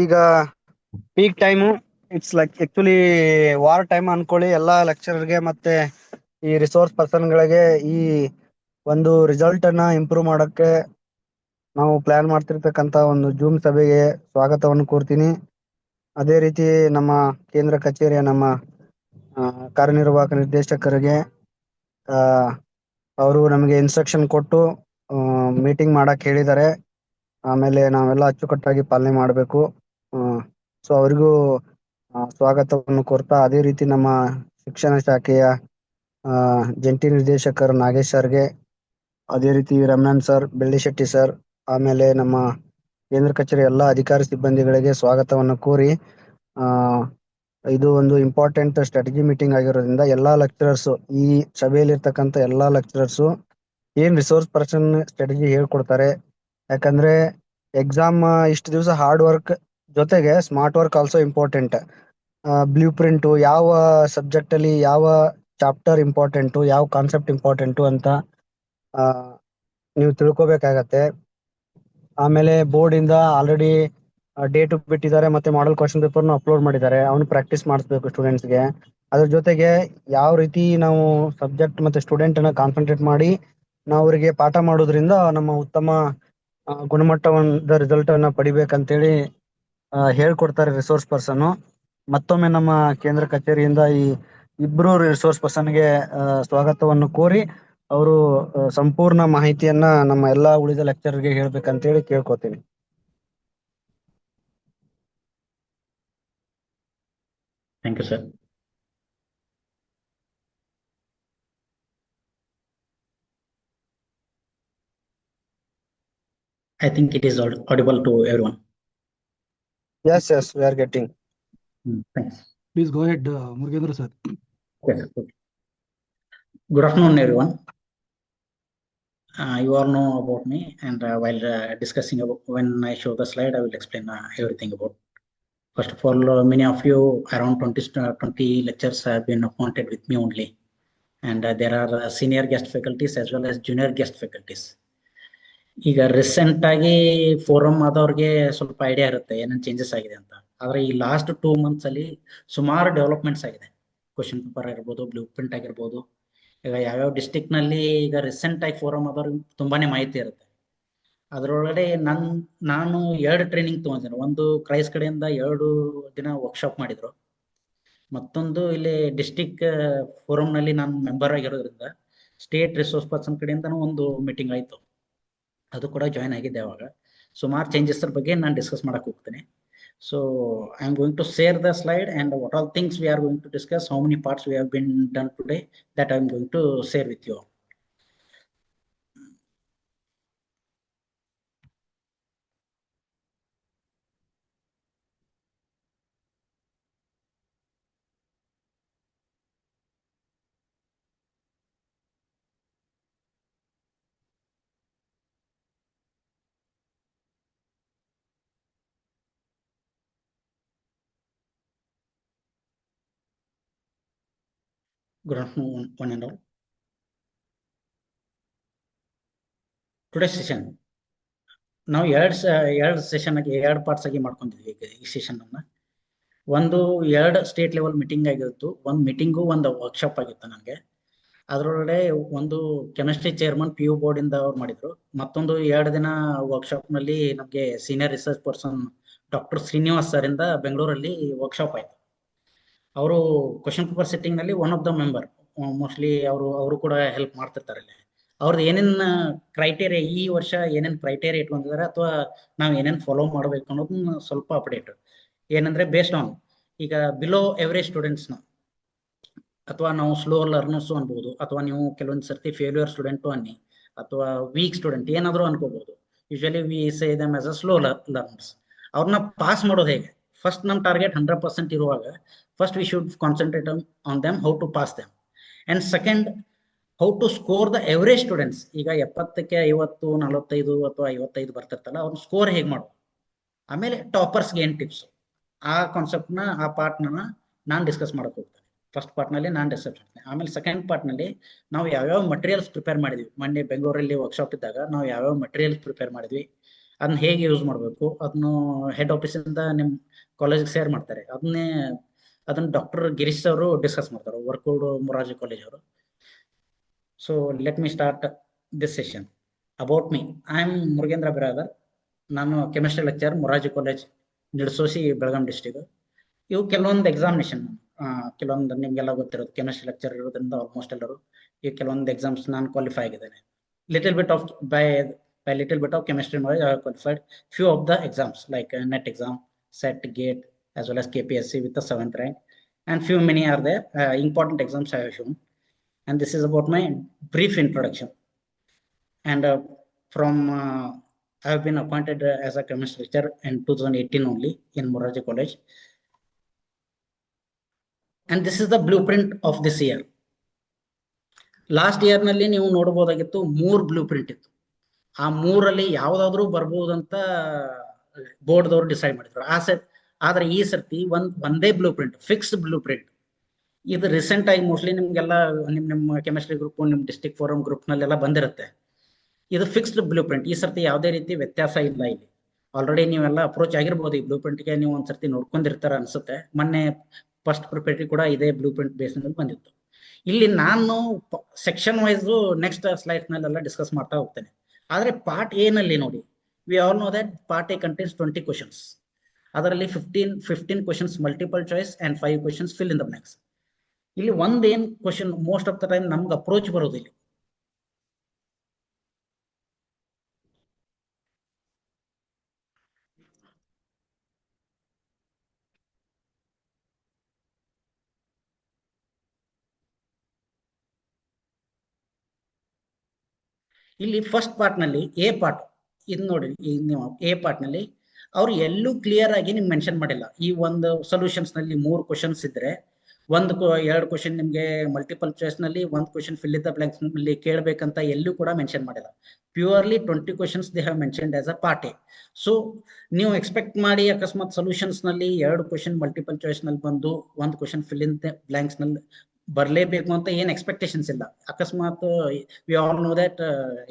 ಈಗ peak time. It's like actually war time ಅನ್ಕೊಳ್ಳಿ. ಎಲ್ಲಾ ಲೆಕ್ಚರರ್ಗೆ ಮತ್ತೆ ಈ ರಿಸೋರ್ಸ್ ಪರ್ಸನ್ಗಳಿಗೆ ಈ ಒಂದು ರಿಸಲ್ಟ್ ಅನ್ನ ಇಂಪ್ರೂವ್ ಮಾಡಕ್ಕೆ ನಾವು ಪ್ಲಾನ್ ಮಾಡ್ತಿರ್ತಕ್ಕಂತ ಒಂದು ಜೂಮ್ ಸಭೆಗೆ ಸ್ವಾಗತವನ್ನು ಕೋರ್ತೀನಿ. ಅದೇ ರೀತಿ ನಮ್ಮ ಕೇಂದ್ರ ಕಚೇರಿಯ ನಮ್ಮ ಕಾರ್ಯನಿರ್ವಾಹಕ ನಿರ್ದೇಶಕರಿಗೆ ಅವರು ನಮಗೆ ಇನ್ಸ್ಟ್ರಕ್ಷನ್ ಕೊಟ್ಟು ಮೀಟಿಂಗ್ ಮಾಡಕ್ ಹೇಳಿದ್ದಾರೆ. ಆಮೇಲೆ ನಾವೆಲ್ಲ ಅಚ್ಚುಕಟ್ಟಾಗಿ ಪಾಲನೆ ಮಾಡಬೇಕು. ಸೊ ಅವರಿಗೂ ಸ್ವಾಗತವನ್ನು ಕೋರ್ತಾ, ಅದೇ ರೀತಿ ನಮ್ಮ ಶಿಕ್ಷಣ ಶಾಖೆಯ ಜಂಟಿ ನಿರ್ದೇಶಕರು ನಾಗೇಶ್ ಸರ್ಗೆ, ಅದೇ ರೀತಿ ರಮಣನ್ ಸರ್, ಬೆಳ್ಳಿಶೆಟ್ಟಿ ಸರ್, ಆಮೇಲೆ ನಮ್ಮ ಕೇಂದ್ರ ಕಚೇರಿ ಎಲ್ಲ ಅಧಿಕಾರಿ ಸಿಬ್ಬಂದಿಗಳಿಗೆ ಸ್ವಾಗತವನ್ನು ಕೋರಿ, ಇದು ಒಂದು ಇಂಪಾರ್ಟೆಂಟ್ ಸ್ಟ್ರಾಟಜಿ ಮೀಟಿಂಗ್ ಆಗಿರೋದ್ರಿಂದ ಎಲ್ಲಾ ಲೆಕ್ಚರರ್ಸ್, ಈ ಸಭೆಯಲ್ಲಿರ್ತಕ್ಕಂಥ ಎಲ್ಲಾ ಲೆಕ್ಚರರ್ಸ್ ಏನ್ ರಿಸೋರ್ಸ್ ಪರ್ಸನ್ ಸ್ಟ್ರಾಟಜಿ ಹೇಳ್ಕೊಡ್ತಾರೆ. ಯಾಕಂದ್ರೆ ಎಕ್ಸಾಮ್ ಇಷ್ಟು ದಿವಸ ಹಾರ್ಡ್ ವರ್ಕ್ ಜೊತೆಗೆ smart work also important. Blue print, ಯಾವ ಸಬ್ಜೆಕ್ಟ್ ಅಲ್ಲಿ ಯಾವ ಚಾಪ್ಟರ್ ಇಂಪಾರ್ಟೆಂಟು, ಯಾವ ಕಾನ್ಸೆಪ್ಟ್ ಇಂಪಾರ್ಟೆಂಟು ಅಂತ ನೀವು ತಿಳ್ಕೊಬೇಕಾಗತ್ತೆ. ಆಮೇಲೆ ಬೋರ್ಡ್ ಇಂದ ಆಲ್ರೆಡಿ ಡೇಟ್ ಬಿಟ್ಟಿದ್ದಾರೆ, ಮತ್ತೆ ಮಾಡೆಲ್ ಕ್ವಶನ್ ಪೇಪರ್ನು ಅಪ್ಲೋಡ್ ಮಾಡಿದ್ದಾರೆ. ಅವನು ಪ್ರಾಕ್ಟೀಸ್ ಮಾಡಿಸ್ಬೇಕು ಸ್ಟೂಡೆಂಟ್ಸ್ಗೆ. ಅದ್ರ ಜೊತೆಗೆ ಯಾವ ರೀತಿ ನಾವು ಸಬ್ಜೆಕ್ಟ್ ಮತ್ತೆ ಸ್ಟೂಡೆಂಟ್ ಅನ್ನ ಕಾನ್ಸಂಟ್ರೇಟ್ ಮಾಡಿ ನಾವು ಅವರಿಗೆ ಪಾಠ ಮಾಡೋದ್ರಿಂದ ನಮ್ಮ ಉತ್ತಮ ಗುಣಮಟ್ಟದ ರಿಸಲ್ಟ್ ಅನ್ನ ಪಡಿಬೇಕಂತೇಳಿ ಹೇಳ್ಕೊಡ್ತಾರೆ ರಿಸೋರ್ಸ್ ಪರ್ಸನ್. ಮತ್ತೊಮ್ಮೆ ನಮ್ಮ ಕೇಂದ್ರ ಕಚೇರಿಯಿಂದ ಈ ಇಬ್ರು ರಿಸೋರ್ಸ್ ಪರ್ಸನ್ಗೆ ಸ್ವಾಗತವನ್ನು ಕೋರಿ, ಅವರು ಸಂಪೂರ್ಣ ಮಾಹಿತಿಯನ್ನ ನಮ್ಮ ಎಲ್ಲಾ ಉಳಿದ ಲೆಕ್ಚರ್ಗೆ ಹೇಳ್ಬೇಕಂತೇಳಿ ಕೇಳ್ಕೊತೀನಿ. Thank you sir. I think it is audible to everyone. Yes, we are getting. Thanks. Please go ahead, Murugendra sir. Yes, okay. Good afternoon, everyone. You all know about me, and while discussing about, when I show the slide, I will explain everything about. First of all, many of you, around 20 lectures have been appointed with me only, and there are senior guest faculties as well as junior guest faculties. ಈಗ recent ಆಗಿ forum ಆದವ್ರಿಗೆ ಸ್ವಲ್ಪ idea ಇರುತ್ತೆ ಏನೇನು changes ಆಗಿದೆ ಅಂತ. ಆದ್ರೆ ಈ last 2 months ಅಲ್ಲಿ ಸುಮಾರು ಡೆವಲಪ್ಮೆಂಟ್ಸ್ ಆಗಿದೆ. ಕ್ವಶನ್ ಪೇಪರ್ ಆಗಿರ್ಬೋದು, ಬ್ಲೂ ಪ್ರಿಂಟ್ ಆಗಿರ್ಬೋದು. ಈಗ ಯಾವ್ಯಾವ ಡಿಸ್ಟಿಕ್ ನಲ್ಲಿ ಈಗ ರೀಸೆಂಟ್ ಆಗಿ ಫೋರಮ್ ಆದವ್ರಿಗೆ ತುಂಬಾನೇ ಮಾಹಿತಿ ಇರುತ್ತೆ. ಅದರೊಳಗಡೆ ನಾನು 2 ಟ್ರೈನಿಂಗ್ ತಗೊಂಡಿದ್ದೀನಿ. ಒಂದು ಕ್ರೈಸ್ ಕಡೆಯಿಂದ 2 ದಿನ ವರ್ಕ್ಶಾಪ್ ಮಾಡಿದ್ರು. ಮತ್ತೊಂದು ಇಲ್ಲಿ ಡಿಸ್ಟಿಕ್ ಫೋರಮ್ ನಲ್ಲಿ ನಾನು ಮೆಂಬರ್ ಆಗಿರೋದ್ರಿಂದ ಸ್ಟೇಟ್ ರಿಸೋರ್ಸ್ ಪರ್ಸನ್ ಕಡೆಯಿಂದ ಒಂದು ಮೀಟಿಂಗ್ ಆಯ್ತು. ಅದು ಕೂಡ ಜಾಯಿನ್ ಆಗಿದ್ದೆ. ಅವಾಗ ಸುಮಾರು ಚೇಂಜಸ್ ಬಗ್ಗೆ ನಾನು ಡಿಸ್ಕಸ್ ಮಾಡಕ್ ಹೋಗ್ತೇನೆ. So I am going to share the slide and what all things we are going to discuss, how many parts we have been done today, that I am going to share with you. Good afternoon, one and all. Today's session ನಾವು ಎರಡು session ಆಗಿ 2 parts ಆಗಿ ಮಾಡ್ಕೊಂಡಿದ್ವಿ. ಈ session ಅನ್ನ ಒಂದು 2 state level meeting ಆಗಿತ್ತು. ಒಂದು ಮೀಟಿಂಗು, ಒಂದು ವರ್ಕ್ಶಾಪ್ ಆಗಿತ್ತು ನನಗೆ. ಅದರೊಳಗಡೆ ಒಂದು ಕೆಮಿಸ್ಟ್ರಿ ಚೇರ್ಮನ್ PU ಬೋರ್ಡ್ ಇಂದ ಅವ್ರು ಮಾಡಿದ್ರು. ಮತ್ತೊಂದು 2 ದಿನ ವರ್ಕ್ಶಾಪ್ ನಲ್ಲಿ ನಮಗೆ senior research person doctor Srinivas sir ಇಂದ ಬೆಂಗಳೂರಲ್ಲಿ ವರ್ಕ್ಶಾಪ್ ಆಯ್ತು. ಅವರು ಕ್ವಶನ್ ಪೇಪರ್ ಸೆಟ್ಟಿಂಗ್ ನಲ್ಲಿ one of the member, mostly ಅವರು ಕೂಡ ಹೆಲ್ಪ್ ಮಾಡ್ತಿರ್ತಾರೆ. ಅವ್ರದ್ದು ಏನೇನ್ ಕ್ರೈಟೇರಿಯಾ, ಈ ವರ್ಷ ಏನೇನ್ ಕ್ರೈಟೇರಿಯಾ ಇಟ್ಕೊಂಡಿದ್ದಾರೆ ಅಥವಾ ನಾವು ಏನೇನ್ ಫಾಲೋ ಮಾಡ್ಬೇಕು ಅನ್ನೋದನ್ನ ಸ್ವಲ್ಪ ಅಪ್ಡೇಟ್. ಏನಂದ್ರೆ ಬೇಸ್ಡ್ ಆನ್ ಈಗ ಬಿಲೋ ಎವರೇಜ್ ಸ್ಟೂಡೆಂಟ್ಸ್ನ, ಅಥವಾ ನಾವು ಸ್ಲೋ ಲರ್ನರ್ಸ್ ಅನ್ಬೋದು, ಅಥವಾ ನೀವು ಕೆಲವೊಂದು ಸರ್ತಿ ಫೇಲ್ಯೂರ್ ಸ್ಟೂಡೆಂಟು ಅನ್ನಿ, ಅಥವಾ ವೀಕ್ ಸ್ಟೂಡೆಂಟ್ ಏನಾದರೂ ಅನ್ಕೋಬಹುದು. Usually we say them as a slow learners. ಅವ್ರನ್ನ ಪಾಸ್ ಮಾಡೋದು ಹೇಗೆ? ಫಸ್ಟ್ ನಮ್ಮ ಟಾರ್ಗೆಟ್ 100% ಇರುವಾಗ first we should concentrate on them, how to pass them. And second, how to score the average students. ಈಗ 70ಕ್ಕೆ 50, 45 ಅಥವಾ 55 ಬರ್ತಿರ್ತಲ್ಲ, ಅವ್ರ ಸ್ಕೋರ್ ಹೇಗೆ ಮಾಡೋದು. ಆಮೇಲೆ ಟಾಪರ್ಸ್ಗೆ ಏನ್ ಟಿಪ್ಸ್, ಆ ಕಾನ್ಸೆಪ್ಟ್ನ, ಆ ಪಾರ್ಟ್ನ ನಾನು ಡಿಸ್ಕಸ್ ಮಾಡಕ್ ಹೋಗ್ತೇನೆ. ಫಸ್ಟ್ ಪಾರ್ಟ್ನಲ್ಲಿ ನಾನು ಡಿಸ್ಕಸ್ ಮಾಡ್ತೇನೆ. ಆಮೇಲೆ ಸೆಕೆಂಡ್ ಪಾರ್ಟ್ನಲ್ಲಿ ನಾವು ಯಾವ್ಯಾವ ಮಟೀರಿಯಲ್ಸ್ ಪ್ರಿಪೇರ್ ಮಾಡಿದ್ವಿ. ಮೊನ್ನೆ ಬೆಂಗಳೂರಲ್ಲಿ ವರ್ಕ್ಶಾಪ್ ಇದ್ದಾಗ ನಾವು ಯಾವ್ಯಾವ ಮಟೀರಿಯಲ್ಸ್ ಪ್ರಿಪೇರ್ ಮಾಡಿದ್ವಿ, ಅದನ್ನ ಹೇಗೆ ಯೂಸ್ ಮಾಡಬೇಕು ಅದನ್ನು ಹೆಡ್ ಆಫೀಸಿಂದ ನಿಮ್ಮ ಕಾಲೇಜಿಗೆ ಶೇರ್ ಮಾಡ್ತಾರೆ. ಅದನ್ನ ಡಾಕ್ಟರ್ ಗಿರೀಶ್ ಅವರು ಡಿಸ್ಕಸ್ ಮಾಡ್ತಾರೆ, ವರ್ಕೋಡ್ ಮೊರಾರ್ಜಿ ಕಾಲೇಜ್ ಅವರು. So let me start this session. About me, I am Murugendra Biradar. ನಾನು chemistry lecture, Morarji college, Nidasosi, Belgaum district. ಇವು ಕೆಲವೊಂದು ಎಕ್ಸಾಮಿನೇಷನ್, ಕೆಲವೊಂದು ನಿಮ್ಗೆಲ್ಲ ಗೊತ್ತಿರೋದು, ಕೆಮಿಸ್ಟ್ರಿ ಲೆಕ್ಚರ್ ಇರೋದ್ರಿಂದ ಆಲ್ಮೋಸ್ಟ್ ಎಲ್ಲರೂ ಈ ಕೆಲವೊಂದು ಎಕ್ಸಾಮ್ಸ್ ನಾನು ಕ್ವಾಲಿಫೈ ಆಗಿದ್ದೇನೆ. Little bit of by little bit of chemistry knowledge I have qualified few of the exams like NET exam, SET, GATE, as well as KPSC with the 7th rank, and few many are there important exams I have shown. And this is about my brief introduction. And I have been appointed as a chemistry lecturer in 2018 only in Morarji College. And this is the blueprint of this year. Last year ನಲ್ಲಿ ನೀವು ನೋಡಬಹುದಾಗಿತ್ತು 3 blue print ಇತ್ತು. ಆ 3ರಲ್ಲಿ ಯಾವ್ದಾದ್ರು ಬರ್ಬೋದಂತ ಬೋರ್ಡ್ದವ್ರು decide ಮಾಡಿದ್ರು. ಆದ್ರೆ ಈ ಸರ್ತಿ ಒಂದೇ blue print, fixed blue print. ಇದು ರೀಸೆಂಟ್ ಆಗಿ ಮೋಸ್ಟ್ಲಿ ನಿಮ್ಗೆಲ್ಲ ನಿಮ್ಮ ಕೆಮಿಸ್ಟ್ರಿ ಗ್ರೂಪ್, ನಿಮ್ ಡಿಸ್ಟ್ರಿಕ್ಟ್ ಫೋರಂ ಗ್ರೂಪ್ ನಲ್ಲೆಲ್ಲ ಬಂದಿರುತ್ತೆ. ಇದು ಫಿಕ್ಸ್ಡ್ ಬ್ಲೂ ಪ್ರಿಂಟ್. ಈ ಸರ್ತಿ ಯಾವುದೇ ರೀತಿ ವ್ಯತ್ಯಾಸ ಇಲ್ಲ. ಇಲ್ಲಿ ಆಲ್ರೆಡಿ ನೀವೆಲ್ಲ ಅಪ್ರೋಚ್ ಆಗಿರ್ಬೋದು. ಈ ಬ್ಲೂ ಪ್ರಿಂಟ್ಗೆ ನೀವು ಒಂದ್ಸರ್ತಿ ನೋಡ್ಕೊಂಡಿರ್ತಾರ ಅನ್ಸುತ್ತೆ. ಮೊನ್ನೆ ಫಸ್ಟ್ ಪ್ರಿಪೇಟರಿ ಕೂಡ ಇದೇ ಬ್ಲೂ ಪ್ರಿಂಟ್ ಬೇಸ್ ನಲ್ಲಿ ಬಂದಿತ್ತು. ಇಲ್ಲಿ ನಾನು ಸೆಕ್ಷನ್ ವೈಸ್ ನೆಕ್ಸ್ಟ್ ಸ್ಲೈಡ್ ನಲ್ಲೆಲ್ಲ ಡಿಸ್ಕಸ್ ಮಾಡ್ತಾ ಹೋಗ್ತೇನೆ. ಆದ್ರೆ ಪಾರ್ಟ್ ಎ ನಲ್ಲಿ ನೋಡಿ, we all know that part A contains 20 questions. ಅದರಲ್ಲಿ 15 questions multiple choice and 5 questions fill in the blanks. ಇಲ್ಲಿ ಒಂದೇನ್ question most of the time ನಮ್ಗೆ ಅಪ್ರೋಚ್ ಬರೋದಿಲ್ಲ. ಇಲ್ಲಿ ಫಸ್ಟ್ ಪಾರ್ಟ್ ನಲ್ಲಿ ಎ ಪಾರ್ಟ್ ಇದು ನೋಡಿ, ನೀವು ಎ ಪಾರ್ಟ್ ನಲ್ಲಿ ಅವ್ರು ಎಲ್ಲೂ ಕ್ಲಿಯರ್ ಆಗಿ ನಿಮ್ಗೆ ಮೆನ್ಷನ್ ಮಾಡಿಲ್ಲ. ಈ ಒಂದು ಸೊಲ್ಯೂಷನ್ಸ್ ನಲ್ಲಿ 3 ಕ್ವಶನ್ಸ್ ಇದ್ರೆ 2 ಕ್ವಶನ್ ನಿಮ್ಗೆ ಮಲ್ಟಿಪಲ್ ಚಾಯ್ಸ್ ನಲ್ಲಿ, 1 question fill in the blanks ನಲ್ಲಿ ಕೇಳಬೇಕಂತ ಎಲ್ಲೂ ಕೂಡ ಮೆನ್ಷನ್ ಮಾಡಿಲ್ಲ. Purely 20 questions they have mentioned as a part A. So ನೀವು ಎಕ್ಸ್ಪೆಕ್ಟ್ ಮಾಡಿ ಅಕಸ್ಮಾತ್ ಸೊಲ್ಯೂಷನ್ಸ್ ನಲ್ಲಿ 2 ಕ್ವಶನ್ ಮಲ್ಟಿಪಲ್ ಚಾಯ್ಸ್ ನಲ್ಲಿ ಬಂದು 1 question fill in the blanks ನಲ್ಲಿ ಬರಲೇಬೇಕು ಅಂತ ಏನ್ ಎಕ್ಸ್ಪೆಕ್ಟೇಷನ್ಸ್ ಇಲ್ಲ. ಅಕಸ್ಮಾತ್ V all know that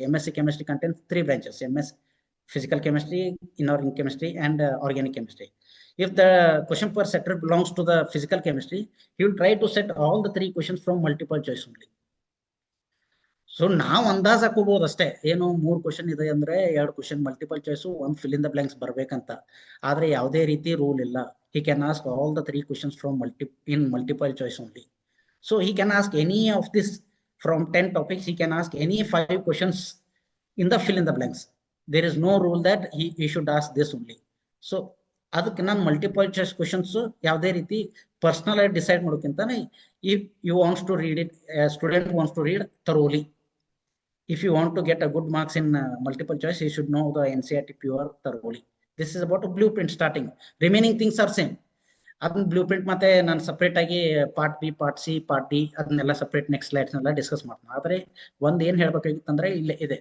MSc chemistry contains 3 branches: MS physical chemistry, inorganic chemistry, and organic chemistry. If the question per setter belongs to the physical chemistry, he will try to set all the 3 questions from multiple choice only. So ನಾವು ಅಂದಾಜ್ ಹಾಕೋಬಹುದು ಅಷ್ಟೇ, ಏನು 3 question ಇದೆ ಅಂದ್ರೆ 2 question multiple choice, 1 fill in the blanks ಬರ್ಬೇಕಂತ. ಆದ್ರೆ ಯಾವುದೇ ರೀತಿ ರೂಲ್ ಇಲ್ಲ. He can ask all the 3 questions from multiple choice only. So he can ask any of this from 10 topics. He can ask any 5 questions in the fill in the blanks. There is no rule that he should ask this only. So ಅದಕ್ಕೆ ನಾನು multiple choice questions ಯಾವುದೇ ರೀತಿ personal ಆಗಿ decide ಮಾಡೋಕ್ಕಿಂತಾನೆ, if you wants to read it, student wants to read thoroughly. If you want to get a good marks in multiple choice, you should know the NCERT pure thoroughly. This is about a blueprint starting. Remaining things are same. ಅದನ್ನ blue print ಮತ್ತೆ ನಾನು separate ಆಗಿ part B, part C, part D ಅದನ್ನೆಲ್ಲ separate next slides ನೆಲ್ಲ discuss ಮಾಡ್ತೀನಿ. ಆದ್ರೆ ಒಂದ್ ಏನ್ ಹೇಳ್ಬೇಕಾಗಿತ್ತಂದ್ರೆ ಇಲ್ಲೇ ಇದೆ,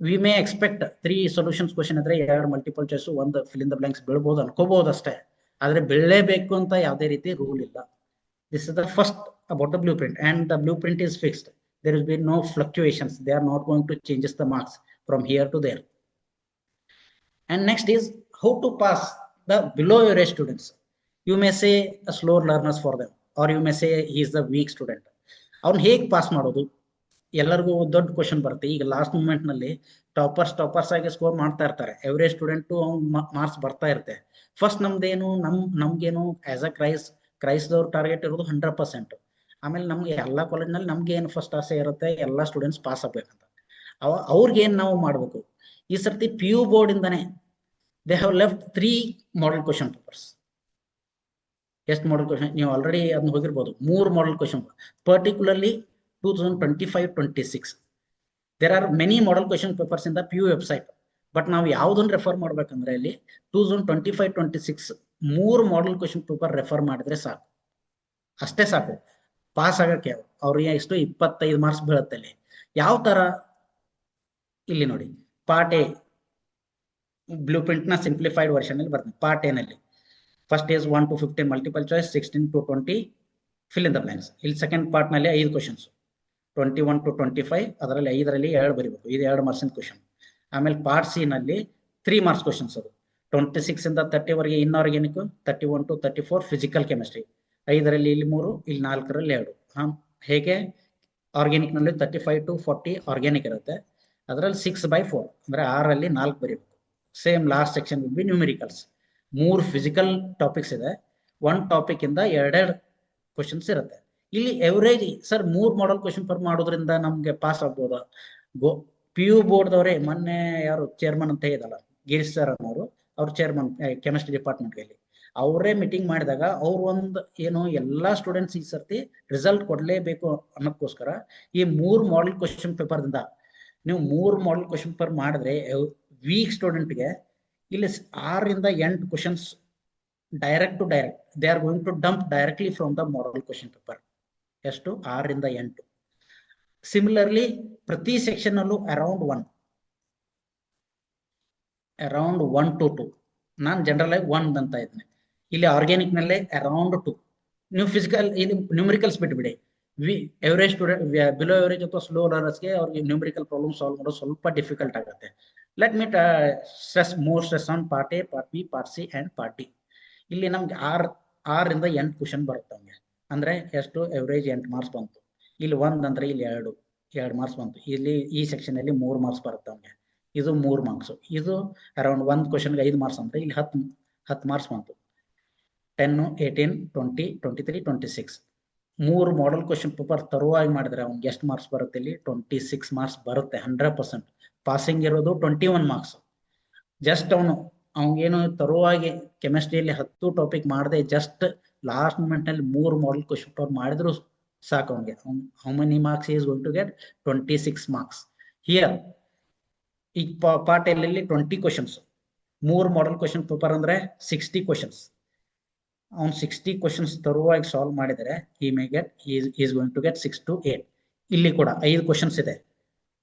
we may expect 3 solutions question ಇದ್ರೆ 2 multiple choice, 1 fill in the blanks ಬೀಳ್ಬಹುದು ಅನ್ಕೋಬಹುದು ಅಷ್ಟೇ. ಆದ್ರೆ ಬೀಳಲೇಬೇಕು ಅಂತ ಯಾವುದೇ ರೀತಿ ರೂಲ್ ಇಲ್ಲ. This is the first about the blue print, and the blue print is fixed. There will be no fluctuations. They are not going to changes the marks from here to there. And next is how to pass the below average students. You may say a slow learners for them, or you may say he is the weak student. ಅವ್ನು ಹೇಗೆ ಪಾಸ್ ಮಾಡೋದು? ಎಲ್ಲರಿಗೂ ದೊಡ್ಡ question ಬರುತ್ತೆ. ಈಗ last moment ನಲ್ಲಿ toppers ಆಗಿ ಸ್ಕೋರ್ ಮಾಡ್ತಾ ಇರ್ತಾರೆ. ಎವರೇಜ್ ಸ್ಟೂಡೆಂಟ್ ಮಾರ್ಕ್ಸ್ ಬರ್ತಾ ಇರುತ್ತೆ. ಫಸ್ಟ್ ನಮ್ದೇನು, ನಮ್ಗೇನು ಆಸ್ ಅ ಕ್ರೈಸ್ದವ್ರ ಟಾರ್ಗೆಟ್ ಇರೋದು 100%. ಆಮೇಲೆ ನಮ್ಗೆ ಎಲ್ಲಾ ಕಾಲೇಜ್ ನಲ್ಲಿ ನಮ್ಗೆ ಏನು ಫಸ್ಟ್ ಆಸೆ ಇರುತ್ತೆ, ಎಲ್ಲಾ ಸ್ಟೂಡೆಂಟ್ಸ್ ಪಾಸ್ ಆಗ್ಬೇಕಂತ. ಅವ್ರಿಗೆ ಏನ್ ನಾವು ಮಾಡ್ಬೇಕು? ಈ ಸರ್ತಿ PU ಬೋರ್ಡ್ ಇಂದಾನೆ they have left 3 model question papers. ಎಷ್ಟು ಮಾಡೆಲ್ ಕ್ವಶನ್ ನೀವು ಆಲ್ರೆಡಿ ಅದನ್ನ ಹೋಗಿರ್ಬೋದು. 3 model question, particularly 2025-26. There are many model question papers in the PU website. But ನಾವು ಯಾವ್ದನ್ನ ರೆಫರ್ ಮಾಡ್ಬೇಕಂದ್ರೆ ಇಲ್ಲಿ 2025-26 3 ಮಾಡೆಲ್ ಕ್ವಶನ್ ಪೇಪರ್ ರೆಫರ್ ಮಾಡಿದ್ರೆ ಸಾಕು, ಅಷ್ಟೇ ಸಾಕು ಪಾಸ್ ಆಗಕ್ಕೆ. ಅವ್ರಿಗೆ ಎಷ್ಟು 25 ಮಾರ್ಕ್ಸ್ ಬೀಳುತ್ತೆ. ಅಲ್ಲಿ ಯಾವ ತರ ಇಲ್ಲಿ ನೋಡಿ, ಪಾರ್ಟ್ ಎ ಬ್ಲೂ ಪ್ರಿಂಟ್ ನ ಸಿಂಪ್ಲಿಫೈಡ್ ವರ್ಷನ್ ಅಲ್ಲಿ ಬರ್ತದೆ. ಪಾರ್ಟ್ ಎ ನಲ್ಲಿ first is 1 to 15 multiple choice, 16 to 20 fill in the blanks. ಇಲ್ಲಿ ಸೆಕೆಂಡ್ ಪಾರ್ಟ್ ನಲ್ಲಿ 5 ಕ್ವಶನ್ಸ್, 21 to 25. ಅದರಲ್ಲಿ 5ರಲ್ಲಿ 2 ಬರೀಬೇಕು. ಇದು 2 ಮಾರ್ಕ್ಸಿನ ಕ್ವಶನ್. ಆಮೇಲೆ ಪಾರ್ಟ್ ಸಿ ನಲ್ಲಿ 3 ಮಾರ್ಕ್ಸ್ ಕ್ವಶನ್ಸ್ ಅದು 26 ಇಂದ 30 ವರೆಗೆ ಇನ್ಆರ್ಗ್ಯಾನಿಕ್, 31 to 34 ಫಿಸಿಕಲ್ ಕೆಮಿಸ್ಟ್ರಿ, 5ರಲ್ಲಿ ಇಲ್ಲಿ 3, ಇಲ್ಲಿ 4ರಲ್ಲಿ 2. ಹೇಗೆ ಆರ್ಗ್ಯಾನಿಕ್ ನಲ್ಲಿ 35 to 40 ಆರ್ಗ್ಯಾನಿಕ್ ಇರುತ್ತೆ, ಅದರಲ್ಲಿ 6/4 ಅಂದ್ರೆ 6ರಲ್ಲಿ 4 ಬರೀಬೇಕು. Same last section will be numericals. 3 physical topics ಇದೆ, 1 ಟಾಪಿಕ್ ಇಂದ 2 ಕ್ವಶನ್ಸ್ ಇರುತ್ತೆ. ಇಲ್ಲಿ average sir 3 model question per ಮಾಡೋದ್ರಿಂದ ನಮ್ಗೆ ಪಾಸ್ ಆಗ್ಬೋದಾ? PU ಬೋರ್ಡ್ದವರೇ ಮೊನ್ನೆ ಯಾರು ಚೇರ್ಮನ್ ಅಂತ ಇದಲ್ಲ ಗಿರೀಶ್ ಸರ್ ಅನ್ನೋರು, ಅವ್ರ ಚೇರ್ಮನ್ ಕೆಮಿಸ್ಟ್ರಿ ಡಿಪಾರ್ಟ್ಮೆಂಟ್ಗೆ, ಅವರೇ ಮೀಟಿಂಗ್ ಮಾಡಿದಾಗ ಅವ್ರು ಒಂದು ಏನು ಎಲ್ಲಾ ಸ್ಟೂಡೆಂಟ್ಸ್ ಈ ಸರ್ತಿ ರಿಸಲ್ಟ್ ಕೊಡ್ಲೇಬೇಕು ಅನ್ನೋದಕ್ಕೋಸ್ಕರ ಈ 3 ಮಾಡಲ್ ಕ್ವಶನ್ ಪೇಪರ್ದಿಂದ ನೀವು 3 ಮಾಡಲ್ ಕ್ವಶನ್ ಪೇಪರ್ ಮಾಡಿದ್ರೆ ವೀಕ್ ಸ್ಟೂಡೆಂಟ್ಗೆ ಇಲ್ಲಿ 6ರಿಂದ 8 questions direct to direct they are going to dump directly from the model question paper. ಎಷ್ಟು? 6ರಿಂದ 8. ಸಿಮಿಲರ್ಲಿ ಪ್ರತಿ ಸೆಕ್ಷನ್ ಅಲ್ಲೂ ಅರೌಂಡ್ 1 to 2. ನಾನು ಜನರಲ್ ಆಗಿ 1 ಅಂತ ಇದ್ದೇನೆ. ಇಲ್ಲಿ ಆರ್ಗ್ಯಾನಿಕ್ ನಲ್ಲೇ ಅರೌಂಡ್ 2. ನೀವು ಫಿಸಿಕಲ್ ಇಲ್ಲಿ ನ್ಯೂಮರಿಕಲ್ಸ್ ಬಿಟ್ಬಿಡಿ. ಎವರೇಜ್ ಸ್ಟೂಡೆಂಟ್, ಬಿಲೋ ಎವರೇಜ್ ಅಥವಾ ಸ್ಲೋ ಲರ್ನರ್ಸ್ಗೆ ಅವ್ರಿಗೆ ನ್ಯೂಮರಿಕಲ್ ಪ್ರಾಬ್ಲಮ್ ಸಾಲ್ವ್ ಮಾಡೋದು ಸ್ವಲ್ಪ ಡಿಫಿಕಲ್ಟ್ ಆಗುತ್ತೆ. Let me stress on part A, part B, part C and part D. ಇಲ್ಲಿ ನಮ್ಗೆ 6ರಿಂದ 8 ಕ್ವಶನ್ ಬರುತ್ತೆ ನಮಗೆ. ಅಂದ್ರೆ ಎಷ್ಟು? ಎವರೇಜ್ 8 ಮಾರ್ಕ್ಸ್ ಬಂತು. ಇಲ್ಲಿ 1 ಅಂದ್ರೆ ಇಲ್ಲಿ 2 ಮಾರ್ಕ್ಸ್ ಬಂತು. ಇಲ್ಲಿ ಈ ಸೆಕ್ಷನ್ ಅಲ್ಲಿ 3 ಮಾರ್ಕ್ಸ್ ಬರುತ್ತೆ ನಮಗೆ. ಇದು 3 ಮಾರ್ಕ್ಸ್. ಇದು ಅರೌಂಡ್ 1 ಕ್ವಶನ್ಗೆ 5 ಮಾರ್ಕ್ಸ್ ಅಂದ್ರೆ ಇಲ್ಲಿ 10 ಮಾರ್ಕ್ಸ್ ಬಂತು. 10, 18, 20, 23, 26. 3 ಮಾಡಲ್ ಕ್ವಶನ್ ಪೇಪರ್ ತರುವಾಗಿ ಮಾಡಿದ್ರೆ ಅವ್ನಿಗೆ ಎಷ್ಟು ಮಾರ್ಕ್ಸ್ ಬರುತ್ತೆ? ಇಲ್ಲಿ 26 ಮಾರ್ಕ್ಸ್ ಬರುತ್ತೆ. 100% ಪಾಸಿಂಗ್ ಇರೋದು 21 ಮಾರ್ಕ್ಸ್. ಜಸ್ಟ್ ಅವನಿಗೇನು ತರುವಾಗಿ ಕೆಮಿಸ್ಟ್ರಿಯಲ್ಲಿ 10 ಟಾಪಿಕ್ ಮಾಡದೆ ಜಸ್ಟ್ ಲಾಸ್ಟ್ ಮೂಮೆಂಟ್ ನಲ್ಲಿ 3 ಮಾಡಲ್ ಕ್ವಶನ್ ಪೇಪರ್ ಮಾಡಿದ್ರು ಸಾಕು ಅವನಿಗೆ. How many marks is going to get? 26 marks. Here ಈ ಪಾರ್ಟ್ ಎಲ್ಲಿ 20 ಕ್ವಶನ್ಸ್, 3 ಮಾಡಲ್ ಕ್ವಶನ್ ಪೇಪರ್ ಅಂದ್ರೆ 60 ಕ್ವಶನ್ಸ್. ಅವ್ನು 60 ಕ್ವಶನ್ಸ್ ತರುವಾಗಿ ಸಾಲ್ವ್ ಮಾಡಿದರೆ is going to get 6 to 8. ಇಲ್ಲಿ ಕೂಡ 5 ಕ್ವಶನ್ಸ್ ಇದೆ.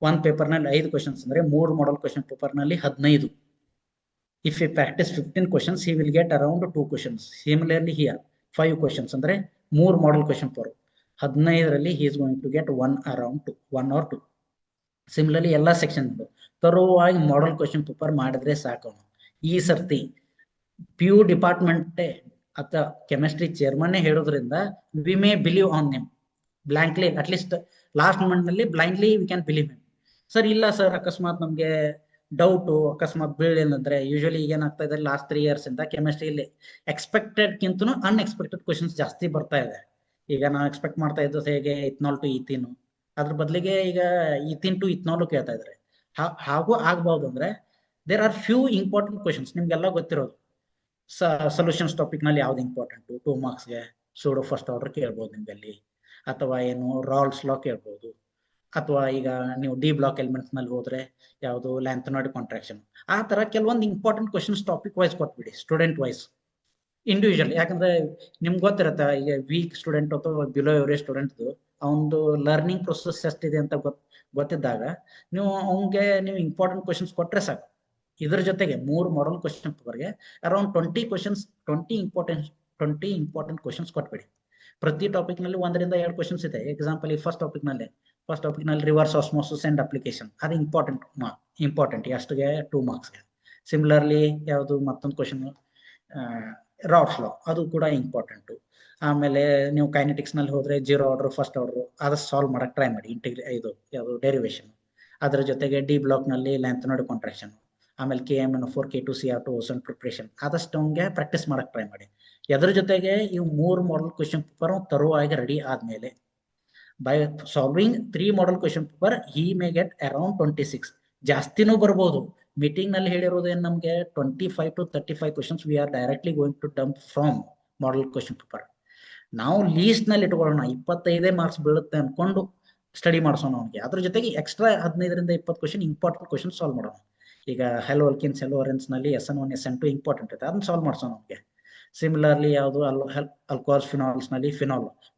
1 ಪೇಪರ್ ನಲ್ಲಿ 5 ಕ್ವಶನ್ಸ್ ಅಂದ್ರೆ 3 ಮಾಡಲ್ ಕ್ವಶನ್ ಪೇಪರ್ ನಲ್ಲಿ 15. If he practice 15 questions, he will get around 2 questions. Similarly here 5 questions ಅಂದ್ರೆ 3 ಮಾಡಲ್ ಕ್ವಶನ್ ಪೇಪರ್ 15ರಲ್ಲಿ he is going to get 1 or 2. Similarly ಎಲ್ಲಾ section ತರುವಾಗಿ ಮಾಡಲ್ ಕ್ವಶನ್ ಪೇಪರ್ ಮಾಡಿದ್ರೆ ಸಾಕು. ಈ ಸರ್ತಿ PU ಡಿಪಾರ್ಟ್ಮೆಂಟ್ ಅಥವಾ ಕೆಮಿಸ್ಟ್ರಿ ಚೇರ್ಮನ್ ಹೇಳೋದ್ರಿಂದ ವಿ ಮೇ ಬಿಲೀವ್ ಆನ್ ನಿಮ್ ಬ್ಲಾಂಕ್ಲಿ, ಅಟ್ಲೀಸ್ಟ್ ಲಾಸ್ಟ್ ಮೂಮೆಂಟ್ ನಲ್ಲಿ blindly we can believe him. Sir ಇಲ್ಲ ಸರ್ ಅಕಸ್ಮಾತ್ ನಮ್ಗೆ ಡೌಟು ಅಕಸ್ಮಾತ್ ಬೀಳೇನಂದ್ರೆ ಯೂಶಲಿ ಈಗ ಏನಾಗ್ತಾ ಇದೆ ಲಾಸ್ಟ್ 3 years ಇಂದ ಕೆಮಿಸ್ಟ್ರಿಯಲ್ಲಿ ಎಕ್ಸ್ಪೆಕ್ಟೆಡ್ ಕಿಂತನೂ ಅನ್ಎಕ್ಸ್ಪೆಕ್ಟೆಡ್ ಕ್ವಶನ್ಸ್ ಜಾಸ್ತಿ ಬರ್ತಾ ಇದೆ. ಈಗ ನಾವು ಎಕ್ಸ್ಪೆಕ್ಟ್ ಮಾಡ್ತಾ ಇದ್ದು ಹೇಗೆ ಇಥನಾಲ್ ಟು ಈಥೀನ್, ಅದ್ರ ಬದಲಿಗೆ ಈಗ ಈಥೀನ್ ಟು ಇಥನಾಲ್ ಕೇಳ್ತಾ ಇದಾರೆ. ಹಾಗೂ ಆಗ್ಬಹುದು ಅಂದ್ರೆ there are few important questions ನಿಮ್ಗೆಲ್ಲ ಗೊತ್ತಿರೋದು. ಸೊಲ್ಯೂಷನ್ಸ್ ಟಾಪಿಕ್ ನಲ್ಲಿ ಯಾವ್ದು ಇಂಪಾರ್ಟೆಂಟ್ 2 ಮಾರ್ಕ್ಸ್ಗೆ? ಸೂಡೋ ಫಸ್ಟ್ ಆರ್ಡರ್ ಕೇಳ್ಬೋದು ನಿಮ್ಗೆ, ಅಥವಾ ಏನು ರಾಲ್ಸ್ ಲಾ ಕೇಳ್ಬೋದು, ಅಥವಾ ಈಗ ನೀವು ಡಿ ಬ್ಲಾಕ್ ಎಲಿಮೆಂಟ್ಸ್ ನಲ್ಲಿ ಹೋದ್ರೆ ಯಾವುದು ಲ್ಯಾಂಥನಾಯ್ಡ್ ಕಾಂಟ್ರಾಕ್ಷನ್. ಆ ತರ ಕೆಲವೊಂದು ಇಂಪಾರ್ಟೆಂಟ್ ಕ್ವಶನ್ಸ್ ಟಾಪಿಕ್ ವೈಸ್ ಕೊಟ್ಬಿಡಿ, ಸ್ಟೂಡೆಂಟ್ ವೈಸ್ ಇಂಡಿವಿಜುವಲ್. ಯಾಕಂದ್ರೆ ನಿಮ್ಗೆ ಗೊತ್ತಿರತ್ತೆ ಈಗ ವೀಕ್ ಸ್ಟೂಡೆಂಟ್ ಅಥವಾ ಬಿಲೋ ಎವರೇಜ್ ಸ್ಟೂಡೆಂಟ್ ಅವನದು ಲರ್ನಿಂಗ್ ಪ್ರೊಸೆಸ್ ಎಷ್ಟಿದೆ ಅಂತ ಗೊತ್ತಿದ್ದಾಗ ನೀವು ಅವನಿಗೆ ನೀವು ಇಂಪಾರ್ಟೆಂಟ್ ಕ್ವಶನ್ಸ್ ಕೊಟ್ರೆ ಸಾಕು. ಇದ್ರ ಜೊತೆಗೆ 3 ಮಾಡಲ್ ಕ್ವಶನ್ ಪೇಪರ್ಗೆ ಅರೌಂಡ್ 20 ಇಂಪಾರ್ಟೆಂಟ್ ಕ್ವಶನ್ಸ್ ಕೊಟ್ಬಿಡಿ. ಪ್ರತಿ ಟಾಪಿಕ್ ನಲ್ಲಿ 1ರಿಂದ 2 ಕ್ವಶನ್ಸ್ ಇದೆ. ಎಕ್ಸಾಂಪಲ್ ಈ ಫಸ್ಟ್ ಟಾಪಿಕ್ ನಲ್ಲಿ ರಿವರ್ಸ್ ಆಸ್ಮೋಸಿಸ್ ಅಂಡ್ ಅಪ್ಲಿಕೇಶನ್, ಅದು ಇಂಪಾರ್ಟೆಂಟ್ ಎಷ್ಟಿಗೆ? 2 ಮಾರ್ಕ್ಸ್ಗೆ. ಸಿಮಿಲರ್ಲಿ ಯಾವುದು ಮತ್ತೊಂದು ಕ್ವಶನ್ ರಾಲ್ಸ್ ಲಾ, ಅದು ಕೂಡ ಇಂಪಾರ್ಟೆಂಟ್. ಆಮೇಲೆ ನೀವು ಕೈನೆಟಿಕ್ಸ್ ನಲ್ಲಿ ಹೋದ್ರೆ 0 ಆರ್ಡರ್ ಫಸ್ಟ್ ಆರ್ಡರ್ ಅದು ಸಾಲ್ವ್ ಮಾಡಕ್ ಟ್ರೈ ಮಾಡಿ. ಇದು ಯಾವುದು ಡೆರಿವೇಶನ್. ಅದರ ಜೊತೆಗೆ ಡಿ ಬ್ಲಾಕ್ ನಲ್ಲಿ ಲ್ಯಾಂಥನಾಯ್ಡ್ ಕಾಂಟ್ರಾಕ್ಷನ್, ಆಮೇಲೆ KMnO4 K2 CR2 ಓಸನ್ ಪ್ರಿಪರೇಷನ್ ಆದಷ್ಟು ಅವನಿಗೆ ಪ್ರಾಕ್ಟೀಸ್ ಮಾಡಕ್ ಟ್ರೈ ಮಾಡಿ. ಅದ್ರ ಜೊತೆಗೆ ಇವು 3 ಮಾಡಲ್ ಕ್ವಶನ್ ಪೇಪರ್ ತರುವಾಗಿ ರೆಡಿ ಆದ್ಮೇಲೆ by solving 3 model question paper he may get around 26. ಜಾಸ್ತಿನೂ ಬರ್ಬೋದು. ಮೀಟಿಂಗ್ ನಲ್ಲಿ ಹೇಳಿರೋದು ಏನ್ ನಮ್ಗೆ 25 to 35 questions we are directly going to dump from model question paper. ನಾವು ಲೀಸ್ಟ್ ನಲ್ಲಿ ಇಟ್ಕೊಳ್ಳೋಣ, 25 ಮಾರ್ಕ್ಸ್ ಬೀಳುತ್ತೆ ಅನ್ಕೊಂಡು ಸ್ಟಡಿ ಮಾಡಿಸೋಣ ಅವನಿಗೆ. ಅದ್ರ ಜೊತೆಗೆ ಎಕ್ಸ್ಟ್ರಾ 15ರಿಂದ 20 ಕ್ವಶನ್ ಇಂಪಾರ್ಟೆಂಟ್ ಕ್ವಶನ್ ಸಾಲ್ವ್ ಮಾಡೋಣ. ಈಗ ಹೆಲೋ ಅಲ್ಕಿನ್ಸ್ ಹೆಲೋ ಅರೆನ್ಸ್ ನಲ್ಲಿ SN1 SN2 ಇಂಪಾರ್ಟೆಂಟ್ ಇದೆ, ಅದನ್ನ ಸಾಲ್ವ್ ಮಾಡ್ಸೋಣ ಅವನಿಗೆ. ಸಿಮಿಲರ್ಲಿ ಯಾವುದು ಆಲ್ಕೋಹಾಲ್ಸ್ ಫಿನಾಲ್ಸ್ ನಲ್ಲಿ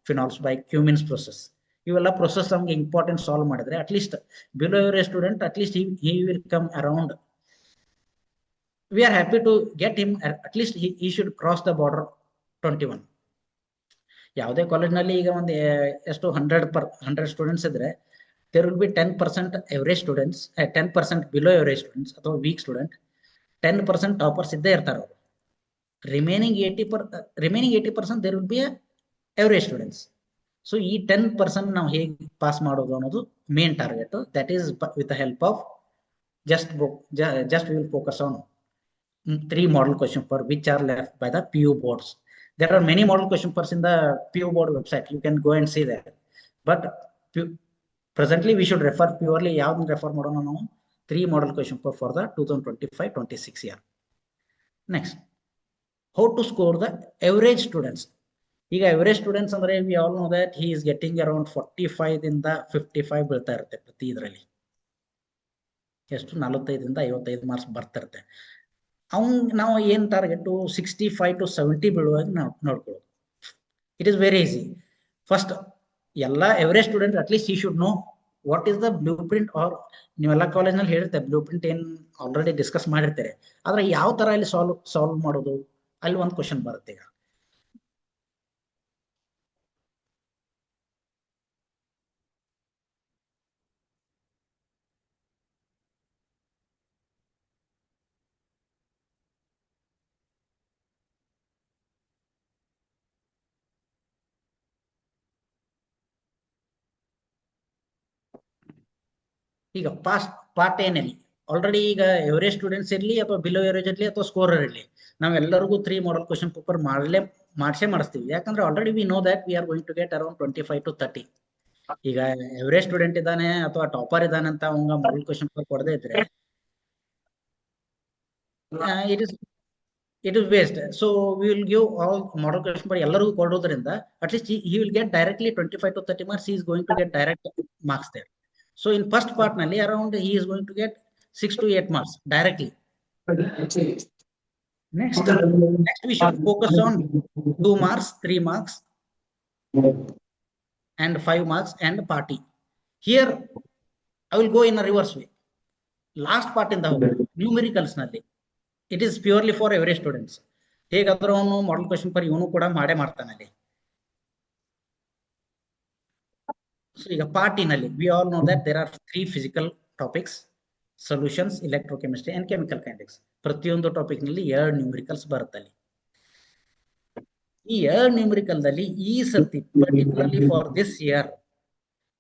ಫಿನಾಲ್ಸ್ ಬೈ ಕ್ಯೂಮಿನ್ಸ್ ಪ್ರೊಸೆಸ್, ಇವೆಲ್ಲ ಪ್ರೊಸೆಸ್ ನಮ್ಗೆ ಇಂಪಾರ್ಟೆಂಟ್ ಸಾಲ್ವ್ ಮಾಡಿದ್ರೆ at least below average student at least he will come around. We are happy to get him at least he should cross the border 21. ಯಾವುದೇ ಕಾಲೇಜ್ನಲ್ಲಿ ಈಗ ಒಂದು ಎಷ್ಟು 100 ಸ್ಟೂಡೆಂಟ್ಸ್ ಇದ್ರೆ there will be 10% average students, 10% below average students ಅಥವಾ weak student, 10% toppers ಇದ್ದೇ ಇರ್ತಾರೆ ಅವರು. Remaining 80% there will be average students. So ಈ 10% ನಾವು ಹೇಗೆ ಪಾಸ್ ಮಾಡೋದು ಅನ್ನೋದು main target. That is with the help of just we will focus on 3 model question paper which are left by the PU boards. There are many model question papers in the PU board website. You can go and see that. But presently we should refer purely ಯಾವ್ದನ್ನ refer ಮಾಡೋಣ ನಾವು 3 model question paper for the 2025-26 year. Next, how to score the average students. ಈಗ average students ಅಂದ್ರೆ we all know that he is getting around 45 ದಿಂದ 55 ಬೀಳ್ತಾ ಇರುತ್ತೆ ಪ್ರತಿ ಇದರಲ್ಲಿ. ಎಷ್ಟು 45 ರಿಂದ 55 ಮಾರ್ಕ್ಸ್ ಬರ್ತಿರುತ್ತೆ. ನಾವು ಏನ್ ಟಾರ್ಗೆಟ್ 65 to 70 ಬೀಳುವಾಗ ನಾವು ನೋಡ್ಕೊಳ್ಳೋದು. It is very easy. First ಎಲ್ಲ ಎವರೇಜ್ ಸ್ಟೂಡೆಂಟ್ ಅಟ್ಲೀಸ್ಟ್ ಈ should know what is the blue print. Or ನೀವೆಲ್ಲ ಕಾಲೇಜ್ನಲ್ಲಿ ಹೇಳಿರ್ತಾರೆ ಬ್ಲೂ ಪ್ರಿಂಟ್ ಏನ್ ಆಲ್ರೆಡಿ ಡಿಸ್ಕಸ್ ಮಾಡಿರ್ತಾರೆ. ಆದ್ರೆ ಯಾವ ತರ ಇಲ್ಲಿ ಸಾಲ್ವ್ ಮಾಡೋದು ಅಲ್ಲಿ ಒಂದು ಕ್ವಶನ್ ಬರುತ್ತೆ. ಈಗ ಪಾರ್ಟ್ ಏನಲ್ಲಿ ಆಲ್ರೆಡಿ ಈಗ ಎವರೇಜ್ ಸ್ಟೂಡೆಂಟ್ಸ್ ಇರಲಿ ಅಥವಾ ಬಿಲೋ ಎವರೇಜ್ ಇರಲಿ ಅಥವಾ ಸ್ಕೋರರ್ ಇರಲಿ ನಾವೆಲ್ಲರಿಗೂ 3 ಮಾಡಲ್ ಕ್ವಶನ್ ಪೇಪರ್ ಮಾಡಿಸ್ತೀವಿ. ಯಾಕಂದ್ರೆ already we know that we are going to get around 25 to 30. ಈಗ ಎವರೇಜ್ ಸ್ಟೂಡೆಂಟ್ ಇದ್ದಾನೆ ಅಥವಾ ಟಾಪರ್ ಇದ್ದಾನೆ ಅಂತ ಅವಂಗ ಮಾಡಲ್ ಕ್ವಶನ್ ಪೇಪರ್ ಕೊಡದೇ ಇದ್ರೆ it is waste. So we will give all model question paper ಎಲ್ಲರಿಗೂ ಕೊಡೋದ್ರಿಂದ at least he will get directly 25 to 30 marks. He is going to get direct marks there. So in first part nalli around he is going to get 6 to 8 marks directly. Next we should focus on 2 marks, 3 marks and 5 marks and party. Here I will go in a reverse way. Last part in the numericals nalli it is purely for average students. ಹೇಗಾದ್ರೂ ಅವನು ಮಾಡಲ್ question paper ಇವನು ಕೂಡ ಮಾಡ್ತಾನೆ ಅಲ್ಲಿ. So ಈಗ ಪಾರ್ಟಿನಲ್ಲಿ we all know that there are 3 physical topics: solutions, electrochemistry and chemical kinetics. ಪ್ರತಿಯೊಂದು topic ನಲ್ಲಿ 2 ನ್ಯೂಮರಿಕಲ್ಸ್ ಬರುತ್ತಲ್ಲಿ. ಈ 2 ನ್ಯೂಮರಿಕಲ್ ದಲ್ಲಿ ಈ ಸರ್ತಿ particularly for this year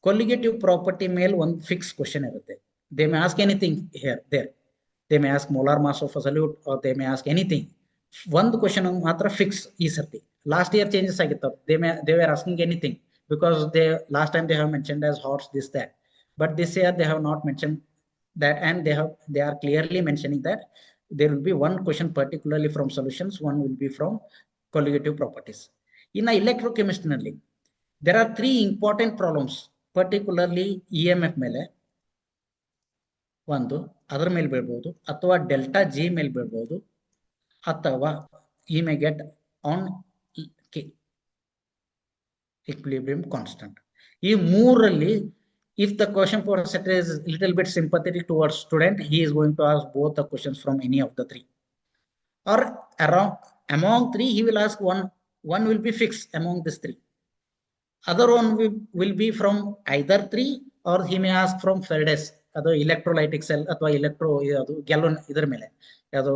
colligative property ಮೇಲೆ ಒಂದು ಫಿಕ್ಸ್ ಕ್ವಶನ್ ಇರುತ್ತೆ. They may ask anything here there. They may ask molar mass of a solute or they may ask anything. One question ಮಾತ್ರ fix ಈ ಸರ್ತಿ. Last year changes ಆಗಿತ್ತು. They were asking anything because last time they have mentioned as horse this that, but this year they have not mentioned that, and they are clearly mentioning that there will be one question particularly from solutions, one will be from colligative properties. In electrochemistry ನಲ್ಲಿ there are 3 important problems, particularly EMF ಮೇಲೆ ಒಂದು, ಅದರ ಮೇಲೆ ಬೀಳ್ಬಹುದು, ಅಥವಾ delta G ಮೇಲೆ ಬೀಳ್ಬಹುದು, ಅಥವಾ ಈ may get on equilibrium constant. ಈ ಮೂರಲ್ಲಿ if the question paper set is little bit sympathetic towards student, he is going to ask both the questions from any of the 3, or among 3 he will ask one will be fixed among these 3. Other one will be from either 3 or he may ask from Faraday's ಅದು ಇಲೆಕ್ಟ್ರೋಲೈಟಿಕ್ cell ಅಥವಾ ಅದು ಗ್ಯಾಲೋನ್ ಇದರ ಮೇಲೆ ಯಾವುದು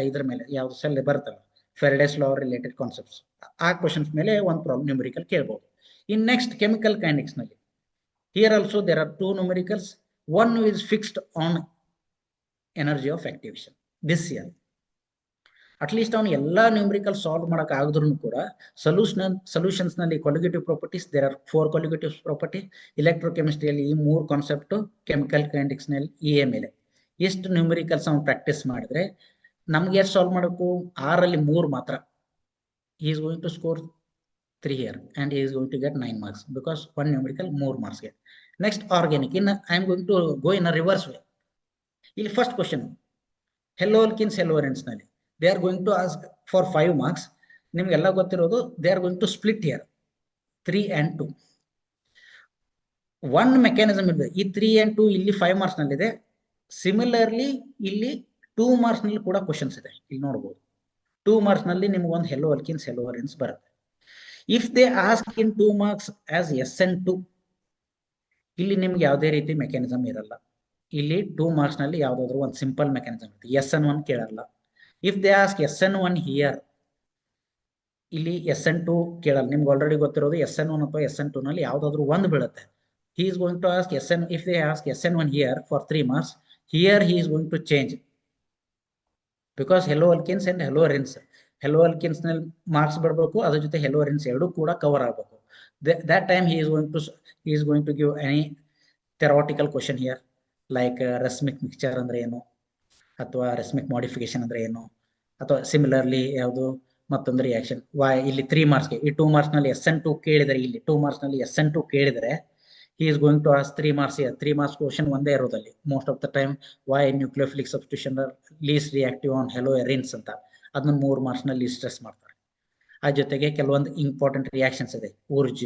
ಇದರ ಮೇಲೆ ಯಾವ್ದು cell ಬರುತ್ತಲ್ಲ, ಫೆರಡೇಸ್ ಲಾ ರಿಲೇಟೆಡ್ ಕಾನ್ಸೆಪ್ಟ್ಸ್, ಆ ಕ್ವಶನ್ಸ್ ಮೇಲೆ ಒಂದು ಪ್ರಾಬ್ಲಮ್ ನ್ಯೂಮರಿಕಲ್ ಕೇಳಬಹುದು. ಇನ್ ನೆಕ್ಸ್ಟ್ ಕೆಮಿಕಲ್ ಕೈನೆಟಿಕ್ಸ್ ನಲ್ಲಿ here also there are 2 numericals. One is fixed on energy of activation this year. At least ಅವನು ಎಲ್ಲಾ ನ್ಯೂಮರಿಕಲ್ ಸಾಲ್ವ್ ಮಾಡಕ್ ಆಗಿದ್ರು ಕೂಡ ಸೊಲ್ಯೂಷನ್ಸ್ ನಲ್ಲಿ colligative properties, there are 4 colligative property. ಇಲೆಕ್ಟ್ರೋಕೆಮಿಸ್ಟ್ರಿಯಲ್ಲಿ ಈ 3 ಕಾನ್ಸೆಪ್ಟ್, ಕೆಮಿಕಲ್ ಕೈನೆಟಿಕ್ಸ್ ನಲ್ಲಿ ಇಎ ಮೇಲೆ ಎಷ್ಟು ನ್ಯೂಮರಿಕಲ್ಸ್ ಅವ್ನು ಪ್ರಾಕ್ಟೀಸ್ ಮಾಡಿದ್ರೆ ನಮ್ಗೆ ಎಷ್ಟು ಸಾಲ್ವ್ ಮಾಡಬೇಕು? 6ರಲ್ಲಿ 3 ಮಾತ್ರ. he is going to score 3 here and he is going to get 9 marks because one numerical 4 marks get. Next, organic. I am going to go in a reverse way. ಇಲ್ಲಿ first question, hello alkenes, hello arenes ನಲ್ಲಿ they are going to ask for 5 marks. ನಿಮ್ಗೆಲ್ಲ ಗೊತ್ತಿರೋದು they are going to split here 3 and 2. one mechanism ಇದೆ. ಈ 3 and 2 ಇಲ್ಲಿ 5 marks ನಲ್ಲಿದೆ. Similarly ಇಲ್ಲಿ 2 marks ನಲ್ಲಿ ಕೂಡ ಕ್ವಶನ್ಸ್ ಇದೆ. ಇಲ್ಲಿ ನೋಡಬಹುದು 2 marks ನಲ್ಲಿ ನಿಮ್ಗೆ ಒಂದು hello alkenes, hello arenes ಬರುತ್ತೆ. If they ask in 2 marks as SN2, ಇಲ್ಲಿ ನಿಮ್ಗೆ ಯಾವುದೇ ರೀತಿ ಮೆಕ್ಯಾನಿಸಮ್ ಇರಲ್ಲ. ಇಲ್ಲಿ 2 ಮಾರ್ಕ್ಸ್ ನಲ್ಲಿ ಯಾವ್ದಾದ್ರು ಒಂದು ಸಿಂಪಲ್ ಮೆಕ್ಯಾನಿಸಮ್ ಇರುತ್ತೆ. SN1 ಕೇಳಲ್ಲ. If they ask SN1 here, ಇಲ್ಲಿ SN2 ಕೇಳಲ್ಲ. ನಿಮ್ಗೆ ಆಲ್ರೆಡಿ ಗೊತ್ತಿರೋದು SN1 ಅಥವಾ SN2 ನಲ್ಲಿ ಯಾವ್ದಾದ್ರು ಒಂದು ಬೀಳುತ್ತೆ. He is going to ask SN, if they ask SN1 here for 3 marks, here he is going to change, because hello alkenes and hello arenes, hello alkenes ನಲ್ಲಿ marks ಬರಬೇಕು, ಅದ್ರ ಜೊತೆ hello arenes ಎರಡು ಕೂಡ ಕವರ್ ಆಗಬೇಕು. That time he is going to give any theoretical question here, like racemic mixture ಅಂದ್ರೆ ಏನು, ಅಥವಾ racemic modification ಅಂದ್ರೆ ಏನು, ಅಥವಾ ಸಿಮಿಲರ್ಲಿ ಯಾವುದು ಮತ್ತೊಂದು ರಿಯಾಕ್ಷನ್. ಇಲ್ಲಿ 3 ಮಾರ್ಕ್ಸ್ಗೆ, ಈ 2 ಮಾರ್ಕ್ಸ್ ನಲ್ಲಿ SN2 ಕೇಳಿದರೆ, ಇಲ್ಲಿ 2 ಮಾರ್ಕ್ಸ್ ನಲ್ಲಿ SN2 ಕೇಳಿದರೆ he is going to ask 3 marks here. 3 marks question ಒಂದೇ ಇರೋದಲ್ಲಿ most of the time. why nucleophilic substitution are least reactive on hello arenes ಅಂತ ಅದನ್ನ 3 ಮಾರ್ಕ್ಸ್ ನಲ್ಲಿ ಸ್ಟ್ರೆಸ್ ಮಾಡ್ತಾರೆ. ಆ ಜೊತೆಗೆ ಕೆಲವೊಂದು ಇಂಪಾರ್ಟೆಂಟ್ ರಿಯಾಕ್ಷನ್ಸ್ ಇದೆ, ಉರ್ಜ್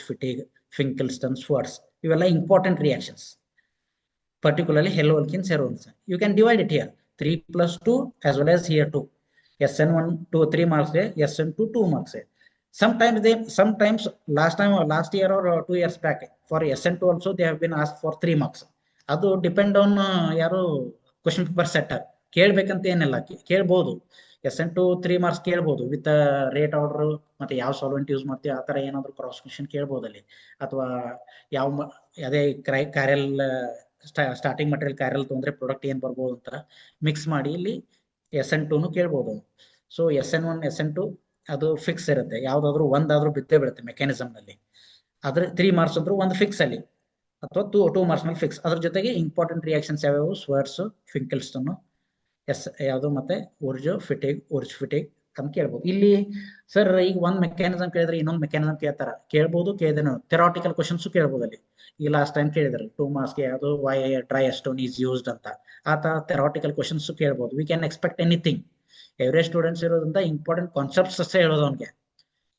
ಫಿಟಿಗ್, ಫಿಂಕಲ್ಸ್ಟನ್, ಸ್ವಾರ್ಟ್ಸ್, ಇವೆಲ್ಲ important reactions, particularly hello alkenes, heroines. You can divide it here 3 plus 2 as well as here 2. SN1 2 3 marks है, SN2 2 marks है. Sometimes last year or 2 years back for SN2 also they have been asked for 3 marks. ಅದು depend on ಯಾರು question paper setter. ಕೇಳ್ಬೇಕಂತ ಏನಿಲ್ಲ, ಕೇಳ್ಬೋದು. SN2 3 marks ಕೇಳ್ಬೋದು with rate order, ಮತ್ತೆ ಯಾವ solvent use ಮಾಡ್ತೀವಿ ಆ ತರ ಏನಾದ್ರು ಕ್ರಾಸ್ ಕ್ವಶನ್ ಕೇಳ್ಬೋದು ಅಲ್ಲಿ. ಅಥವಾ ಯಾವ ಅದೇ ಕ್ಯಾರಲ್ ಸ್ಟಾರ್ಟಿಂಗ್ ಮಟೀರಿಯಲ್ ಕ್ಯಾರಲ್ ತೊಂದ್ರೆ ಪ್ರಾಡಕ್ಟ್ ಏನ್ ಬರ್ಬೋದು ಅಂತ ಮಿಕ್ಸ್ ಮಾಡಿ ಇಲ್ಲಿ SN2 ಕೇಳ್ಬೋದು. ಸೊ SN1 SN2 ಅದು ಫಿಕ್ಸ್ ಇರುತ್ತೆ, ಯಾವ್ದಾದ್ರು ಒಂದಾದ್ರೂ ಬಿದ್ದೇ ಬೀಳುತ್ತೆ ಮೆಕ್ಯಾನಿಸಮ್ ನಲ್ಲಿ. ಆದ್ರೆ 3 ಮಾರ್ಕ್ಸ್ ಅಂದ್ರೂ ಒಂದು ಫಿಕ್ಸ್ ಅಲ್ಲಿ, ಅಥವಾ 2 ಮಾರ್ಕ್ಸ್ ನಲ್ಲಿ ಫಿಕ್ಸ್. ಅದ್ರ ಜೊತೆಗೆ ಇಂಪಾರ್ಟೆಂಟ್ ರಿಯಾಕ್ಷನ್ಸ್ ಯಾವ್ಯಾವು, ಸ್ವಾರ್ಟ್ಸ್, ಫಿಂಕಲ್ಸ್ಟನ್, ಯಾವುದು ಮತ್ತೆ ಉರ್ಜ್ ಫಿಟಿಗ್ ಅಂತ ಕೇಳ್ಬೋದು. ಇಲ್ಲಿ ಸರ್ ಈಗ ಒಂದ್ ಮೆಕ್ಯಾನಿಸಮ್ ಕೇಳಿದ್ರೆ ಇನ್ನೊಂದು ಮೆಕ್ಯಾನಿಸಮ್ ಕೇಳ್ಬೋದು, ಕೇಳಿದೇನು ಥೆರಾಟಿಕಲ್ ಕ್ವಶನ್ಸ್ ಕೇಳ್ಬೋದು ಅಲ್ಲಿ. ಈಗ ಲಾಸ್ಟ್ ಟೈಮ್ ಕೇಳಿದ್ರು 2 ಮಾರ್ಕ್ಸ್ಗೆ ಯಾವುದು why dry acetone is used ಅಂತ, ಆತ ಥೆರಾಟಿಕಲ್ ಕ್ವಶನ್ಸ್ ಕೇಳ್ಬೋದು. We can expect anything. Average students ಇರೋದ್ರಿಂದ ಇಂಪಾರ್ಟೆಂಟ್ ಕಾನ್ಸೆಪ್ಟ್ಸ್ ಅಷ್ಟೇ ಹೇಳೋದು ಅವ್ನಿಗೆ.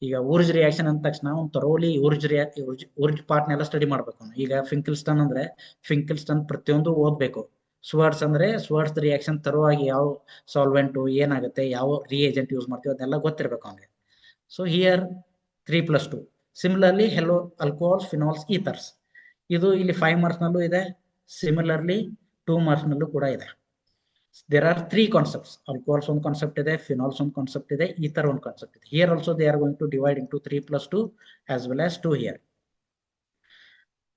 ಈಗ ಉರ್ಜ್ ರಿಯಾಕ್ಷನ್ ಅಂದ ತಕ್ಷಣ ಅವ್ನು ಥರೋಲಿ ಉರ್ಜ್ ಪಾರ್ಟ್ನೆಲ್ಲ ಸ್ಟಡಿ ಮಾಡ್ಬೇಕು. ಈಗ ಫಿಂಕಲ್ಸ್ಟನ್ ಅಂದ್ರೆ ಫಿಂಕಲ್ಸ್ಟನ್ ಪ್ರತಿಯೊಂದು ಓದ್ಬೇಕು. ಸ್ವಾರ್ಟ್ಸ್ ಅಂದ್ರೆ ಸ್ವಾರ್ಟ್ಸ್ ರಿಯಾಕ್ಷನ್ ತರುವಾಗಿ ಯಾವ ಸಾಲ್ವೆಂಟ್ ಏನಾಗುತ್ತೆ, ಯಾವ ರಿಯೇಜೆಂಟ್ ಯೂಸ್ ಮಾಡ್ತೀವಿ ಅದನ್ನೆಲ್ಲ ಗೊತ್ತಿರ್ಬೇಕು ಅವ್ನಿಗೆ. So here 3 plus 2. Similarly halo alcohols, phenols, ethers, ಇದು ಇಲ್ಲಿ 5 ಮಾರ್ಕ್ಸ್ ನಲ್ಲೂ ಇದೆ. ಸಿಮಿಲರ್ಲಿ 2 ಮಾರ್ಕ್ಸ್ ನಲ್ಲೂ ಕೂಡ ಇದೆ. there are 3 concepts. Alcohols ಒಂದು ಕಾನ್ಸೆಪ್ಟ್ ಇದೆ, ಫಿನಾಲ್ಸ್ ಒಂದು ಕಾನ್ಸೆಪ್ಟ್ ಇದೆ, ಈಥರ್ ಒಂದು ಕಾನ್ಸೆಪ್ಟ್ ಇದೆ. Here also they are going to divide into 3 plus 2 as well as 2 here.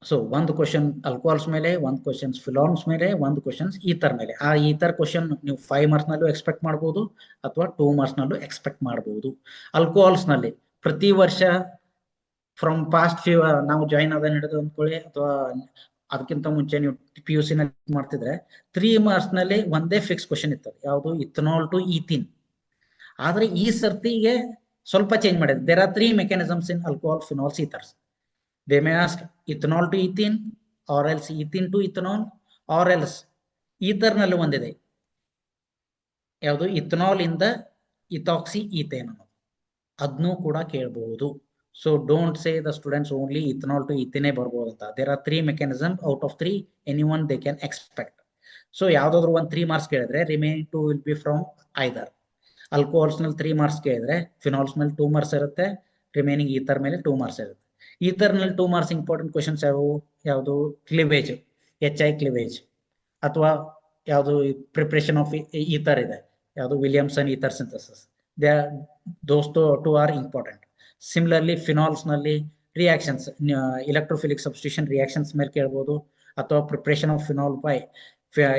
So ಒಂದು ಕ್ವಶನ್ ಆಲ್ಕೋಹಾಲ್ಸ್ ಮೇಲೆ, ಒಂದು ಕ್ವಶನ್ಸ್ ಫಿನಾಲ್ಸ್ ಮೇಲೆ, ಒಂದು ಕ್ವಶನ್ಸ್ ಈಥರ್ ಮೇಲೆ. ಆ ಈಥರ್ ಕ್ವಶನ್ ನೀವು 5 ಮಾರ್ಕ್ಸ್ ನಲ್ಲೂ ಎಕ್ಸ್ಪೆಕ್ಟ್ ಮಾಡಬಹುದು, ಅಥವಾ 2 ಮಾರ್ಕ್ಸ್ ನಲ್ಲೂ ಎಕ್ಸ್ಪೆಕ್ಟ್ ಮಾಡಬಹುದು. ಆಲ್ಕೋಹಾಲ್ಸ್ ನಲ್ಲಿ ಪ್ರತಿ ವರ್ಷ ಫ್ರಮ್ ಪಾಸ್ಟ್ ಫ್ಯೂ, ನಾವು ಜಾಯಿನ್ ಆದ ಹಿಡಿದು ಅಂದ್ಕೊಳ್ಳಿ, ಅಥವಾ ಅದಕ್ಕಿಂತ ಮುಂಚೆ ನೀವು PUC ನಲ್ಲಿ ಮಾಡ್ತಿದ್ರೆ 3 ಮಾರ್ಕ್ಸ್ ನಲ್ಲಿ ಒಂದೇ ಫಿಕ್ಸ್ ಕ್ವಶನ್ ಇತ್ತು, ಯಾವುದು ಇಥನಾಲ್ ಟು ಈಥಿನ್. ಆದ್ರೆ ಈ ಸರ್ತಿಗೆ ಸ್ವಲ್ಪ ಚೇಂಜ್ ಮಾಡಿದೆ. There are 3 mechanisms in alcohol, phenols, ethers. They may ask ethanol to ethene, or else ethene to ethanol, or else ether ನಲ್ಲಿ ಒಂದಿದೆ, ಯಾವುದು ಇಥನಾಲ್ ಇಂದ ಇಥಾಕ್ಸಿ ಈಥೇನ್ ಅನ್ನೋದು, ಅದನ್ನು ಕೂಡ ಕೇಳಬಹುದು. So don't say the students only ethanol to ಈಥೇನೆ ಬರ್ಬೋದು ಅಂತ. There are 3 mechanism, out of 3 anyone they can expect. So ಯಾವ್ದಾದ್ರು ಒಂದು 3 ಮಾರ್ಕ್ಸ್ ಕೇಳಿದ್ರೆ remaining 2 will be from either. Alcohols ನಲ್ಲಿ 3 ಮಾರ್ಕ್ಸ್ ಕೇಳಿದ್ರೆ ಫಿನಾಲ್ಸ್ ಮೇಲೆ 2 ಮಾರ್ಕ್ಸ್ ಇರುತ್ತೆ, ರಿಮೈನಿಂಗ್ ಈಥರ್ ಮೇಲೆ 2 ಮಾರ್ಕ್ಸ್ ಇರುತ್ತೆ. ಈಥರ್ ನಲ್ಲಿ 2 ಮಾರ್ಕ್ಸ್ ಇಂಪಾರ್ಟೆಂಟ್ ಕ್ವಶನ್ಸ್ ಯಾವುದು ಕ್ಲಿವೇಜ್, HI ಕ್ಲಿವೇಜ್, ಅಥವಾ ಯಾವುದು ಪ್ರಿಪರೇಷನ್ ಆಫ್ ಈಥರ್ ಇದೆ, ಯಾವುದು Williamson ether synthesis. those two are important. Similarly phenols ನಲ್ಲಿ ರಿಯಾಕ್ಷನ್ಸ್, ಇಲೆಕ್ಟ್ರೋಫಿಲಿಕ್ ಸಬ್ಸ್ಟಿಟ್ಯೂಷನ್ ರಿಯಾಕ್ಷನ್ಸ್ ಮೇಲೆ ಕೇಳಬಹುದು, ಅಥವಾ ಪ್ರಿಪರೇಷನ್ ಆಫ್ ಫಿನಾಲ್ ಬೈ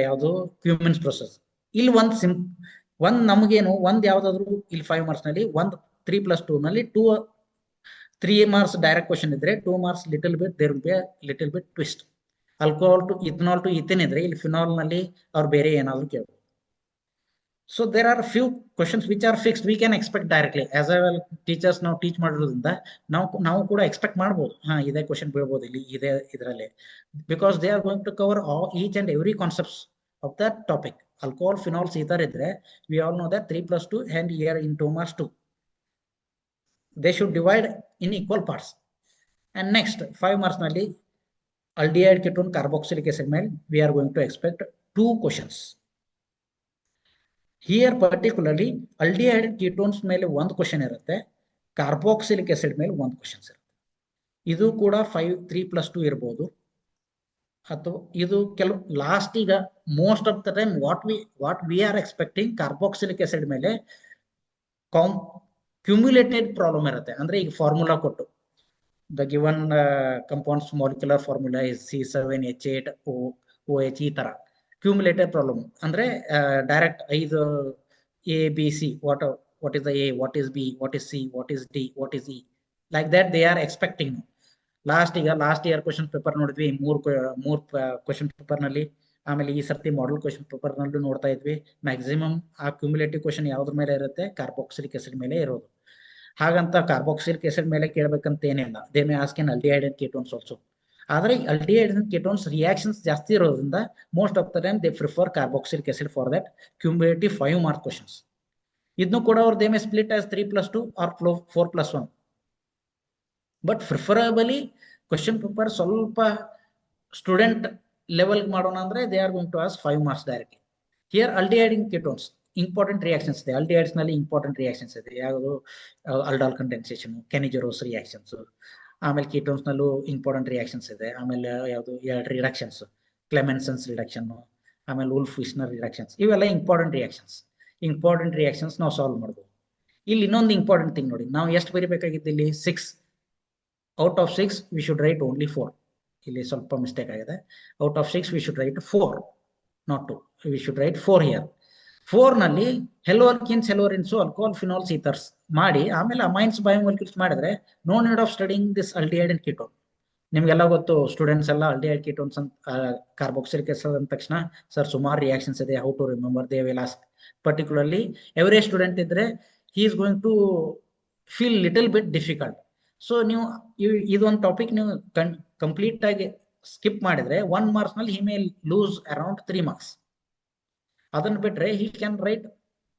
ಯಾವುದು ಕ್ಯೂಮೆನ್ಸ್ ಪ್ರೊಸೆಸ್. ಇಲ್ಲಿ ಒಂದ್ ನಮಗೇನು ಯಾವ್ದಾದ್ರು ಇಲ್ಲಿ 5 ಮಾರ್ಕ್ಸ್ ನಲ್ಲಿ 3 plus 2 ನಲ್ಲಿ 3 ಮಾರ್ಕ್ಸ್ ಡೈರೆಕ್ಟ್ ಕ್ವಶನ್ ಇದ್ರೆ 2 marks little bit there will be little bit twist. Alcohol to ethanol to ethane ಇದ್ರೆ ಇಲ್ಲಿ ಫಿನಾಲ್ ನಲ್ಲಿ ಅವ್ರು ಬೇರೆ ಏನಾದ್ರು ಕೇಳಬಹುದು. So there are few questions which are fixed, we can expect directly. As I will teachers ನಾವು teach ಮಾಡಿರೋದ್ರಿಂದ ನಾವು ಕೂಡ ಎಕ್ಸ್ಪೆಕ್ಟ್ ಮಾಡಬಹುದು, ಇದೇ ಕ್ವಶನ್ ಬೀಳ್ಬೋದು ಇಲ್ಲಿ ಇದರಲ್ಲಿ, because they are going to cover each and every concepts of that topic. Alcohol, phenols, ether ಇದ್ರೆ we all know that 3 plus 2 and here in 2 marks 2. They should divide in equal parts. And next 5 marks ನಲ್ಲಿ aldehyde ketone carboxylic acid ಮೇಲೆ we are going to expect 2 questions. Here particularly aldehyde ketones ಮೇಲೆ 1 question ಇರುತ್ತೆ, carboxylic acid ಮೇಲೆ 1 questions ಇರುತ್ತೆ. ಇದು ಕೂಡ 3 plus 2 ಇರಬಹುದು, ಅಥವಾ ಇದು ಕೆಲವು ಲಾಸ್ಟ್ ಈಗ most of the time what we are expecting carboxylic acid ಮೇಲೆ ಕ್ಯುಮ್ಯುಲೇಟೆಡ್ ಪ್ರಾಬ್ಲಮ್ ಇರುತ್ತೆ. ಅಂದ್ರೆ ಈಗ ಫಾರ್ಮುಲಾ ಕೊಟ್ಟು the given compounds molecular formula is C7H8OH ಈ ತರ ಕ್ಯುಮ್ಯುಲೇಟೆಡ್ ಪ್ರಾಬ್ಲಮ್ ಅಂದ್ರೆ direct 5 ABC what is the A, what is B, what is C, what is D, what is E, like that they are expecting. Last year question paper ನೋಡಿದ್ವಿ, ಮೂರ್ question paper ನಲ್ಲಿ. ಆಮೇಲೆ ಈ ಸರ್ತಿ model question paper ನಲ್ಲೂ ನೋಡ್ತಾ ಇದ್ವಿ. Maximum ಆ ಕ್ಯುಮ್ಯುಲೇಟಿವ್ ಕ್ವಶನ್ ಯಾವ್ದ್ರ ಮೇಲೆ ಇರುತ್ತೆ, ಕಾರ್ಬಾಕ್ಸಿಲಿಕ್ ಆಸಿಡ್ ಮೇಲೆ ಇರೋದು. ಹಾಗಂತ ಕಾರ್ಬಾಕ್ಸಿಲಿಕ್ ಆಸಿಡ್ ಮೇಲೆ ಕೇಳ್ಬೇಕಂತ ಏನಿಲ್ಲ. They may ask in aldehyde and ketones also. ಆದ್ರೆ ಆಲ್ಡಿಹೈಡ್ ಅಂಡ್ ಕೀಟೋನ್ಸ್ ರಿಯಾಕ್ಷನ್ಸ್ ಜಾಸ್ತಿ ಇರೋದ್ರಿಂದ most of the time they prefer carboxylic acid for that cumulative 5 mark questions. ಇದನ್ನು ಕೂಡ ಅವ್ರು they may split as 3+2 or 4+1. But preferably question paper ಸ್ವಲ್ಪ student level ಮಾಡೋಣ ಅಂದ್ರೆ they are going to ask 5 marks directly. Here aldehyde in ketones important reactions ಇದೆ. Aldehydes ನಲ್ಲಿ important reactions ಇದೆ. ಯಾವುದು ಅಲ್ಡಾಲ್ ಕಂಡೆನ್ಸೇಷನ್, ಕೆನಿಜರೋಸ್ ರಿಯಾಕ್ಷನ್ಸ್. ಆಮೇಲೆ ಕೀಟೋನ್ಸ್ ನಲ್ಲೂ ಇಂಪಾರ್ಟೆಂಟ್ ರಿಯಾಕ್ಷನ್ಸ್ ಇದೆ. ಆಮೇಲೆ ಯಾವುದು 2 ರಿಡಕ್ಷನ್ಸ್, ಕ್ಲೆಮೆನ್ಸನ್ಸ್ ರಿಡಕ್ಷನ್, ಆಮೇಲೆ ಉಲ್ಫ್ ವಿಸ್ನರ್ ರಿಡಕ್ಷನ್ಸ್. ಇವೆಲ್ಲ ಇಂಪಾರ್ಟೆಂಟ್ ರಿಯಾಕ್ಷನ್ಸ್ ನಾವು ಸಾಲ್ವ್ ಮಾಡ್ಬೋದು. ಇಲ್ಲಿ ಇನ್ನೊಂದು ಇಂಪಾರ್ಟೆಂಟ್ ಥಿಂಗ್ ನೋಡಿ, ನಾವು ಎಷ್ಟು ಬರೀಬೇಕಾಗಿತ್ತು ಇಲ್ಲಿ 6 out of 6 we should write only 4. ಇಲ್ಲಿ ಸ್ವಲ್ಪ ಮಿಸ್ಟೇಕ್ ಆಗಿದೆ. Out of 6 we should write 4, not 2. We should write 4 here. 4 ನಲ್ಲಿ haloalkanes, haloarenes, alcohol, phenols, ethers ಮಾಡಿ ಆಮೇಲೆ ಅಮೈನ್ಸ್, ಬಯೋಮಾಲಿಕ್ಯೂಲ್ಸ್ ಮಾಡಿದ್ರೆ no need of studying this aldehyde and ketone. ನಿಮ್ಗೆಲ್ಲ ಗೊತ್ತು students ಎಲ್ಲ ಆಲ್ಡಿಹೈಡ್ ಕೀಟೋನ್ಸ್ ಅಂತ ಕಾರ್ಬಾಕ್ಸಿಲಿಕ್ ಆಸಿಡ್ ಅಂದ ತಕ್ಷಣ ಸರ್ ಸುಮಾರು ರಿಯಾಕ್ಷನ್ಸ್ ಇದೆ, how to remember, they will ask. Particularly every student ಇದ್ರೆ he is going to feel little bit difficult. So ನೀವು ಇದೊಂದು ಟಾಪಿಕ್ ನೀವು ಕಂಪ್ಲೀಟ್ ಆಗಿ ಸ್ಕಿಪ್ ಮಾಡಿದ್ರೆ 1 ಮಾರ್ಕ್ಸ್ ನಲ್ಲಿ ಹಿ ಮೇ ಲೂಸ್ ಅರೌಂಡ್ 3 ಮಾರ್ಕ್ಸ್. ಅದನ್ನ ಬಿಟ್ರೆ he can write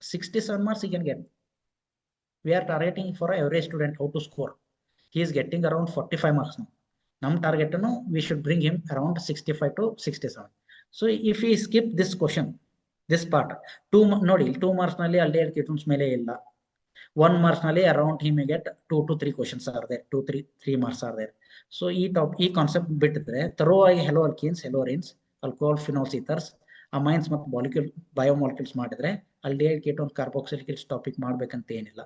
67 marks he can get. We are targeting for every student how to score. He is getting around 45 marks now. Nam target no, we should bring him around 65 to 67. So if he skip this question, this part, 2 nodi 2 marks nalli aldehyde ketones mele illa. 1 marks nalli around he may get 2 to 3 questions are there, 3 marks are there. So ಈ concept ಬಿಟ್ಟಿದ್ರೆ thorough ಆಗಿ hello alkenes, ಹೆಲೋರಿನ್ಸ್, alcohol, phenols, ethers, amines ಮತ್ತು biomolecules ಮಾಡಿದ್ರೆ aldehyde ketone carboxylic topic ಮಾಡ್ಬೇಕಂತ ಏನಿಲ್ಲ.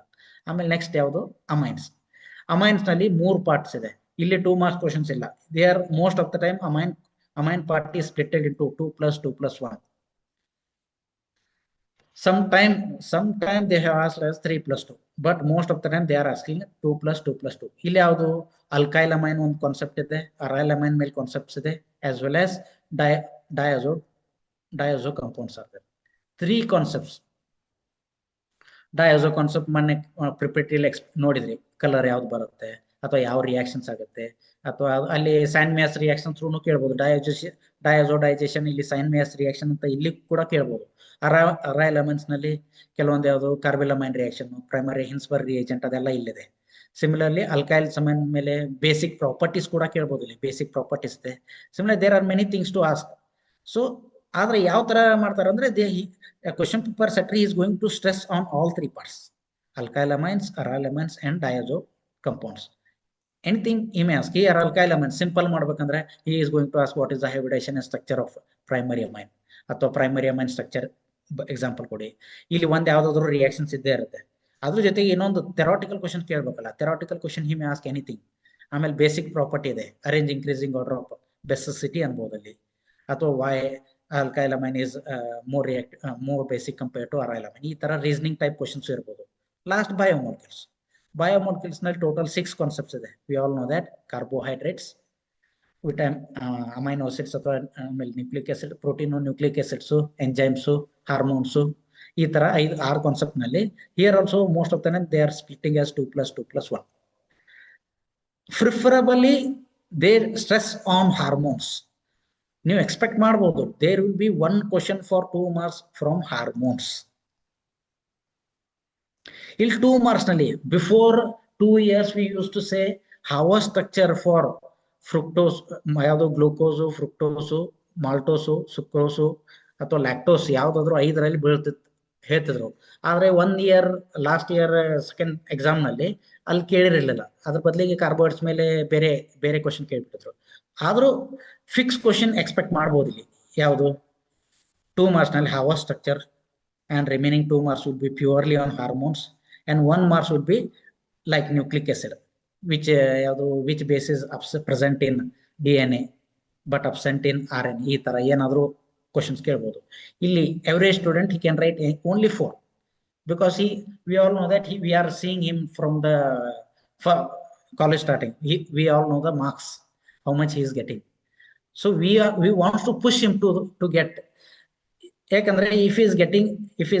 ಆಮೇಲೆ next ಯಾವುದು amines ನಲ್ಲಿ 3 parts ಇದೆ. ಇಲ್ಲಿ 2 ಮಾರ್ಕ್ಸ್ ಕ್ವಶನ್ಸ್ ಇಲ್ಲ. They are most of the time amine part is splitted into 2+2+1. sometime they have asked as 3+2, but most of the time they are asking 2+2+2. ಇಲ್ಲಿ ಯಾವುದು ಅಲ್ಕೈಲ್ ಅಮೈನ್ ಒಂದು concept ಇದೆ, ಅರೈಲ್ amine ಮೇಲೆ concepts ಇದೆ, as well as diazo compounds are there. 3 concepts. ಡಯಾಜೋ concept ಮೊನ್ನೆ preparatory ನೋಡಿದ್ರಿ, colour ಯಾವ್ದು ಬರುತ್ತೆ ಅಥವಾ ಯಾವ ರಿಯಾಕ್ಷನ್ಸ್ ಆಗುತ್ತೆ, ಅಥವಾ ಅಲ್ಲಿ ಸೈನ್ ಮೇಯರ್ಸ್ ರಿಯಾಕ್ಷನ್ ಥ್ರೂನು ಕೇಳ್ಬೋದು. ಡಯಾಜೋಡೈಜೇಷನ್ ಇಲ್ಲಿ ಸೈನ್ ಮೇಯರ್ಸ್ ರಿಯಾಕ್ಷನ್ ಅಂತ ಇಲ್ಲಿ ಕೂಡ ಕೇಳ್ಬೋದು. ಅರೈಲ್ ಅಮೈನ್ಸ್ ನಲ್ಲಿ ಕೆಲವೊಂದು ಯಾವುದು ಕಾರ್ಬಿಲಮೈನ್ ರಿಯಾಕ್ಷನ್, ಪ್ರೈಮರಿ ಹಿನ್ಸ್ಬರ್ಗ್ ರಿಯೇಜೆಂಟ್ ಅದೆಲ್ಲ ಇಲ್ಲಿದೆ. ಸಿಮಿಲರ್ಲಿ ಅಲ್ಕೈಲ್ ಸಮೈನ್ ಮೇಲೆ ಬೇಸಿಕ್ ಪ್ರಾಪರ್ಟೀಸ್ ಕೂಡ ಕೇಳ್ಬೋದು. ಇಲ್ಲಿ ಬೇಸಿಕ್ ಪ್ರಾಪರ್ಟೀಸ್ ಇದೆ. Similar there are many things to ask. So ಆದ್ರೆ ಯಾವ ತರ ಮಾಡ್ತಾರೆ ಅಂದ್ರೆ question paper setter is going to stress on all 3 parts: alkyl amines, aryl amines and diazo compounds. Anything he may ask. Here alkyl amines simple ಮಾಡ್ಬೇಕಂದ್ರೆ he is going to ask what is the hybridization and structure of primary amine ಅಥವಾ primary amine structure example ಕೊಡಿ. ಇಲ್ಲಿ ಒಂದ್ ಯಾವ್ದಾದ್ರು reactions ಇದ್ದೇ ಇರುತ್ತೆ. ಅದ್ರ ಜೊತೆಗೆ ಇನ್ನೊಂದು ಥೆರಾಟಿಕಲ್ ಕ್ವಶನ್ ಕೇಳ್ಬೇಕಲ್ಲ. Theoretical question he may ask anything. ಆಮೇಲೆ ಬೇಸಿಕ್ ಪ್ರಾಪರ್ಟಿ ಇದೆ, arrange increasing order of basicity ಅನ್ಬೋದಲ್ಲಿ, ಅಥವಾ why alkyl amine is more basic compared to aryl amine. ಈ ತರ ರೀಸನಿಂಗ್ ಟೈಪ್ ಕ್ವಶನ್ಸ್ ಇರಬಹುದು. ಲಾಸ್ಟ್ ಬಯೋಮಾಲಿಕ್ಯೂಲ್ಸ್ ನಲ್ಲಿ ಟೋಟಲ್ 6 ಕಾನ್ಸೆಪ್ಟ್ಸ್ ಇದೆ. We all know that carbohydrates, amino acids ಅಥವಾ ಆಮೇಲೆ nucleic acid, protein, nucleic acids, enzymes, hormones, ಈ ತರ 6 concept ನಲ್ಲಿ here also most of the time they are splitting as 2+2+1. Preferably there stress on hormones. ನೀವು expect ಮಾಡಬಹುದು there will be 1 question for 2 marks from hormones. ಇಲ್ಲಿ 2 marks ನಲ್ಲಿ before 2 years we use to say how structure for fructose, ಯಾವುದು glucose, fructose, maltose, sucrose ಅಥವಾ lactose ಯಾವ್ದಾದ್ರು 5ರಲ್ಲಿ ಬೀಳ್ತಿತ್ತು. ಹೇಳ್ತಿದ್ರು. ಆದ್ರೆ 1 year last year second exam ನಲ್ಲಿ ಅಲ್ಲಿ ಕೇಳಿರಲಿಲ್ಲ. ಅದ್ರ ಬದಲಿಗೆ ಕಾರ್ಬೋಹೈಡ್ರೇಟ್ಸ್ ಮೇಲೆ ಬೇರೆ ಬೇರೆ ಕ್ವಶನ್ ಕೇಳ್ಬಿಟ್ಟಿದ್ರು. ಆದ್ರೂ ಫಿಕ್ಸ್ ಕ್ವಶನ್ ಎಕ್ಸ್ಪೆಕ್ಟ್ ಮಾಡ್ಬೋದು ಇಲ್ಲಿ. ಯಾವುದು 2 marks ನಲ್ಲಿ ಹಾವ structure and remaining 2 marks would be purely on hormones and 1 marks would be like nucleic acid which base is present in DNA but absent in RNA. ಈ ತರ ಏನಾದರೂ questions ಕೇಳಬಹುದು. ಇಲ್ಲಿ average student he can write only 4 because we all know that we are seeing him from the college starting. We all know the marks, how much he is getting. So we want to push him to get. ಯಾಕಂದ್ರೆ if he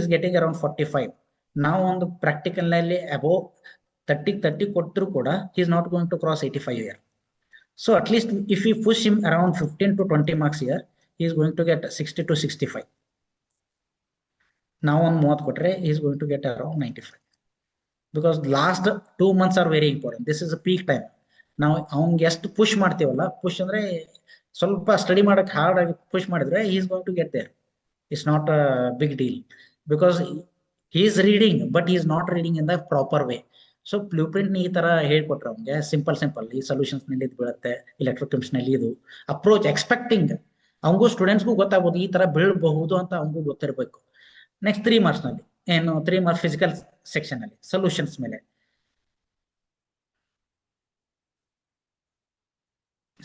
is getting around 45, ನಾವು ಒಂದು practical ನಲ್ಲಿ above 30 ಕೊಟ್ಟರು ಕೂಡ he is not going to cross 85 here. So at least if we push him around 15 to 20 marks here, he is going to get 60 to 65. ನಾವು ಒಂದು 30 ಕೊಟ್ರೆ he is going to get around 95 because last 2 months are very important. This is a peak time. ನಾವು ಅವ್ನಿಗೆ ಎಷ್ಟು push ಮಾಡ್ತೀವಲ್ಲ, push ಅಂದ್ರೆ ಸ್ವಲ್ಪ study ಮಾಡಕ್ ಹಾರ್ಡ್ ಆಗಿ ಪುಷ್ ಮಾಡಿದ್ರೆ he is going to get there. It's not a big deal because he is reading but he is not reading in the proper way. So blueprint ಈ ತರ ಹೇಳ್ಕೊಟ್ರೆ ಅವ್ನಿಗೆ simple ಈ solutions ನಲ್ಲಿ ಇದು ಬೀಳುತ್ತೆ, ಎಲೆಕ್ಟ್ರೋಕೆಮಿಸ್ಟ್ರಿ ನಲ್ಲಿ ಇದು ಅಪ್ರೋಚ್ ಎಕ್ಸ್ಪೆಕ್ಟಿಂಗ್ ಅವನಿಗೂ ಸ್ಟೂಡೆಂಟ್ಸ್ಗೂ ಗೊತ್ತಾಗ್ಬೋದು ಈ ತರ ಬೀಳಬಹುದು ಅಂತ ಅವನಿಗೂ ಗೊತ್ತಿರಬೇಕು. ನೆಕ್ಸ್ಟ್ 3 marks ನಲ್ಲಿ ಏನು 3 marks ಫಿಸಿಕಲ್ ಸೆಕ್ಷನ್ ಅಲ್ಲಿ ಸೊಲ್ಯೂಷನ್ಸ್ ಮೇಲೆ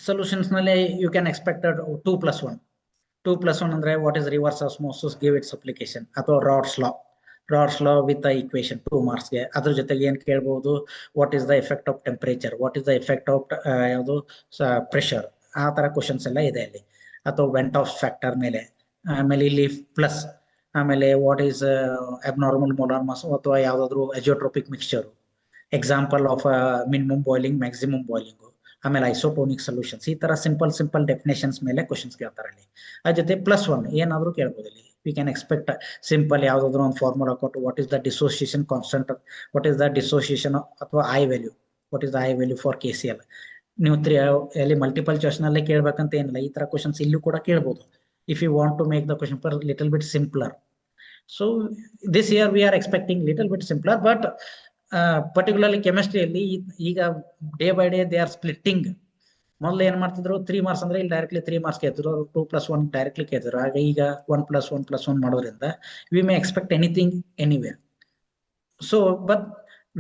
ಸೊಲ್ಯೂಷನ್ಸ್ ನಲ್ಲಿ ಯು ಕ್ಯಾನ್ ಎಕ್ಸ್ಪೆಕ್ಟ್ 2+1 ಅಂದ್ರೆ what is reverse osmosis, give its application, ಅಥವಾ Raoult's law with equation 2 marks ಗೆ. ಅದ್ರ ಜೊತೆಗೆ ಏನ್ ಕೇಳಬಹುದು, what is the effect of temperature, what is the effect of ಯಾವುದು ಪ್ರೆಷರ್, ಆ ತರ ಕ್ವಶನ್ಸ್ ಎಲ್ಲ ಇದೆ ಅಲ್ಲಿ. ಅಥವಾ ವೆಂಟ್ ಆಫ್ ಫ್ಯಾಕ್ಟರ್ ಮೇಲೆ, ಆಮೇಲೆ ಇಲ್ಲಿ ಪ್ಲಸ್, ಆಮೇಲೆ what is abnormal molar mass ಅಥವಾ ಯಾವ್ದಾದ್ರು azeotropic mixture, example of minimum boiling, maximum boiling, ಆಮೇಲೆ ಐಸೋಟೋನಿಕ್ ಸೊಲ್ಯೂಷನ್ಸ್, ಈ ತರ ಸಿಂಪಲ್ ಡೆಫಿನೇಷನ್ಸ್ ಮೇಲೆ ಕ್ವಶನ್ಸ್ ಕೇಳ್ತಾರೆ ಅಲ್ಲಿ. ಅದ್ರ ಜೊತೆ +1 ಏನಾದ್ರು ಕೇಳ್ಬೋದು ಇಲ್ಲಿ. ವಿ ಕ್ಯಾನ್ ಎಕ್ಸ್ಪೆಕ್ಟ್ ಸಿಂಪಲ್ ಯಾವ್ದಾದ್ರು ಒಂದು ಫಾರ್ಮುಲಾ ಕೊಟ್ಟು what is the dissociation constant, what is the dissociation ಅಥವಾ I value, what is the I value for KCl. ನೀವು ಅಲ್ಲಿ ಮಲ್ಟಿಪಲ್ ಚಾಯ್ಸ್ ನಲ್ಲೇ ಕೇಳ್ಬೇಕಂತ ಏನಿಲ್ಲ, ಈ ತರ ಕ್ವಶನ್ಸ್ ಇಲ್ಲೂ ಕೂಡ ಕೇಳ್ಬೋದು if you want to make the question for little bit simpler. So this year we are expecting little bit simpler, but particularly ಕೆಮಿಸ್ಟ್ರಿಯಲ್ಲಿ ಈಗ day by day they are splitting. ಮೊದಲು ಏನ್ ಮಾಡ್ತಿದ್ರು 3 marks ಅಂದ್ರೆ ಇಲ್ಲಿ ಡೈರೆಕ್ಟ್ಲಿ 3 marks ಕೇಳ್ತಿದ್ರು, 2+1 directly ಕೇಳ್ತಿದ್ರು. ಹಾಗೆ ಈಗ 1+1+1 ಮಾಡೋದ್ರಿಂದ we may expect anything anywhere. So but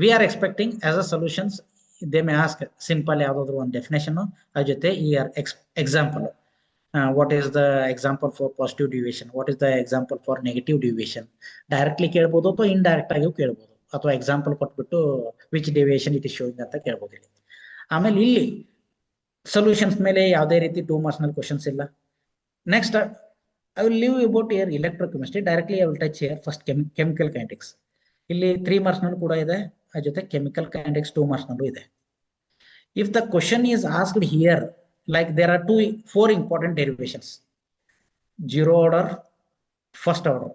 we are expecting as a solutions they may ask simple ಯಾವ್ದಾದ್ರು ಒಂದು ಡೆಫಿನೇಷನ್, ಅದ್ರ ಜೊತೆ ಈ example, what is the example for positive deviation, what is the example for negative deviation, directly ಕೇಳ್ಬೋದು ಅಥವಾ indirect ಆಗಿಯೂ ಕೇಳ್ಬೋದು, ಅಥವಾ ಎಕ್ಸಾಂಪಲ್ ಕೊಟ್ಬಿಟ್ಟು which deviation it is showing ಅಂತ ಕೇಳ್ಬೋದು ಇಲ್ಲಿ. ಆಮೇಲೆ ಇಲ್ಲಿ ಸೊಲ್ಯೂಷನ್ಸ್ ಮೇಲೆ ಯಾವುದೇ ರೀತಿ 2 marks ನಲ್ಲಿ ಕ್ವಶನ್ಸ್ ಇಲ್ಲ. Next I will leave about here electrochemistry. Directly I will touch here first chemical kinetics. ಇಲ್ಲಿ 3 marks ನಲ್ಲೂ ಕೂಡ ಇದೆ, ಅದ್ರ ಜೊತೆ ಕೆಮಿಕಲ್ ಕೈನೆಟಿಕ್ಸ್ 2 marks ನಲ್ಲೂ ಇದೆ. If the question is asked here, like there are 4 important derivations: zero order, first order,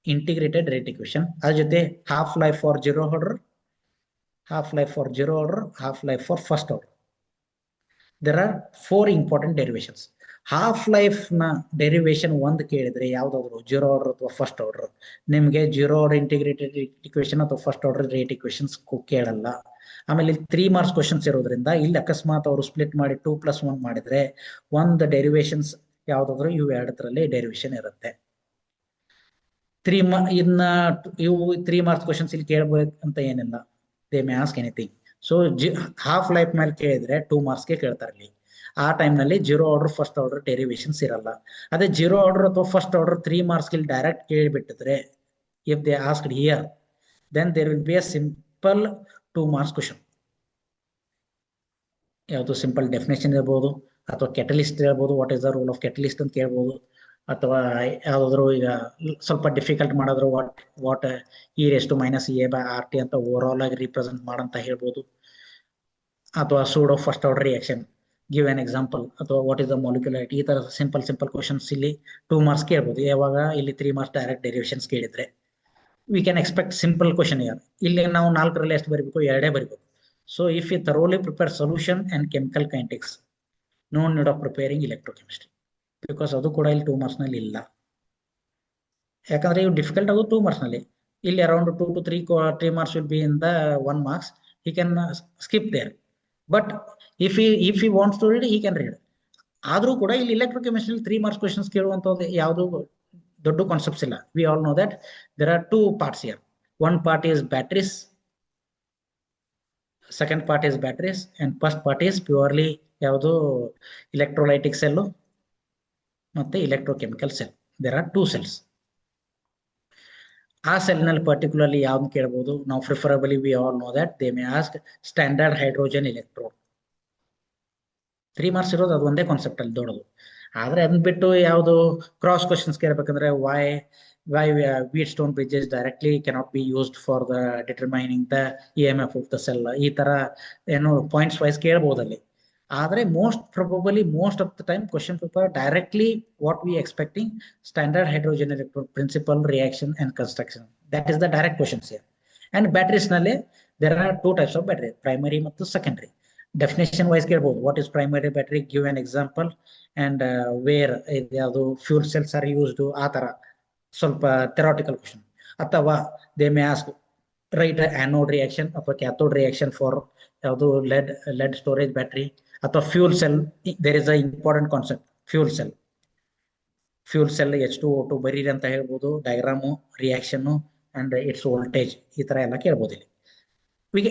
integrated rate equation, ಅದ್ರ ಜೊತೆ half life for zero order, half life for first order. There are 4 important derivations. Half life ನ derivation ಒಂದು ಕೇಳಿದ್ರೆ ಯಾವ್ದಾದ್ರು 0 order ಅಥವಾ first order, ನಿಮ್ಗೆ 0 order integrated equation ಅಥವಾ first order rate equations ಕೇಳಲ್ಲ. ಆಮೇಲೆ 3 marks ಕ್ವಶನ್ಸ್ ಇರೋದ್ರಿಂದ ಇಲ್ಲಿ ಅಕಸ್ಮಾತ್ ಅವರು ಸ್ಪ್ಲಿಟ್ ಮಾಡಿ 2+1 ಮಾಡಿದ್ರೆ ಒಂದು ಡೆರಿವೇಶನ್ಸ್ ಯಾವ್ದಾದ್ರು ಇವು ಎರಡರಲ್ಲಿ ಡೆರಿವೇಶನ್ ಇರುತ್ತೆ. ಇವು 3 marks ಕ್ವಶನ್ಸ್ ಇಲ್ಲಿ ಕೇಳಬೇಕಂತ ಏನಿಲ್ಲ, they may ask anything. So half life ಮೇಲೆ ಕೇಳಿದ್ರೆ 2 marks ಗೆ ಕೇಳ್ತಾರೆ ಇಲ್ಲಿ. ಆ ಟೈಮ್ ನಲ್ಲಿ 0 order ಫಸ್ಟ್ ಆರ್ಡರ್ ಡೆರಿವೇಶನ್ಸ್ ಇರಲ್ಲ. ಅದೇ 0 order ಅಥವಾ ಫಸ್ಟ್ ಆರ್ಡರ್ 3 marks ಇಲ್ಲಿ ಡೈರೆಕ್ಟ್ ಕೇಳಿಬಿಟ್ಟಿದ್ರೆ, if they asked here, then there will be a simple 2 marks question. ಯಾವುದು ಸಿಂಪಲ್ ಡೆಫಿನೇಷನ್ ಇರ್ಬೋದು, ಅಥವಾ ಕೆಟಲಿಸ್ಟ್ ಇರ್ಬೋದು, what is the role of catalyst ಅಂತ ಕೇಳ್ಬೋದು, ಅಥವಾ ಯಾವ್ದಾದ್ರು ಈಗ ಸ್ವಲ್ಪ ಡಿಫಿಕಲ್ಟ್ ಮಾಡಿದ್ರು ವಾಟ್ e⁻⁴ ಅಂತ ಓವರ್ ಆಲ್ ಆಗಿ ರಿಪ್ರೆಸೆಂಟ್ ಮಾಡಂತ ಹೇಳ್ಬೋದು, ಅಥವಾ pseudo first order reaction, give an example, ಅಥವಾ ವಾಟ್ ಇಸ್ ದ ಮಾಲಿಕ್ಯುಲಾರಿಟಿ. ಈ ತರ ಸಿಂಪಲ್ ಕ್ವಶನ್ಸ್ ಇಲ್ಲಿ 2 marks ಕೇಳ್ಬೋದು. ಯಾವಾಗ ಇಲ್ಲಿ 3 marks ಡೈರೆಕ್ಟ್ ಡೆರಿವೇಶನ್ಸ್ ಕೇಳಿದ್ರೆ we can expect simple question. ಇಲ್ಲಿ ನಾವು 4ರಲ್ಲಿ ಎಷ್ಟು ಬರೀಬೇಕು, 2 ಬರೀಬೇಕು. So if you thoroughly prepare solution and chemical kinetics, no need of preparing electrochemistry, because ಅದು ಕೂಡ ಇಲ್ಲಿ 2 marks ನಲ್ಲಿ ಇಲ್ಲ. ಯಾಕಂದ್ರೆ ಇವು ಡಿಫಿಕಲ್ಟ್ ಆಗೋದು 2 ಮಾರ್ಕ್ಸ್ ನಲ್ಲಿ. ಇಲ್ಲಿ around 2 to 3 marks will be in the 1 marks. He can skip there. But if he wants to read, he can read. ಆದ್ರೂ ಕೂಡ ಇಲ್ಲಿ electrochemistry 3 marks questions ಕೇಳುವಂತದ್ದು ಯಾವುದು ದೊಡ್ಡ ಕಾನ್ಸೆಪ್ಟ್ಸ್ ಇಲ್ಲ. We all know that there are 2 parts here. One part is batteries, second part is batteries, and first part is purely ಯಾವುದು electrolytic cell ಮತ್ತೆ electrochemical cell. There are 2 cells. ಆ cell ನಲ್ಲಿ particularly ಯಾವ್ದು ಕೇಳಬಹುದು? ನಾವು preferably V all know that they may ask standard hydrogen electrode. 3 marks ಇರೋದು ಅದು ಒಂದೇ ಕಾನ್ಸೆಪ್ಟ್ ಅಲ್ಲಿ ದೊಡ್ಡದು. ಆದ್ರೆ ಅದನ್ನ ಬಿಟ್ಟು ಯಾವುದು ಕ್ರಾಸ್ ಕ್ವಶನ್ಸ್ ಕೇಳಬೇಕಂದ್ರೆ why Wheatstone bridges directly cannot be used for the determining the EMF of the cell. ಈ ತರ ಏನು ಪಾಯಿಂಟ್ಸ್ ವೈಸ್ ಕೇಳಬಹುದಲ್ಲಿ. ಆದ್ರೆ most of the time question paper directly what we expecting standard hydrogen electrode principle reaction and construction. That is the direct questions here. And batteries ನಲ್ಲಿ there are 2 types of battery, primary ಮತ್ತು secondary. Definition wise ಕೇಳಬಹುದು. What is primary battery, give an example, and where ಯಾವುದು fuel cells are used, ಆ ತರ ಸ್ವಲ್ಪ theoretical question. ಅಥವಾ they may ask write anode reaction ಅಥವಾ cathode reaction for ಯಾವುದು lead storage battery ಅಥವಾ fuel cell. There is a important concept fuel cell. H2O2 ಬರೀರಿ ಅಂತ ಹೇಳ್ಬೋದು, diagram, reaction and its voltage, ಈ ತರ ಎಲ್ಲ ಕೇಳ್ಬೋದು ಇಲ್ಲಿ.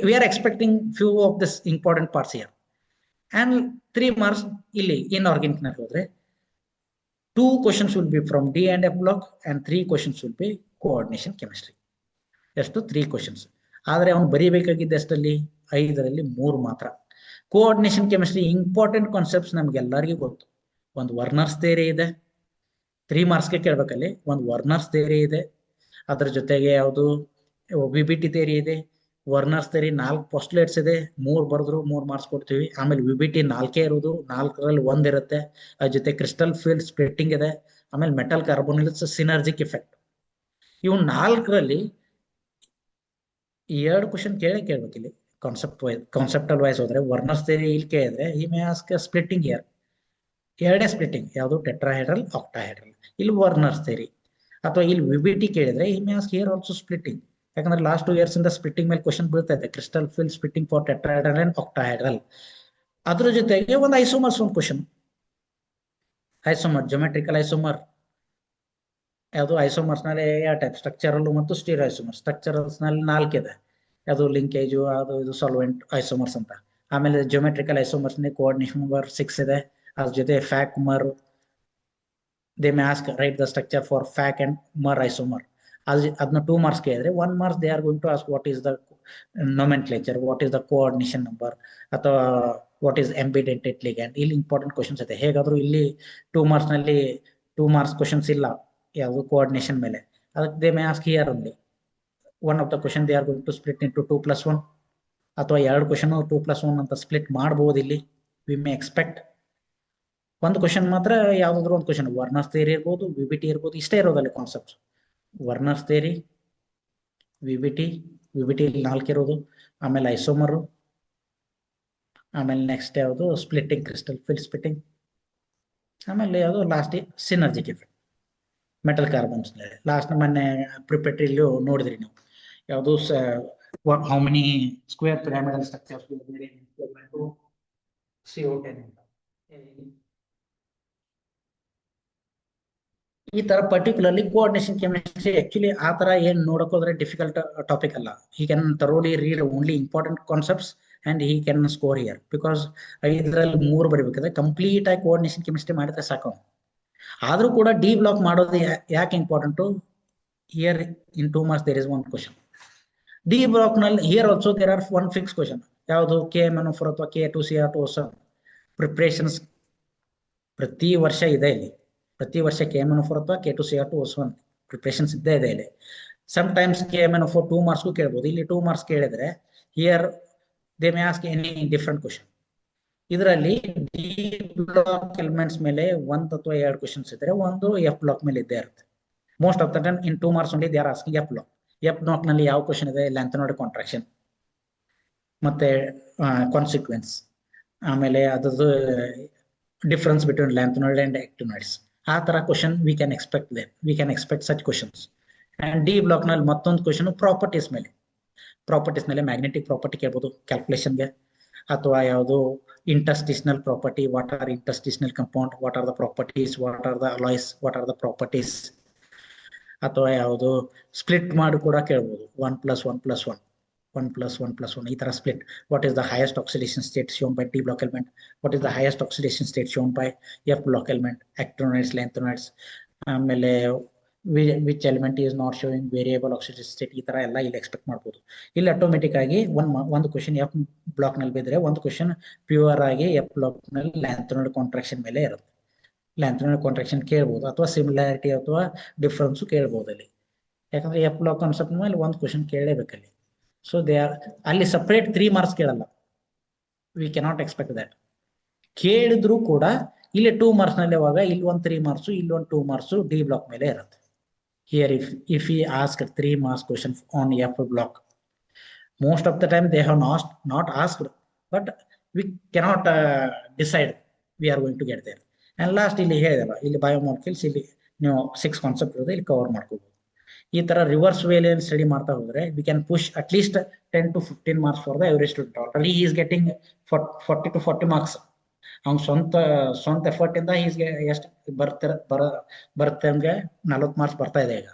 we are expecting few of this important parts here. And 3 marks ಇಲ್ಲಿ inorganic ನಲ್ಲಿ ಹೋದ್ರೆ 2 questions will be from D and F block and 3 questions will be coordination chemistry. ಎಷ್ಟು 3 questions. ಆದ್ರೆ ಅವನು ಬರೀಬೇಕಾಗಿದ್ದ ಎಷ್ಟಲ್ಲಿ 5ರಲ್ಲಿ 3 ಮಾತ್ರ. ಕೋಆರ್ಡಿನೇಷನ್ ಕೆಮಿಸ್ಟ್ರಿ ಇಂಪಾರ್ಟೆಂಟ್ ಕಾನ್ಸೆಪ್ಟ್ಸ್ ನಮ್ಗೆಲ್ಲರಿಗೂ ಗೊತ್ತು. ಒಂದು ವರ್ನರ್ಸ್ theory ಇದೆ, 3 ಮಾರ್ಕ್ಸ್ಗೆ ಕೇಳ್ಬೇಕಲ್ಲಿ. ಒಂದು ವರ್ನರ್ಸ್ ಥಿಯರಿ ಇದೆ, ಅದ್ರ ಜೊತೆಗೆ ಯಾವುದು ವಿಬಿಟಿ ಥಿಯರಿ ಇದೆ. ವರ್ನರ್ಸ್ ಥಿಯರಿ 4 ಪೋಸ್ಟ್ಯುಲೇಟ್ಸ್ ಇದೆ, 3 ಬರೆದ್ರು 3 ಮಾರ್ಕ್ಸ್ ಕೊಡ್ತೀವಿ. ಆಮೇಲೆ ವಿಬಿಟಿ 4 ಇರುವುದು, 4ರಲ್ಲಿ 1 ಇರುತ್ತೆ. ಅದ್ರ ಜೊತೆ ಕ್ರಿಸ್ಟಲ್ ಫೀಲ್ಡ್ ಸ್ಪ್ಲಿಟ್ಟಿಂಗ್ ಇದೆ. ಆಮೇಲೆ ಮೆಟಲ್ ಕಾರ್ಬೋನಿಲ್ಸ್ ಸಿನರ್ಜಿಕ್ ಇಫೆಕ್ಟ್. ಇವು 4ರಲ್ಲಿ 2 ಕ್ವಶನ್ ಕೇಳ್ಬೇಕಿಲ್ಲಿ. ಕಾನ್ಸೆಪ್ಟಲ್ ವೈಸ್ ಹೋದ್ರೆ ವರ್ನರ್ಸ್ ಥಿಯರಿ ಇಲ್ಲಿ ಕೇಳಿದ್ರೆ ಈ may ask splitting year, 2 splitting, ಯಾವುದು ಟೆಟ್ರಾಹೈಡ್ರಲ್, ಆಕ್ಟಾಹೈಡ್ರಲ್. ಇಲ್ಲಿ ವರ್ನರ್ಸ್ ಥಿಯರಿ. ಅಥವಾ ಇಲ್ಲಿ ವಿಬಿಟಿ ಕೇಳಿದ್ರೆ ಈ May ask here also splitting. ಯಾಕಂದ್ರೆ ಲಾಸ್ಟ್ 2 years ಇಂದ ಸ್ಪ್ಲಿಟ್ಟಿಂಗ್ ಮೇಲೆ ಕ್ವಶನ್ ಬೀಳ್ತಾ ಇದೆ. Crystal field splitting for tetrahedral and octahedral. ಅದ್ರ ಜೊತೆಗೆ ಒಂದು ಐಸೋಮರ್ಸ್ ಒಂದು ಕ್ವಶನ್. ಐಸೋಮರ್, ಜೊಮೆಟ್ರಿಕಲ್ ಐಸೋಮರ್, ಯಾವುದು ಐಸೋಮರ್ಸ್ ನಲ್ಲಿ ಯಾವ ಟೈಪ್, ಸ್ಟ್ರಕ್ಚರಲ್ ಮತ್ತು ಸ್ಟೀರಿಯೋ ಐಸೋಮರ್. ಸ್ಟ್ರಕ್ಚರಲ್ಸ್ ನಲ್ಲಿ 4 ಇದೆ, ಅದು ಲಿಂಕೇಜು, ಅದು ಇದು ಸಾಲ್ವೆಂಟ್ ಐಸೋಮರ್ಸ್ ಅಂತ. ಆಮೇಲೆ ಜೊಮೆಟ್ರಿಕಲ್ ಐಸೋಮರ್ಸ್ ನಲ್ಲಿ ಕೋಆರ್ಡಿನೇಷನ್ ನಂಬರ್ 6 ಇದೆ. ಅದ್ರ ಜೊತೆ fac mer, they may ask write the structure for fac and mer isomer. ಅದನ್ನ 2 ಮಾರ್ಕ್ಸ್ ಕೇಳಿದ್ರೆ 1 marks they are going to ask what is the nomenclature, what is the coordination number, ಅಥವಾ what is ambidentate ligand. ಇಲ್ಲಿ important questions ಇದೆ. ಹೇಗಾದ್ರೂ ಇಲ್ಲಿ 2 marks ನಲ್ಲಿ 2 marks questions ಇಲ್ಲ ಯಾವುದು ಕೋಆರ್ಡಿನೇಷನ್ ಮೇಲೆ. ಅದಕ್ಕೆ they may ask here only one of the question they are going to split into 2+1, ಅಥವಾ 2 ಕ್ವಶನ್ 2+1 ಅಂತ ಸ್ಪ್ಲಿಟ್ ಮಾಡಬಹುದು. ಇಲ್ಲಿ ವಿ ಮೇ ಎಕ್ಸ್ಪೆಕ್ಟ್ ಒಂದು ಕ್ವಶನ್ ಮಾತ್ರ ಯಾವ್ದಾದ್ರು ಒಂದು ಕ್ವಶನ್ ವರ್ನರ್ಸ್ ಥಿಯರಿ ಇರ್ಬೋದು, ವಿಬಿಟಿ ಇರ್ಬೋದು, ಇಷ್ಟೇ ಇರೋದಲ್ಲಿ ಕಾನ್ಸೆಪ್ಟ್ಸ್. ವರ್ನರ್ಸ್ ಥಿಯರಿ, ವಿಬಿಟಿ 4 ಇರೋದು, ಆಮೇಲೆ ಐಸೋಮರು, ಆಮೇಲೆ ನೆಕ್ಸ್ಟ್ ಯಾವುದು ಸ್ಪ್ಲಿಟ್ಟಿಂಗ್, ಕ್ರಿಸ್ಟಲ್ ಫೀಲ್ಡ್ ಸ್ಪ್ಲಿಟ್ಟಿಂಗ್, ಆಮೇಲೆ ಯಾವುದು last synergic effect, metal carbons. ಲಾಸ್ಟ್ ಮೊನ್ನೆ ಪ್ರಿಪೇಟರಿಲಿ ನೋಡಿದ್ರಿ ನೀವು, ಯಾವುದು how many square pyramidal structures CO10 ಅಂತ. ಈ ತರ ಪರ್ಟಿಕ್ಯುಲರ್ಲಿ ಕೋಆರ್ಡಿನೇಷನ್ ಕೆಮಿಸ್ಟ್ರಿ ಆಕ್ಚುಲಿ ಆ ತರ ಏನ್ ನೋಡಕ್ ಹೋದ್ರೆ ಡಿಫಿಕಲ್ಟ್ ಟಾಪಿಕ್ ಅಲ್ಲ. He can thoroughly read only important concepts and he can score here. Because 5ರಲ್ಲಿ 3 ಬರೀಬೇಕಾದ್ರೆ ಕಂಪ್ಲೀಟ್ ಆಗಿ ಕೋಆರ್ಡಿನೇಷನ್ ಕೆಮಿಸ್ಟ್ರಿ ಮಾಡಿದ್ರೆ ಸಾಕು. ಆದ್ರೂ ಕೂಡ ಡಿ ಬ್ಲಾಕ್ ಮಾಡೋದು ಯಾಕೆ important? Here in 2 marks there is 1 question. D block ನಲ್ಲಿ here also there are 1 fix question. ಯಾವುದು KMnO4 ಅಥವಾ K2Cr2O7 ಪ್ರಿಪ್ರೇಷನ್ಸ್ ಪ್ರತಿ ವರ್ಷ ಇದೆ ಇಲ್ಲಿ. ಪ್ರತಿ ವರ್ಷ KMnO4 ಅಥವಾ K2Cr2O7 ಪ್ರಿಪ್ರೇಷನ್ಸ್ ಇದ್ದೇ ಇದೆ ಇಲ್ಲಿ. ಸಮ್ ಟೈಮ್ಸ್ KMnO4 2 ಮಾರ್ಕ್ಸ್ಗೂ ಕೇಳ್ಬೋದು. ಇಲ್ಲಿ 2 ಮಾರ್ಕ್ಸ್ ಕೇಳಿದ್ರೆ here they may ask any different question. ಇದರಲ್ಲಿ ಡಿ ಬ್ಲಾಕ್ ಎಲಿಮೆಂಟ್ಸ್ ಮೇಲೆ 1 ಅಥವಾ 2 ಕ್ವಶನ್ಸ್ ಇದ್ರೆ, ಒಂದು F ಬ್ಲಾಕ್ ಮೇಲೆ ಇದ್ದೇ ಇರುತ್ತೆ. Most of the time in 2 marks only they are asking F block. F block ನಲ್ಲಿ ಯಾವ ಕ್ವಶನ್ ಇದೆ? ಲ್ಯಾಂಥನೋಯಿಡ್ ಕಾಂಟ್ರಾಕ್ಷನ್ ಮತ್ತೆ ಕಾನ್ಸಿಕ್ವೆನ್ಸ್, ಆಮೇಲೆ ಅದ್ರದ್ದು difference between lanthanoid and actinoids, ಆ ತರ question we can expect such questions. And D block ನಲ್ಲಿ ಮತ್ತೊಂದು ಕ್ವಶನ್ ಪ್ರಾಪರ್ಟೀಸ್ ಮೇಲೆ ಮ್ಯಾಗ್ನೆಟಿಕ್ ಪ್ರಾಪರ್ಟಿ ಕೇಳ್ಬೋದು ಕ್ಯಾಲ್ಕುಲೇಷನ್ಗೆ, ಅಥವಾ ಯಾವುದು interstitial property, what are interstitial compound, what are the properties, what are the alloys, what are the properties, ಅಥವಾ ಯಾವುದು split ಮಾಡಿ ಕೂಡ ಕೇಳ್ಬೋದು. 1+1+1 ಈ ತರ split. What is the highest oxidation state shown by D block element, what is the highest oxidation state shown by F block element, actinoids, lanthanoids, ಆಮೇಲೆ which element is not showing variable oxidation state, ಈ ತರ ಎಲ್ಲ ಇಲ್ಲಿ expect ಮಾಡ್ಬೋದು. ಇಲ್ಲಿ automatic ಆಗಿ ಒಂದು question F block ನಲ್ಲಿ ಬಿದ್ದರೆ ಒಂದು ಕ್ವಶನ್ ಪ್ಯೂರ್ ಆಗಿ ಎಫ್ ಬ್ಲಾಕ್ ನಲ್ಲಿ ಲ್ಯಾಂಥನೋಯ್ಡ್ ಕಾಂಟ್ರಾಕ್ಷನ್ ಮೇಲೆ ಇರುತ್ತೆ. ಲ್ಯಾಂಥನೋಯ್ಡ್ ಕಾಂಟ್ರಾಕ್ಷನ್ ಕೇಳ್ಬೋದು, ಅಥವಾ ಸಿಮಿಲಾರಿಟಿ ಅಥವಾ ಡಿಫ್ರೆನ್ಸ್ ಕೇಳ್ಬೋದು ಅಲ್ಲಿ. ಯಾಕಂದ್ರೆ ಎಫ್ ಬ್ಲಾಕ್ ಕಾನ್ಸೆಪ್ಟ್ ಮೇಲೆ ಒಂದು ಕ್ವಶನ್ ಕೇಳಲೇಬೇಕಲ್ಲಿ. ಸೊ ದೇ ಆರ್ ಅಲ್ಲಿ ಸಪರೇಟ್ 3 ಮಾರ್ಕ್ಸ್ ಕೇಳಲ್ಲ. We cannot expect that. ಕೇಳಿದ್ರು ಕೂಡ ಇಲ್ಲಿ 2 ಮಾರ್ಕ್ಸ್ ನಲ್ಲಿ ಯಾವಾಗ ಇಲ್ಲಿ ಒಂದು 3 ಮಾರ್ಕ್ಸ್, ಇಲ್ಲಿ ಒಂದು 2 ಮಾರ್ಕ್ಸ್ ಡಿ ಬ್ಲಾಕ್ ಮೇಲೆ ಇರುತ್ತೆ. Here if we ask 3 marks question on F block, most of the time they have not asked, but we cannot decide we are going to get there. And last ಇಲ್ಲಿ ಹೇಳಿದಲ್ಲ, ಇಲ್ಲಿ biomolecules ಇಲ್ಲಿ ನೀವು 6 concept ಇರೋದು ಇಲ್ಲಿ cover ಮಾಡ್ಕೋಬಹುದು. ಈ ತರ ರಿವರ್ಸ್ ವೇಲಿ ಸ್ಟಡಿ ಮಾಡ್ತಾ ಹೋದ್ರೆ we can push at least 10 to 15 marks for the every student. Already he is getting 40 to 40 marks. ಅವ್ನ ಸ್ವಂತ ಎಫರ್ಟ್ ಇಂದ ಎಷ್ಟು ಬರ್ತಂಗೆ 40 ಮಾರ್ಕ್ಸ್ ಬರ್ತಾ ಇದೆ ಈಗ.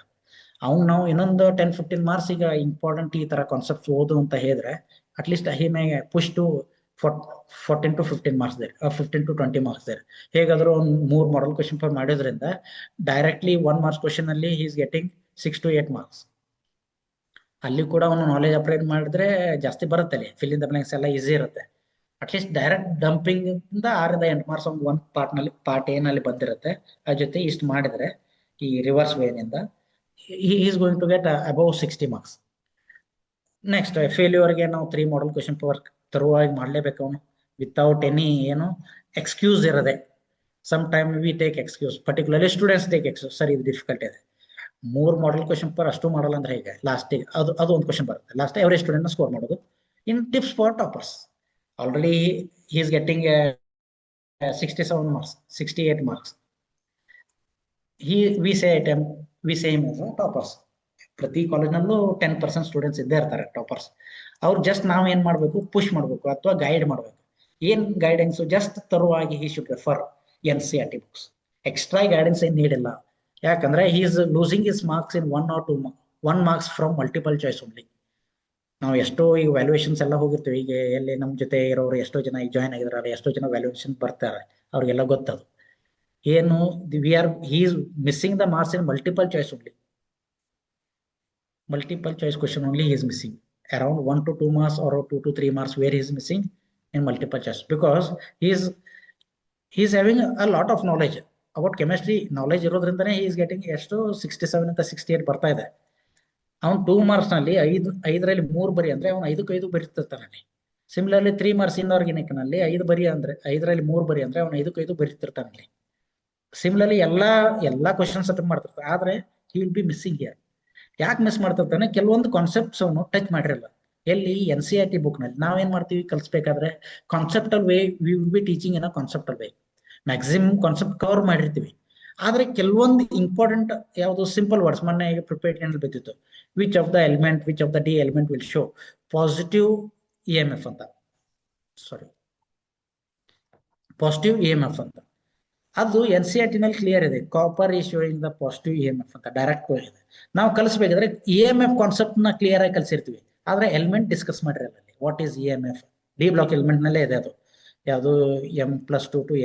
ಅವ್ನು ನಾವು ಇನ್ನೊಂದು 10-15 ಮಾರ್ಕ್ಸ್ ಈಗ ಇಂಪಾರ್ಟೆಂಟ್ ಈ ತರ ಕಾನ್ಸೆಪ್ಟ್ ಓದು ಅಂತ ಹೇಳಿದ್ರೆ at least he may push to 14 to 15 marks there, 15 to 20 marks there. ಹೇಗಾದ್ರೂ ಒಂದು 3 ಮಾಡಲ್ ಕ್ವಶನ್ ಪೇಪರ್ ಮಾಡೋದ್ರಿಂದ ಡೈರೆಕ್ಟ್ಲಿ 1 ಮಾರ್ಕ್ಸ್ ಕ್ವಶನ್ ಅಲ್ಲಿ he is getting 6 to 8 marks. ಅಲ್ಲಿ ಕೂಡ ಅವನು ನಾಲೆಜ್ ಅಪ್ಲೈ ಮಾಡಿದ್ರೆ ಜಾಸ್ತಿ ಬರುತ್ತೆ. ಅಲ್ಲಿ ಫಿಲ್ ಇನ್ ದ ಬ್ಲಾಂಕ್ಸ್ ಎಲ್ಲ ಈಸಿ ಇರುತ್ತೆ. ಅಟ್ಲೀಸ್ಟ್ ಡೈರೆಕ್ಟ್ ಡಂಪಿಂಗ್ ಇಂದ 6-8 ಮಾರ್ಕ್ಸ್ ಒಂದು ಪಾರ್ಟ್ ಏನಲ್ಲಿ ಬಂದಿರುತ್ತೆ. ಅದ್ರ ಜೊತೆ ಇಷ್ಟು ಮಾಡಿದ್ರೆ ಈ ರಿವರ್ಸ್ ವೇನಿಂದ he is going to get above 60 marks. Next ಫೇಲ್ಯೂರ್ಗೆ ನಾವು 3 ಮಾಡಲ್ ಕ್ವಶನ್ ಪೇಪರ್ ತರುವಾಗಿ ಮಾಡಲೇಬೇಕು ಅವನು, ವಿತೌಟ್ ಎನಿ ಏನು ಎಕ್ಸ್ಕ್ಯೂಸ್ ಇರದೆ. Some time we take excuse, particularly students take excuse. Sir ಇದು ಡಿಫಿಕಲ್ಟ್ ಇದೆ, 3 ಮಾಡಲ್ ಕ್ವಶನ್ ಪೇಪರ್ ಅಷ್ಟು ಮಾಡಲ್ಲ ಅಂದ್ರೆ ಹೇಗೆ, ಲಾಸ್ಟಿಗೆ ಅದು ಒಂದು ಕ್ವಶನ್ ಬರುತ್ತೆ. ಲಾಸ್ಟ್ ಎವರೇಜ್ ಸ್ಟೂಡೆಂಟ್ ಸ್ಕೋರ್ ಮಾಡೋದು. In tips for toppers, already he is getting 67 marks, 68 marks. We say him as a toppers. ಪ್ರತಿ ಕಾಲೇಜ್ನಲ್ಲೂ 10% ಸ್ಟೂಡೆಂಟ್ಸ್ ಇದ್ದೇ ಇರ್ತಾರೆ ಟಾಪರ್ಸ್. ಅವ್ರು ಜಸ್ಟ್ ನಾವು ಏನ್ ಮಾಡ್ಬೇಕು, ಪುಷ್ ಮಾಡ್ಬೇಕು ಅಥವಾ ಗೈಡ್ ಮಾಡ್ಬೇಕು. ಏನ್ ಗೈಡೆನ್ಸ್, ಜಸ್ಟ್ ತರುವಾಗಿ he should refer NCERT books. Extra guidance ಏನ್ ನೀಡಿಲ್ಲ. ಯಾಕಂದ್ರೆ he is losing his marks in 1 or 2 marks from multiple choice only. ನಾವು ಎಷ್ಟೋ ಈಗ ವ್ಯಾಲ್ಯೂಯೇಷನ್ಸ್ ಎಲ್ಲ ಹೋಗಿರ್ತೀವಿ. ಈಗ ಎಲ್ಲಿ ನಮ್ಮ ಜೊತೆ ಇರೋರು ಎಷ್ಟೋ ಜನ ಈಗ ಜಾಯ್ನ್ ಆಗಿದ್ದಾರೆ, ಎಷ್ಟೋ ಜನ ವ್ಯಾಲ್ಯೂಯೇಷನ್ ಬರ್ತಾರೆ, ಅವ್ರಿಗೆಲ್ಲ ಗೊತ್ತದು ಏನು. he is missing the marks in multiple choice only. Multiple choice question only he is missing around 1 to 2 marks or 2 to 3 marks where he is missing in multiple choice, because he is having a lot of knowledge about chemistry. knowledge ಇರೋದ್ರಿಂದನೇ he is getting ಎಷ್ಟು 67 ಅಂತ 68 ಬರ್ತಾ ಇದೆ. ಅವ್ನು 2 marks ನಲ್ಲಿ 5ರಲ್ಲಿ 3 ಬರಿ ಅಂದ್ರೆ ಅವ್ನು 5ಕ್ಕೆ 5 ಬರೀತಿರ್ತಾನೆ. Similarly 3 marks inorganic ನಲ್ಲಿ 5 ಬರಿ ಅಂದ್ರೆ 5ರಲ್ಲಿ 3 ಬರಿ ಅಂದ್ರೆ ಅವ್ನು 5ಕ್ಕೆ 5 ಬರೀತಿರ್ತಾನೆ. ಸಿಮಿಲರ್ಲಿ ಎಲ್ಲಾ ಕ್ವಶನ್ಸ್ ಅಟೆಂಪ್ಟ್ ಮಾಡ್ತಿರ್ತಾನೆ, ಆದ್ರೆ he will be missing here. ಯಾಕೆ ಮಿಸ್ ಮಾಡ್ತಿರ್ತಾನೆ, ಕೆಲವೊಂದು ಕಾನ್ಸೆಪ್ಟ್ಸ್ ಅವನು ಟಚ್ ಮಾಡಿರಲ್ಲ. ಎಲ್ಲಿ NCERT ಬುಕ್ ನಲ್ಲಿ ನಾವೇನ್ ಮಾಡ್ತೀವಿ ಕಲಿಸ್ಬೇಕಾದ್ರೆ conceptual way we will be teaching in a conceptual way. Maximum concept cover ಮಾಡಿರ್ತೀವಿ, ಆದ್ರೆ ಕೆಲವೊಂದು ಇಂಪಾರ್ಟೆಂಟ್ ಯಾವುದು ಸಿಂಪಲ್ ವರ್ಡ್ಸ್ ಮೊನ್ನೆ ಪ್ರಿಪೇರ್ ಬಿದ್ದಿತ್ತು. Which of the element, which of the D element will show positive EMF ಅಂತ, ಪಾಸಿಟಿವ್ EMF ಅಂತ. ಅದು NCERT ನಲ್ಲಿ ಕ್ಲಿಯರ್ ಇದೆ. Copper is showing the positive EMF ಅಂತ ಡೈರೆಕ್ಟ್ ಇದೆ. ನಾವು ಕಲಿಸ್ಬೇಕಾದ್ರೆ EMF ಕಾನ್ಸೆಪ್ಟ್ ನ ಕ್ಲಿಯರ್ ಆಗಿ ಕಲಿಸಿರ್ತೀವಿ, ಆದ್ರೆ ಎಲಿಮೆಂಟ್ ಡಿಸ್ಕಸ್ ಮಾಡಿರಲ್ಲ. What is EMF, D block element ನಲ್ಲೇ ಇದೆ ಅದು. ಯಾವುದು M+2 to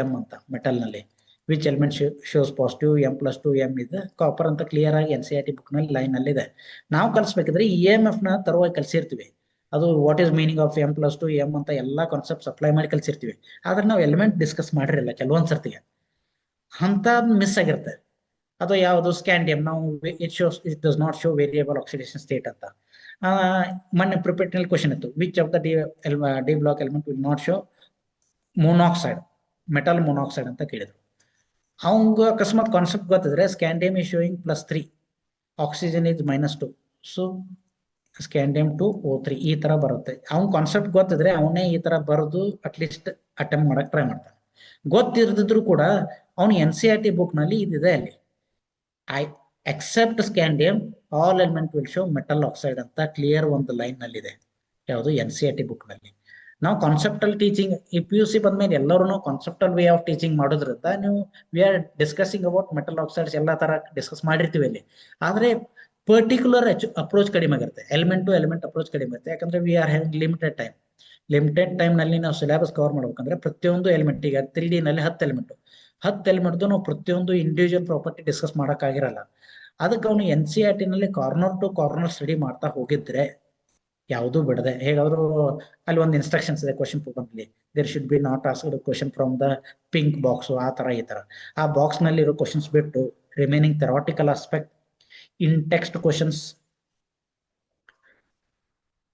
M ಅಂತ ಮೆಟಲ್ ನಲ್ಲಿ. Which element shows positive, M+2 M ಇದೆ ಕಾಪರ್ ಅಂತ ಕ್ಲಿಯರ್ ಆಗಿ NCERT ಬುಕ್ ನಲ್ಲಿ ಲೈನ್ ಅಲ್ಲಿ ಇದೆ. ನಾವು ಕಲಿಸ್ಬೇಕಿದ್ರೆ EMF ನ ತರುವಾಗಿ ಕಲಿಸಿರ್ತೀವಿ. ಅದು what is meaning of M+2 M ಅಂತ ಎಲ್ಲಾ ಕಾನ್ಸೆಪ್ಟ್ಸ್ ಅಪ್ಲೈ ಮಾಡಿ ಕಲಿಸಿರ್ತೀವಿ, ಆದ್ರೆ ನಾವು ಎಲಿಮೆಂಟ್ ಡಿಸ್ಕಸ್ ಮಾಡಿರಲ್ಲ ಕೆಲವೊಂದ್ ಸರ್ತಿಗೆ. ಅಂತ ಮಿಸ್ ಆಗಿರುತ್ತೆ. ಅದು ಯಾವುದು ಸ್ಕ್ಯಾಂಡಿಯಂ, ನಾವು it does not show variable oxidation state ಅಂತ. ಮೊನ್ನೆ ಪ್ರಿಪೇರ್ನಲ್ಲಿ ಕ್ವಶನ್ ಇತ್ತು, which of the D block element will not show monoxide, metal monoxide ಅಂತ ಕೇಳಿದ್ರು. ಅವಂಗ ಅಕಸ್ಮಾತ್ ಕಾನ್ಸೆಪ್ಟ್ ಗೊತ್ತಿದ್ರೆ scandium is showing +3, oxygen is -2, ಸೊ ಸ್ಕ್ಯಾಂಡಿಯಂ 2O3 ಈ ತರ ಬರುತ್ತೆ. ಅವ್ನ್ ಕಾನ್ಸೆಪ್ಟ್ ಗೊತ್ತಿದ್ರೆ ಅವನೇ ಈ ತರ ಬರೆದು ಅಟ್ಲೀಸ್ಟ್ ಅಟೆಂಪ್ಟ್ ಮಾಡಕ್ ಟ್ರೈ ಮಾಡ್ತಾನೆ. ಗೊತ್ತಿರದಿದ್ರು ಕೂಡ ಅವನು NCERT ಬುಕ್ ನಲ್ಲಿ ಇದಿದೆ ಅಲ್ಲಿ, I except scandium all element will show metal oxide ಅಂತ ಕ್ಲಿಯರ್ ಒಂದು ಲೈನ್ ನಲ್ಲಿ ಇದೆ. ಯಾವುದು? NCERT ಬುಕ್ ನಲ್ಲಿ. ನಾವು ಕಾನ್ಸೆಪ್ಟಲ್ ಟೀಚಿಂಗ್ ಈ PUC ಬಂದ್ಮೇಲೆ ಎಲ್ಲರೂ ಕಾನ್ಸೆಪ್ಟಲ್ ವೇ ಆಫ್ ಟೀಚಿಂಗ್ ಮಾಡೋದ್ರಿಂದ ನೀವು we are discussing about metal oxides ಎಲ್ಲಾ ತರ ಡಿಸ್ಕಸ್ ಮಾಡಿರ್ತೀವಿ ಅಲ್ಲಿ. ಆದ್ರೆ ಪರ್ಟಿಕ್ಯುಲರ್ ಅಪ್ರೋಚ್ ಕಡಿಮೆ ಆಗಿರುತ್ತೆ, ಎಲಿಮೆಂಟ್ ಟು ಎಲಿಮೆಂಟ್ ಅಪ್ರೋಚ್ ಕಡಿಮೆ ಇರುತ್ತೆ. ಯಾಕಂದ್ರೆ we are having limited time ನಲ್ಲಿ ನಾವು ಸಿಲೆಬಸ್ ಕವರ್ ಮಾಡ್ಬೇಕಂದ್ರೆ ಪ್ರತಿಯೊಂದು ಎಲಿಮೆಂಟ್, ಈಗ 3D ನಲ್ಲಿ 10 ಎಲಿಮೆಂಟ್ ನಾವು ಪ್ರತಿಯೊಂದು ಇಂಡಿವಿಜುವಲ್ ಪ್ರಾಪರ್ಟಿ ಡಿಸ್ಕಸ್ ಮಾಡಕ್ಕಾಗಿರಲ್ಲ. ಅದಕ್ಕೆ ಅವನು NCERT ನಲ್ಲಿ ಕಾರ್ನರ್ ಟು ಕಾರ್ನರ್ ಸ್ಟಡಿ ಮಾಡ್ತಾ ಹೋಗಿದ್ರೆ ಯಾವುದೂ ಬಿಡದೆ, ಹೇಗಾದ್ರೂ ಅಲ್ಲಿ ಒಂದು ಇನ್ಸ್ಟ್ರಕ್ಷನ್ಸ್ ಇದೆ ಕ್ವಶನ್ ಪೇಪರ್ ನಲ್ಲಿ, there should be not asked question from the pink box, ಆ ತರ ಈ ತರ ಆ ಬಾಕ್ಸ್ ನಲ್ಲಿ ಇರೋ ಕ್ವಶನ್ಸ್ ಬಿಟ್ಟು remaining theoretical aspect, in text questions,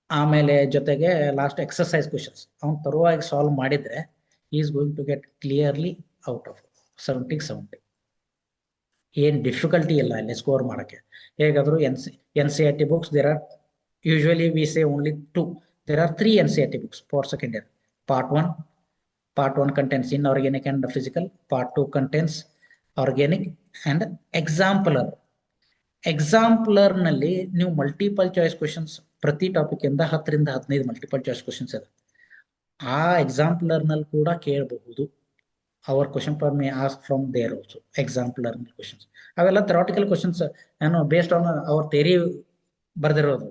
ಆಮೇಲೆ ಜೊತೆಗೆ ಲಾಸ್ಟ್ ಎಕ್ಸರ್ಸೈಸ್ ಕ್ವಶನ್ಸ್ ಅವ್ನು ತರುವಾಗಿ ಸಾಲ್ವ್ ಮಾಡಿದ್ರೆ is going to get clearly out of 70. ಏನ್ ಡಿಫಿಕಲ್ಟಿ ಇಲ್ಲ ಅಲ್ಲಿ ಸ್ಕೋರ್ ಮಾಡಕ್ಕೆ. ಹೇಗಾದ್ರು NCERT books, there are usually we say only 2. There are 3 NCERT books for second year. Part 1 contains inorganic and physical. Part 2 contains organic and exampler. Exemplar ನಲ್ಲಿ ನೀವು multiple choice questions ಪ್ರತಿ topic ಇಂದ 10 ರಿಂದ 15 multiple choice questions ಇದೆ. ಆ exemplar ನಲ್ಲಿ ಕೂಡ ಕೇಳಬಹುದು. Our question paper may ask from there also exemplar questions. ಅವೆಲ್ಲ ಥೆರಾಟಿಕಲ್ ಕ್ವಶನ್ಸ್ ಏನು ಬೇಸ್ಡ್ ಆನ್ ಅವರ್ ಥಿಯರಿ ಬರ್ದಿರೋದು.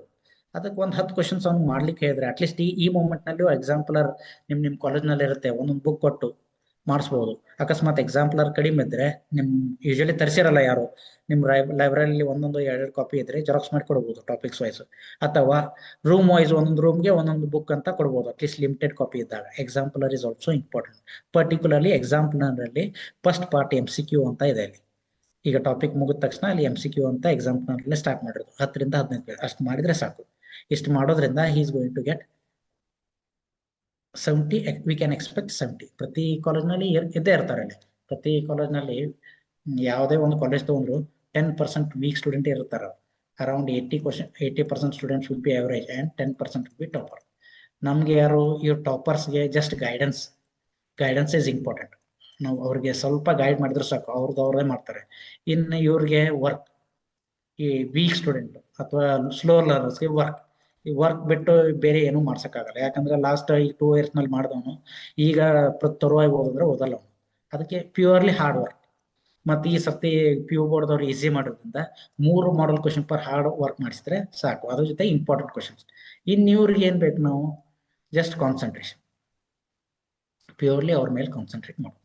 ಅದಕ್ಕೆ ಒಂದು 10 ಕ್ವಶನ್ಸ್ ಅವ್ನು ಮಾಡ್ಲಿಕ್ಕೆ ಹೇಳಿದ್ರೆ ಅಟ್ಲೀಸ್ಟ್ ಈ ಮೂಮೆಂಟ್ ನಲ್ಲಿ ಎಕ್ಸಾಂಪ್ಲರ್ ನಿಮ್ ಕಾಲೇಜ್ ನಲ್ಲಿ ಇರುತ್ತೆ, ಒಂದೊಂದು ಬುಕ್ ಕೊಟ್ಟು ಮಾಡಿಸ್ಬೋದು. ಅಕಸ್ಮಾತ್ ಎಕ್ಸಾಂಪ್ಲರ್ ಕಡಿಮೆ ಇದ್ರೆ ನಿಮ್ ಯೂಶಲಿ ತರಿಸಿರಲ್ಲ ಯಾರು, ನಿಮ್ ಲೈಬ್ರರಿಲಿ ಒಂದೊಂದು 2 ಕಾಪಿ ಇದ್ರೆ ಜೆರಾಕ್ಸ್ ಮಾಡಿ ಕೊಡ್ಬೋದು ಟಾಪಿಕ್ಸ್ ವೈಸ್, ಅಥವಾ ರೂಮ್ ವೈಸ್ ಒಂದೊಂದು ರೂಮ್ಗೆ ಒಂದೊಂದು ಬುಕ್ ಅಂತ ಕೊಡ್ಬೋದು ಅಟ್ಲೀಸ್ಟ್ ಲಿಮಿಟೆಡ್ ಕಾಪಿ ಇದ್ದಾಗ. Exemplar is also important. Particularly exemplar ಅಲ್ಲಿ ಫಸ್ಟ್ ಪಾರ್ಟ್ MCQ ಅಂತ ಇದೆ ಅಲ್ಲಿ. ಈಗ ಟಾಪಿಕ್ ಮುಗಿದ ತಕ್ಷಣ ಅಲ್ಲಿ MCQ ಅಂತ ಎಕ್ಸಾಂಪ್ಲರ್ ಸ್ಟಾರ್ಟ್ ಮಾಡಿರೋದು 10 ರಿಂದ 15 ಅಷ್ಟು ಮಾಡಿದ್ರೆ ಸಾಕು. ಇಷ್ಟು ಮಾಡೋದ್ರಿಂದ he is going to get 70. We can expect 70. ಪ್ರತಿ ಕಾಲೇಜ್ನಲ್ಲಿ ಇದ್ದೇ ಇರ್ತಾರೆ ಅಲ್ಲಿ. ಪ್ರತಿ ಕಾಲೇಜ್ನಲ್ಲಿ ಯಾವುದೇ ಒಂದು ಕಾಲೇಜ್ ತಗೊಂಡ್ರು 10% ವೀಕ್ ಸ್ಟೂಡೆಂಟ್ ಇರ್ತಾರೆ. Around 80% students will be average and 10% will be topper. ನಮ್ಗೆ ಯಾರು ಇವ್ರ ಟಾಪರ್ಸ್ಗೆ ಜಸ್ಟ್ ಗೈಡೆನ್ಸ್ ಇಸ್ ಇಂಪಾರ್ಟೆಂಟ್. ನಾವು ಅವ್ರಿಗೆ ಸ್ವಲ್ಪ ಗೈಡ್ ಮಾಡಿದ್ರೆ ಸಾಕು, ಅವ್ರದೇ ಮಾಡ್ತಾರೆ. ಇನ್ನು ಇವ್ರಿಗೆ ವರ್ಕ್, ಈ ವೀಕ್ ಸ್ಟೂಡೆಂಟ್ ಅಥವಾ ಸ್ಲೋ ಲರ್ನರ್ಸ್ಗೆ ಈ ವರ್ಕ್ ಬಿಟ್ಟು ಬೇರೆ ಏನೂ ಮಾಡ್ಸಕ್ಕಾಗಲ್ಲ. ಯಾಕಂದ್ರೆ ಲಾಸ್ಟ್ ಈ 2 years ನಲ್ಲಿ ಮಾಡಿದವನು ಈಗ ತರುವಾಗಿ ಓದಿದ್ರೆ ಓದಲ್ಲ ಅವನು. ಅದಕ್ಕೆ ಪ್ಯೂರ್ಲಿ ಹಾರ್ಡ್ ವರ್ಕ್. ಮತ್ತೆ ಈ ಸರ್ತಿ PU ಬೋರ್ಡ್ದವ್ರು ಈಸಿ ಮಾಡೋದ್ರಿಂದ 3 model question per hard work ಮಾಡಿಸಿದ್ರೆ ಸಾಕು. ಅದ್ರ ಜೊತೆ ಇಂಪಾರ್ಟೆಂಟ್ ಕ್ವಶನ್ಸ್. ಇನ್ನು ಇವ್ರಿಗೆ ಏನ್ ಬೇಕು, ನಾವು ಜಸ್ಟ್ ಕಾನ್ಸಂಟ್ರೇಷನ್, ಪ್ಯೂರ್ಲಿ ಅವ್ರ ಮೇಲೆ ಕಾನ್ಸಂಟ್ರೇಟ್ ಮಾಡೋದು.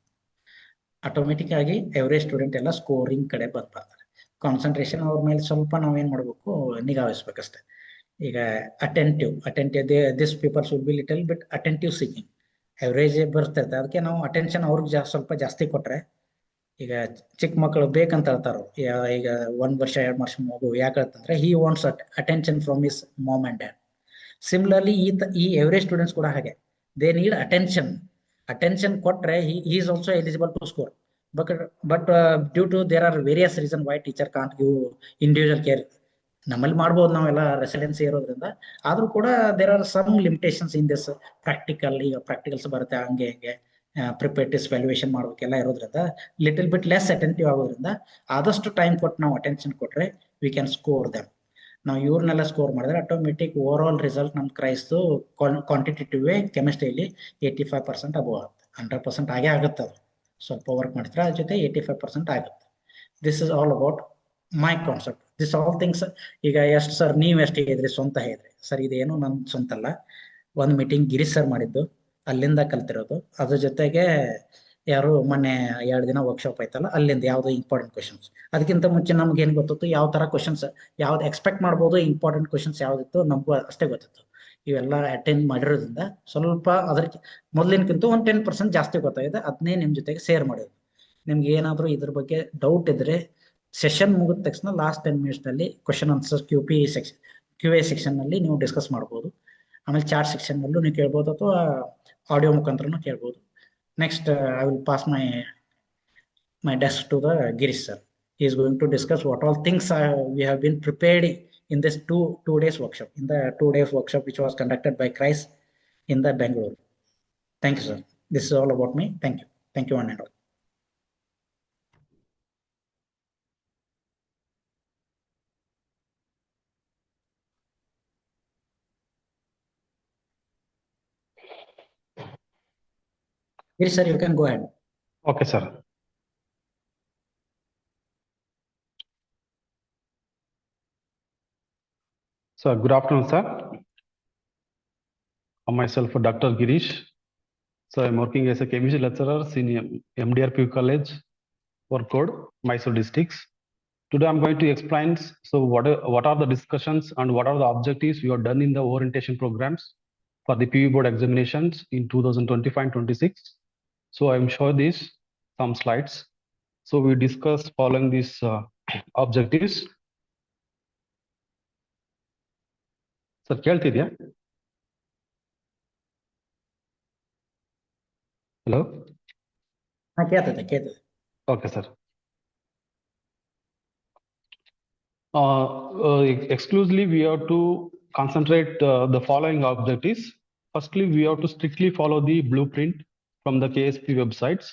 ಆಟೋಮೆಟಿಕ್ ಆಗಿ ಎವರೇಜ್ ಸ್ಟೂಡೆಂಟ್ ಎಲ್ಲ ಸ್ಕೋರಿಂಗ್ ಕಡೆ ಬರ್ತಾರೆ. ಕಾನ್ಸಂಟ್ರೇಷನ್ ಅವ್ರ ಮೇಲೆ ಸ್ವಲ್ಪ ನಾವೇನ್ ಮಾಡ್ಬೇಕು, ನಿಗಾ ವಹಿಸ್ಬೇಕಷ್ಟೇ. ಈಗ attentive this peoples will be little bit attentive seeking. Average ಬರ್ತಿರುತ್ತೆ, ಅದಕ್ಕೆ ನಾವು ಅಟೆನ್ಷನ್ ಅವ್ರಿಗೆ ಸ್ವಲ್ಪ ಜಾಸ್ತಿ ಕೊಟ್ರೆ. ಈಗ ಚಿಕ್ಕ ಮಕ್ಕಳು ಬೇಕಂತ ಹೇಳ್ತಾರ, ಈಗ 1 ವರ್ಷ 2 ವರ್ಷ ಮಗು ಯಾಕೆ ಹೇಳ್ತಂದ್ರೆ he wants attention from his mom and dad. Similarly ಈ ಎವರೇಜ್ ಸ್ಟೂಡೆಂಟ್ಸ್ ಕೂಡ ಹಾಗೆ, ದೇ ನೀಡ್ ಅಟೆನ್ಷನ್ ಕೊಟ್ರೆ he is also eligible to score. But due to there are various reasons why teacher can't give individual care. ನಮ್ಮಲ್ಲಿ ಮಾಡ್ಬೋದು ನಾವೆಲ್ಲ residency ಇರೋದ್ರಿಂದ, ಆದ್ರೂ ಕೂಡ there are some limitations in this practical. ಈಗ ಪ್ರಾಕ್ಟಿಕಲ್ಸ್ ಬರುತ್ತೆ, ಹಂಗೆ ಪ್ರಿಪೇರ್ಟಿಸ್ ವ್ಯಾಲ್ಯೂಯೇಷನ್ ಮಾಡ್ಬೇಕೆಲ್ಲ ಇರೋದ್ರಿಂದ ಲಿಟಲ್ ಬಿಟ್ ಲೆಸ್ ಅಟೆಂಟಿವ್ ಆಗೋದ್ರಿಂದ ಆದಷ್ಟು ಟೈಮ್ ಕೊಟ್ಟು ನಾವು ಅಟೆನ್ಷನ್ ಕೊಟ್ರೆ ವಿ ಕ್ಯಾನ್ ಸ್ಕೋರ್ ದಮ್. ನಾವು ಇವ್ರನ್ನೆಲ್ಲ ಸ್ಕೋರ್ ಮಾಡಿದ್ರೆ ಆಟೋಮೆಟಿಕ್ ಓವರ್ ಆಲ್ ರಿಸಲ್ಟ್ ನಮ್ ಕ್ರೈಸ್ತು ಕ್ವಾಂಟಿಟೇಟಿವ್ ಕೆಮಿಸ್ಟ್ರಿಯಲ್ಲಿ 85% ಅಬೋವ್ ಆಗುತ್ತೆ. 100% ಆಗೇ ಆಗುತ್ತೆ. ಅದು ಸ್ವಲ್ಪ ವರ್ಕ್ ಮಾಡಿದ್ರೆ ಅದ್ರ ಜೊತೆ 85% ಆಗುತ್ತೆ. This is all about my concept. This all things. ಈಗ ಎಷ್ಟು ಸರ್ ನೀವು ಎಷ್ಟು ಹೇಳಿದ್ರಿ, ಸ್ವಂತ ಹೇಳಿದ್ರಿ ಸರ್, ಇದೇನು ನನ್ ಸ್ವಂತ ಅಲ್ಲ. ಒಂದು ಮೀಟಿಂಗ್ ಗಿರೀಶ್ ಸರ್ ಮಾಡಿದ್ದು, ಅಲ್ಲಿಂದ ಕಲ್ತಿರೋದು. ಅದ್ರ ಜೊತೆಗೆ ಯಾರು ಮೊನ್ನೆ 2 ದಿನ ವರ್ಕ್ಶಾಪ್ ಆಯ್ತಲ್ಲ, ಅಲ್ಲಿಂದ ಯಾವ್ದು ಇಂಪಾರ್ಟೆಂಟ್ ಕ್ವಶನ್ಸ್. ಅದಕ್ಕಿಂತ ಮುಂಚೆ ನಮ್ಗೆ ಏನ್ ಗೊತ್ತಿತ್ತು, ಯಾವ ತರ ಕ್ವಶನ್ಸ್ ಯಾವ್ದು ಎಕ್ಸ್ಪೆಕ್ಟ್ ಮಾಡ್ಬೋದು, ಇಂಪಾರ್ಟೆಂಟ್ ಕ್ವಶನ್ಸ್ ಯಾವ್ದಿತ್ತು ನಮಗೂ ಅಷ್ಟೇ ಗೊತ್ತಿತ್ತು. ಇವೆಲ್ಲ ಅಟೆಂಡ್ ಮಾಡಿರೋದ್ರಿಂದ ಸ್ವಲ್ಪ ಅದ್ರ ಮೊದ್ಲಿನಕ್ಕಿಂತ ಒಂದು 10% ಜಾಸ್ತಿ ಗೊತ್ತಾಗಿದೆ. ಅದನ್ನೇ ನಿಮ್ ಜೊತೆಗೆ ಶೇರ್ ಮಾಡಿದ್ರು. ನಿಮ್ಗೆ ಏನಾದ್ರು ಇದ್ರ ಬಗ್ಗೆ ಡೌಟ್ ಇದ್ರೆ ಸೆಷನ್ ಮುಗಿದ ತಕ್ಷಣ ಲಾಸ್ಟ್ 10 minutes ನಲ್ಲಿ ಕ್ವಶನ್ ಆನ್ಸರ್ QA ಸೆಕ್ಷನ್ ನಲ್ಲಿ ನೀವು ಡಿಸ್ಕಸ್ ಮಾಡ್ಬೋದು. ಆಮೇಲೆ ಚಾಟ್ ಸೆಕ್ಷನ್ ನಲ್ಲೂ ನೀವು ಕೇಳ್ಬೋದು, ಅಥವಾ ಆಡಿಯೋ ಮುಖಾಂತರನೂ ಕೇಳ್ಬೋದು. Next I will pass my desk to the Girish sir. He is going to discuss what all things we have been prepared in this two days workshop, in the 2 days workshop which was conducted by Christ in the Bangalore. Thank you, sir. This is all about me. Thank you one and all. Yes, sir, you can go ahead. Okay, sir. So, good afternoon, sir. Myself, Dr. Girish. So, I'm working as a chemistry lecturer in MDRP College, Code, Mysore districts. Today, I'm going to explain what are the discussions and what are the objectives we have done in the orientation programs for the PV board examinations in 2025-26. So, I'm sure these some slides. So, we discussed following these objectives. Sir, ಕೇಳ್ತಿದ್ಯಾ? Hello? ಕೇಳ್ತದೆ. Okay, sir. Exclusively, we have to concentrate the following objectives. Firstly, we have to strictly follow the blueprint from the KSP websites.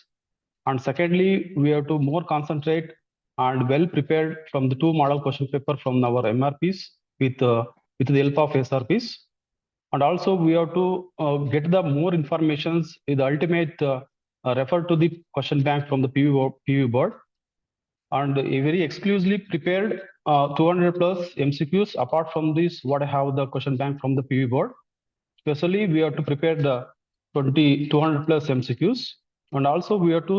And secondly, we have to more concentrate and well prepared from the 2 model question paper from our MRPs with the help of SRPs. And also we have to get the more informations with the ultimate refer to the question bank from the PV board. And a very exclusively prepared 200 plus MCQs. Apart from this, what I have the question bank from the PV board. Especially, we have to prepare the 200 plus MCQs, and also we have to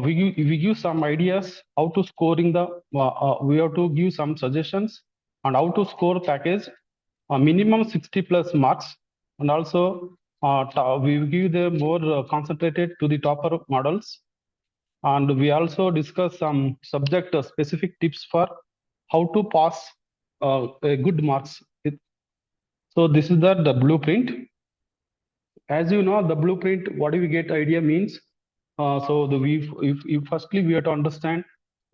we give some ideas how to scoring the. We have to give some suggestions on how to score package minimum 60 plus marks, and also we give the more concentrated to the topper models. And we also discuss some subject specific tips for how to pass a good marks. So this is the blueprint. As you know, the blueprint, what do we get idea means? If firstly we have to understand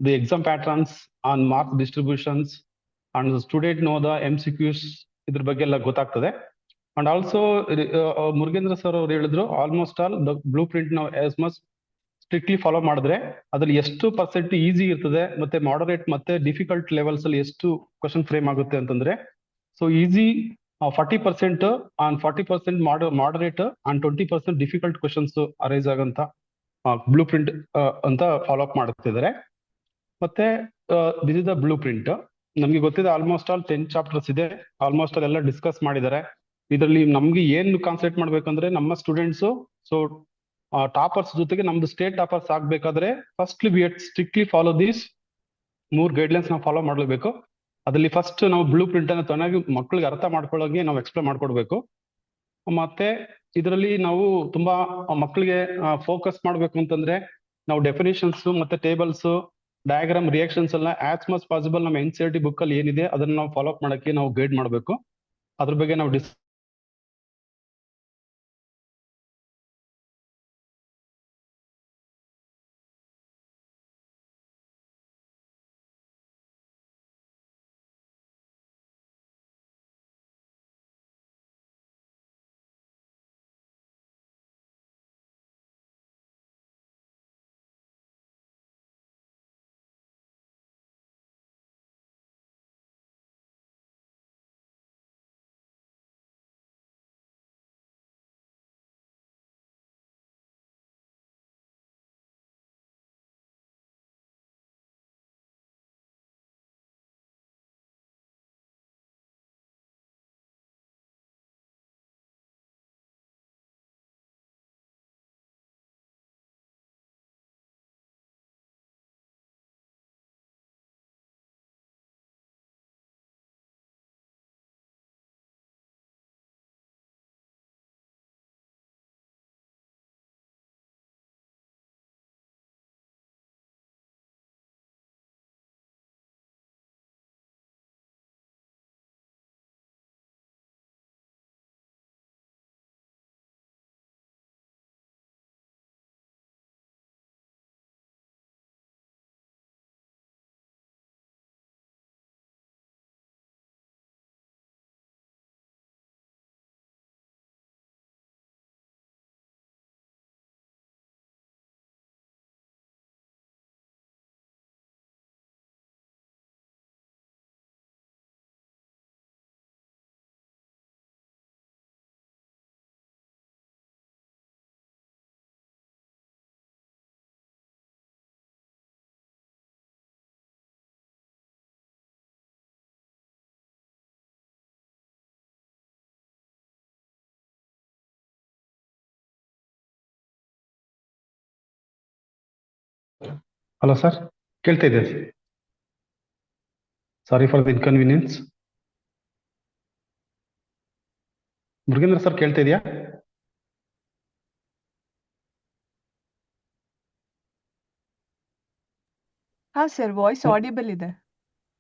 the exam patterns and mark distributions, and the student know the MCQs ಇದ್ರ ಬಗ್ಗೆ ಎಲ್ಲ ಗೊತ್ತಾಗ್ತದೆ. And also Murugendra sir ಅವರು ಹೇಳಿದ್ರು almost all the blue print ನಾವು as much strictly follow ಮಾಡಿದ್ರೆ ಅದ್ರಲ್ಲಿ ಎಷ್ಟು ಪರ್ಸೆಂಟ್ ಈಸಿ ಇರ್ತದೆ ಮತ್ತೆ ಮಾಡರೇಟ್ ಮತ್ತೆ ಡಿಫಿಕಲ್ಟ್ ಲೆವೆಲ್ಸ್ ಅಲ್ಲಿ ಎಷ್ಟು ಕ್ವಶನ್ ಫ್ರೇಮ್ ಆಗುತ್ತೆ ಅಂತಂದ್ರೆ, so easy 40% and 40% moderate and 20% difficult questions arise ಆಗಂತ ಬ್ಲೂ ಪ್ರಿಂಟ್ ಅಂತ ಫಾಲೋ ಅಪ್ ಮಾಡುತ್ತಿದ್ದಾರೆ. ಮತ್ತೆ this is the blue print. ನಮ್ಗೆ ಗೊತ್ತಿದೆ ಆಲ್ಮೋಸ್ಟ್ ಆಲ್ 10 ಚಾಪ್ಟರ್ಸ್ ಇದೆ. ಆಲ್ಮೋಸ್ಟ್ ಆಲ್ ಎಲ್ಲ ಡಿಸ್ಕಸ್ ಮಾಡಿದ್ದಾರೆ. ಇದರಲ್ಲಿ ನಮ್ಗೆ ಏನ್ ಕಾನ್ಸಂಟ್ರೇಟ್ ಮಾಡ್ಬೇಕಂದ್ರೆ ನಮ್ಮ ಸ್ಟೂಡೆಂಟ್ಸ್ ಟಾಪರ್ಸ್ ಜೊತೆಗೆ ನಮ್ದು ಸ್ಟೇಟ್ ಟಾಪರ್ಸ್ ಆಗ್ಬೇಕಾದ್ರೆ firstly we strictly follow these 3 guidelines ನಾವು ಫಾಲೋ ಮಾಡ್ಲೇಬೇಕು. ಅದ್ರಲ್ಲಿ ಫಸ್ಟ್ ನಾವು ಬ್ಲೂ ಪ್ರಿಂಟ್ ಅನ್ನು ಚೆನ್ನಾಗಿ ಮಕ್ಕಳಿಗೆ ಅರ್ಥ ಮಾಡ್ಕೊಳ್ಳೋಕೆ ನಾವು ಎಕ್ಸ್ಪ್ಲೇನ್ ಮಾಡ್ಕೊಡ್ಬೇಕು. ಮತ್ತೆ ಇದರಲ್ಲಿ ನಾವು ತುಂಬಾ ಮಕ್ಕಳಿಗೆ ಫೋಕಸ್ ಮಾಡ್ಬೇಕು ಅಂತಂದ್ರೆ ನಾವು ಡೆಫಿನೇಷನ್ಸ್ ಮತ್ತೆ ಟೇಬಲ್ಸ್, ಡಯಾಗ್ರಾಮ್, ರಿಯಾಕ್ಷನ್ಸ್ ಎಲ್ಲ ಆಸ್ ಮಚ್ ಪಾಸಿಬಲ್ ನಮ್ಮ NCERT ಬುಕ್ ಅಲ್ಲಿ ಏನಿದೆ ಅದನ್ನ ನಾವು ಫಾಲೋ ಅಪ್ ಮಾಡಕ್ಕೆ ನಾವು ಗೈಡ್ ಮಾಡಬೇಕು. ಅದ್ರ ಬಗ್ಗೆ ನಾವು ಹಲೋ ಸರ್, ಕೇಳ್ತಾ ಇದೆ. Sorry for the inconvenience. Murugendra sir ಕೇಳ್ತಾ ಇದೆಯಾ? ಹಾ ಸರ್, ವಾಯ್ಸ್ ಆಡಿಬಲ್ ಇದೆ.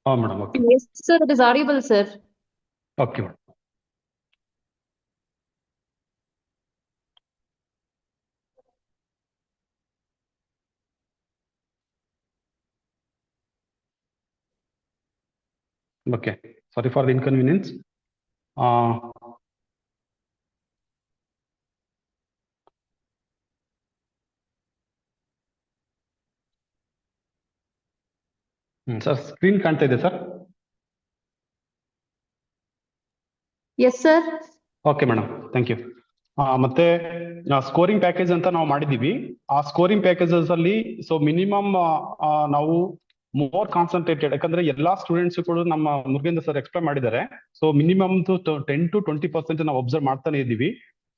ಹಾ madam, okay Yes, sir, it is audible, sir. Okay madam. Okay, sorry for the inconvenience. Sir screen ಕಾಣ್ತಾ ಇದೆ sir? Yes, sir. Okay madam, thank you. ಮತ್ತೆ scoring package ಅಂತ ನಾವು ಮಾಡಿದೀವಿ. ಆ ಸ್ಕೋರಿಂಗ್ ಪ್ಯಾಕೇಜಸ್ ಅಲ್ಲಿ ಸೊ ಮಿನಿಮಮ್ ನಾವು ಮೋರ್ ಕಾನ್ಸಂಟ್ರೇಟೆಡ್, ಯಾಕಂದ್ರೆ ಎಲ್ಲಾ ಸ್ಟೂಡೆಂಟ್ಸ್ ಕೂಡ ನಮ್ಮ ಮುರುಗೇಂದ್ರ ಸರ್ ಎಕ್ಸ್ಪ್ಲೈನ್ ಮಾಡಿದ್ದಾರೆ. ಸೊ ಮಿನಿಮಮ್ 10 to 20% ನಾವು ಅಬ್ಸರ್ವ್ ಮಾಡ್ತಾನೆ ಇದ್ದೀವಿ.